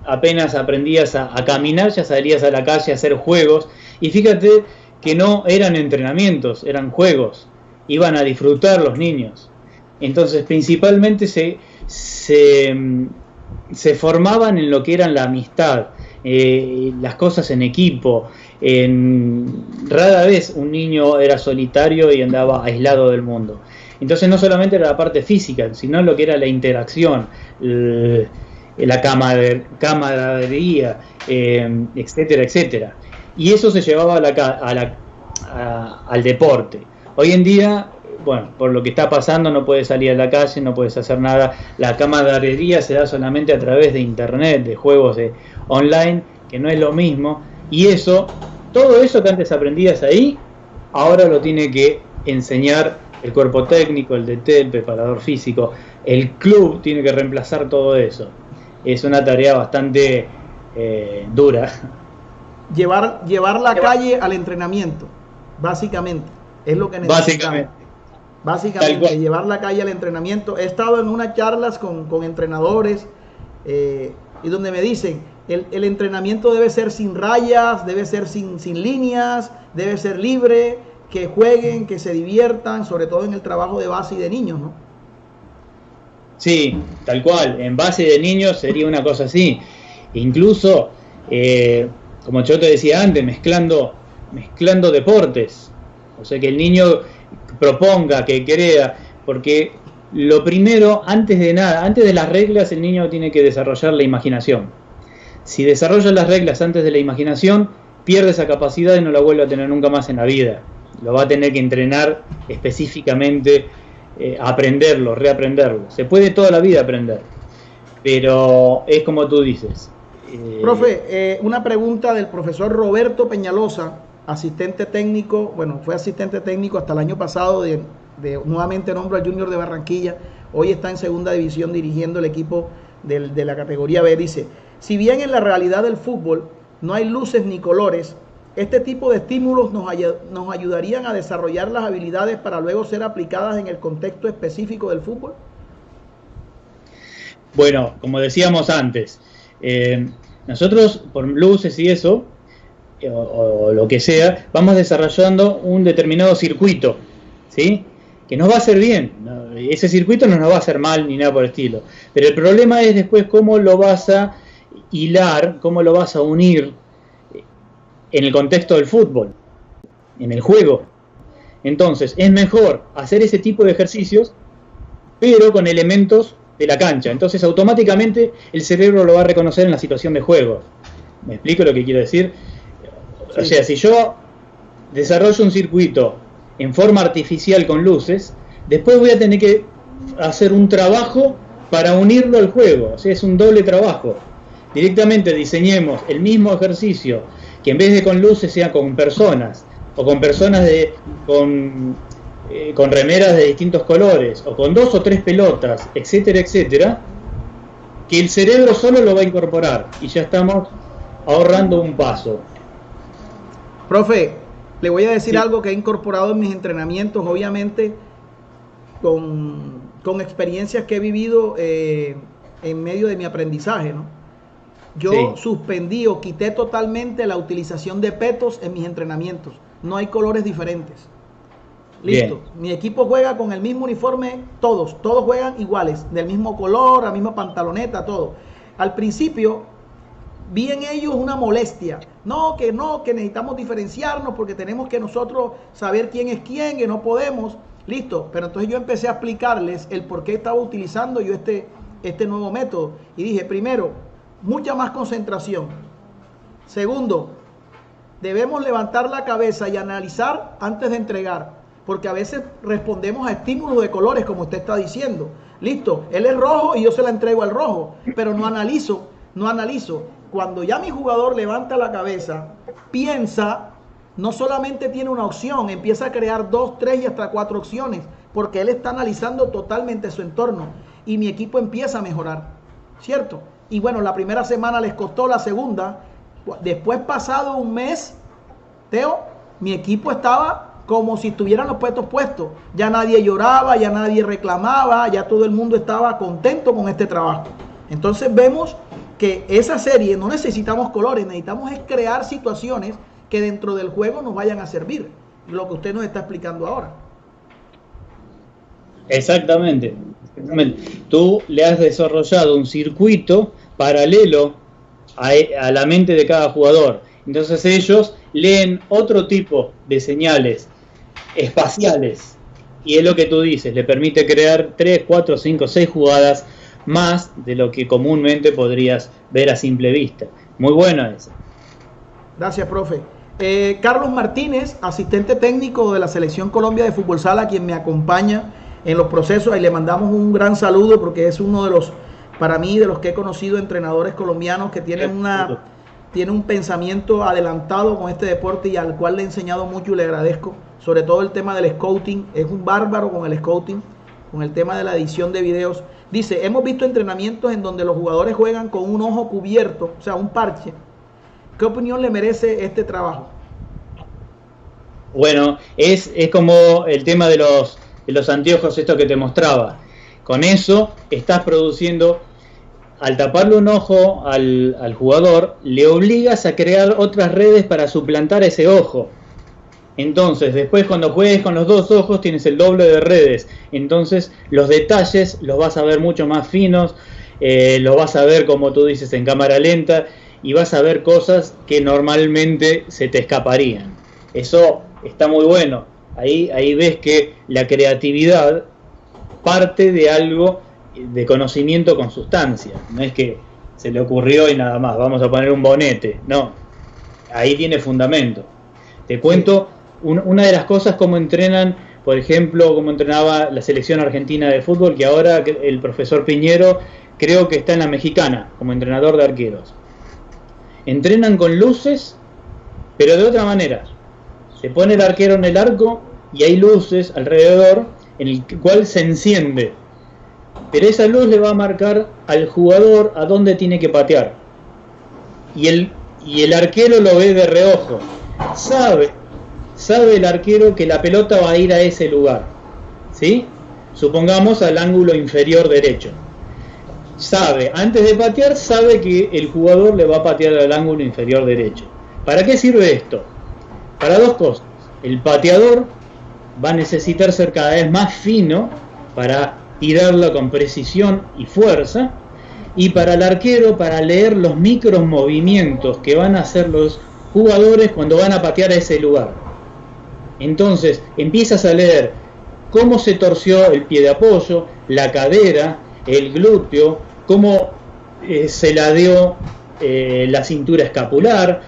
S1: apenas aprendías a caminar, ya salías a la calle a hacer juegos, y fíjate que no eran entrenamientos, eran juegos, iban a disfrutar los niños. Entonces principalmente se formaban en lo que eran la amistad, las cosas en equipo. Rara vez un niño era solitario y andaba aislado del mundo. Entonces no solamente era la parte física, sino lo que era la interacción, la camaradería, etcétera, etcétera. Y eso se llevaba al deporte. Hoy en día bueno, por lo que está pasando no puedes salir a la calle, no puedes hacer nada. La camaradería se da solamente a través de internet, de juegos online, que no es lo mismo. Y eso, todo eso que antes aprendías ahí, ahora lo tiene que enseñar el cuerpo técnico, el DT, el preparador físico. El club tiene que reemplazar todo eso. Es una tarea bastante dura.
S2: Llevar la calle al entrenamiento, básicamente, es lo que necesitamos. Básicamente, llevar la calle al entrenamiento. He estado en unas charlas con entrenadores y donde me dicen, el entrenamiento debe ser sin rayas, debe ser sin líneas, debe ser libre, que jueguen, que se diviertan, sobre todo en el trabajo de base y de niños, ¿no?
S1: Sí, tal cual. En base de niños sería una cosa así. Incluso, como yo te decía antes, mezclando deportes. O sea, que el niño proponga, que crea, porque lo primero, antes de nada, antes de las reglas, el niño tiene que desarrollar la imaginación. Si desarrolla las reglas antes de la imaginación, pierde esa capacidad y no la vuelve a tener nunca más en la vida. Lo va a tener que entrenar específicamente, aprenderlo, reaprenderlo. Se puede toda la vida aprender, pero es como tú dices.
S2: Profe, una pregunta del profesor Roberto Peñalosa, asistente técnico, bueno, fue asistente técnico hasta el año pasado de nuevamente nombro al Junior de Barranquilla, hoy está en segunda división dirigiendo el equipo de la categoría B. Dice, si bien en la realidad del fútbol no hay luces ni colores, este tipo de estímulos nos ayudarían a desarrollar las habilidades para luego ser aplicadas en el contexto específico del fútbol.
S1: Bueno, como decíamos antes, nosotros por luces y eso, o lo que sea, vamos desarrollando un determinado circuito, ¿sí? Que nos va a hacer bien. Ese circuito no nos va a hacer mal ni nada por el estilo. Pero el problema es después cómo lo vas a hilar, cómo lo vas a unir en el contexto del fútbol, en el juego. Entonces, es mejor hacer ese tipo de ejercicios, pero con elementos de la cancha. Entonces, automáticamente el cerebro lo va a reconocer en la situación de juego. ¿Me explico lo que quiero decir? Sí. O sea, si yo desarrollo un circuito en forma artificial con luces, después voy a tener que hacer un trabajo para unirlo al juego. O sea, es un doble trabajo. Directamente diseñemos el mismo ejercicio, que en vez de con luces sea con personas, o con personas con remeras de distintos colores, o con 2 o 3 pelotas, etcétera, etcétera, que el cerebro solo lo va a incorporar, y ya estamos ahorrando un paso.
S2: Profe, le voy a decir algo que he incorporado en mis entrenamientos, obviamente, con experiencias que he vivido en medio de mi aprendizaje, ¿no? Yo suspendí o quité totalmente la utilización de petos en mis entrenamientos. No hay colores diferentes. Listo. Bien. Mi equipo juega con el mismo uniforme, todos juegan iguales, del mismo color, la misma pantaloneta, todo. Al principio vi en ellos una molestia. No, que necesitamos diferenciarnos porque tenemos que nosotros saber quién es quién, que no podemos. Listo. Pero entonces yo empecé a explicarles el por qué estaba utilizando yo este nuevo método. Y dije, primero, mucha más concentración. Segundo, debemos levantar la cabeza y analizar antes de entregar, porque a veces respondemos a estímulos de colores, como usted está diciendo. Listo, él es rojo y yo se la entrego al rojo, pero no analizo. Cuando ya mi jugador levanta la cabeza, piensa, no solamente tiene una opción, empieza a crear 2, 3 y hasta 4 opciones, porque él está analizando totalmente su entorno y mi equipo empieza a mejorar, ¿cierto? Y bueno, la primera semana les costó, la segunda. Después, pasado un mes, Teo, mi equipo estaba como si estuvieran los puestos puestos. Ya nadie lloraba, ya nadie reclamaba, ya todo el mundo estaba contento con este trabajo. Entonces vemos que esa serie no necesitamos colores, necesitamos es crear situaciones que dentro del juego nos vayan a servir. Lo que usted nos está explicando ahora.
S1: Exactamente. Tú le has desarrollado un circuito paralelo a la mente de cada jugador. Entonces ellos leen otro tipo de señales espaciales y es lo que tú dices, le permite crear 3, 4, 5, 6 jugadas más de lo que comúnmente podrías ver a simple vista. Muy buena esa.
S2: Gracias, profe. Carlos Martínez, asistente técnico de la Selección Colombia de Fútbol Sala, quien me acompaña en los procesos, y le mandamos un gran saludo porque es uno de los, para mí, de los que he conocido entrenadores colombianos que tienen un pensamiento adelantado con este deporte y al cual le he enseñado mucho y le agradezco, sobre todo el tema del scouting. Es un bárbaro con el scouting, con el tema de la edición de videos. Dice, hemos visto entrenamientos en donde los jugadores juegan con un ojo cubierto, o sea, un parche. ¿Qué opinión le merece este trabajo?
S1: Bueno, es como el tema de los anteojos, esto que te mostraba. Con eso estás produciendo, al taparle un ojo al jugador, le obligas a crear otras redes para suplantar ese ojo. Entonces, después cuando juegues con los dos ojos tienes el doble de redes. Entonces, los detalles los vas a ver mucho más finos, los vas a ver, como tú dices, en cámara lenta, y vas a ver cosas que normalmente se te escaparían. Eso está muy bueno. Ahí ves que la creatividad parte de algo, de conocimiento con sustancia. No es que se le ocurrió y nada más, vamos a poner un bonete. No, ahí tiene fundamento. Te cuento una de las cosas, cómo entrenan, por ejemplo, cómo entrenaba la selección argentina de fútbol, que ahora el profesor Piñero creo que está en la Mexicana como entrenador de arqueros. Entrenan con luces, pero de otra manera. Se pone el arquero en el arco y hay luces alrededor en el cual se enciende. Pero esa luz le va a marcar al jugador a dónde tiene que patear. Y el arquero lo ve de reojo. Sabe el arquero que la pelota va a ir a ese lugar. ¿Sí? Supongamos al ángulo inferior derecho. Antes de patear, sabe que el jugador le va a patear al ángulo inferior derecho. ¿Para qué sirve esto? Para dos cosas. El pateador va a necesitar ser cada vez más fino para tirarla con precisión y fuerza, y para el arquero, para leer los micros movimientos que van a hacer los jugadores cuando van a patear a ese lugar. Entonces empiezas a leer cómo se torció el pie de apoyo, la cadera, el glúteo, cómo se ladeó la cintura escapular,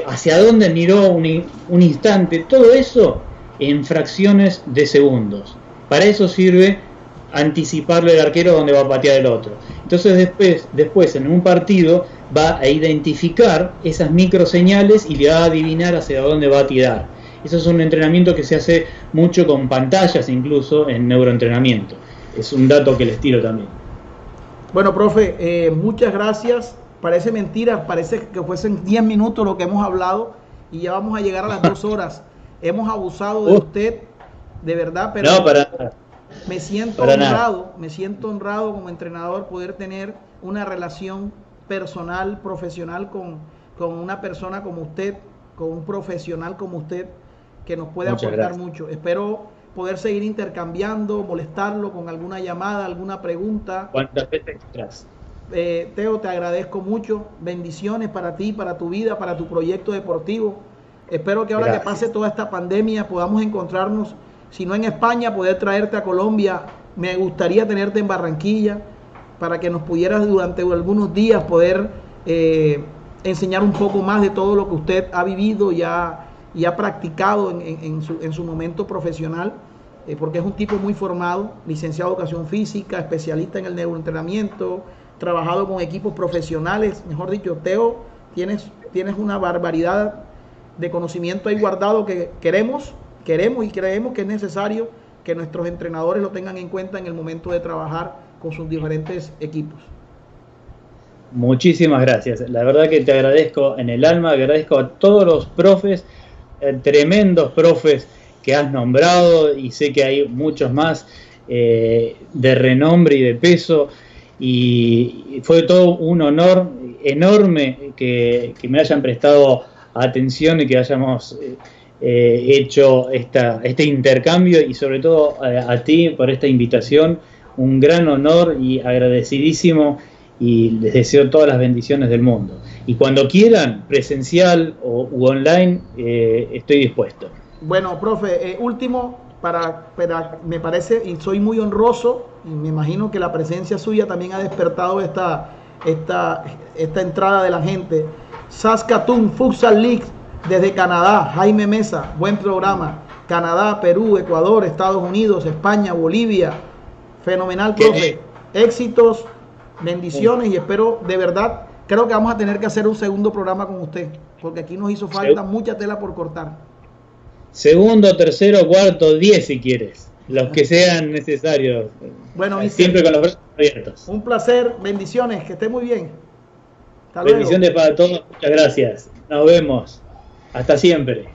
S1: hacia dónde miró un instante. Todo eso en fracciones de segundos. Para eso sirve anticiparle al arquero dónde va a patear el otro. Entonces después en un partido va a identificar esas microseñales y le va a adivinar hacia dónde va a tirar. Eso es un entrenamiento que se hace mucho con pantallas, incluso en neuroentrenamiento. Es un dato que les tiro también.
S2: Bueno, profe, muchas gracias. Parece mentira, parece que fuesen 10 minutos lo que hemos hablado y ya vamos a llegar a las 2 horas. Hemos abusado de usted, de verdad, pero
S1: no, para nada.
S2: Me siento honrado como entrenador poder tener una relación personal, profesional con una persona como usted, con un profesional como usted, que nos puede aportar mucho. Espero poder seguir intercambiando, molestarlo con alguna llamada, alguna pregunta.
S1: ¿Cuántas veces extras?
S2: Teo, te agradezco mucho. Bendiciones para ti, para tu vida, para tu proyecto deportivo. Espero que ahora que pase toda esta pandemia podamos encontrarnos, si no en España, poder traerte a Colombia. Me gustaría tenerte en Barranquilla para que nos pudieras durante algunos días poder enseñar un poco más de todo lo que usted ha vivido y ha practicado en su momento profesional, porque es un tipo muy formado, licenciado en educación física, especialista en el neuroentrenamiento, trabajado con equipos profesionales. Mejor dicho, Teo, tienes una barbaridad de conocimiento ahí guardado que queremos y creemos que es necesario que nuestros entrenadores lo tengan en cuenta en el momento de trabajar con sus diferentes equipos.
S1: Muchísimas gracias. La verdad que te agradezco en el alma, agradezco a todos los profes, tremendos profes que has nombrado, y sé que hay muchos más de renombre y de peso, y fue todo un honor enorme que me hayan prestado atención y que hayamos hecho este intercambio, y sobre todo a ti por esta invitación. Un gran honor y agradecidísimo, y les deseo todas las bendiciones del mundo. Y cuando quieran, presencial u online, estoy dispuesto.
S2: Bueno, profe, último, me parece, y soy muy honroso, y me imagino que la presencia suya también ha despertado esta entrada de la gente. Saskatoon Futsal League Desde Canadá, Jaime Mesa, buen programa. Canadá, Perú, Ecuador, Estados Unidos, España, Bolivia. Fenomenal, profe. Éxitos, bendiciones y espero, de verdad, creo que vamos a tener que hacer un segundo programa con usted, porque aquí nos hizo falta mucha tela por cortar.
S1: Segundo, tercero, cuarto, 10 si quieres. Los que sean necesarios.
S2: Bueno,
S1: siempre con los brazos abiertos.
S2: Un placer, bendiciones, que esté muy bien. Hasta luego.
S1: Bendiciones para todos, muchas gracias. Nos vemos. Hasta siempre.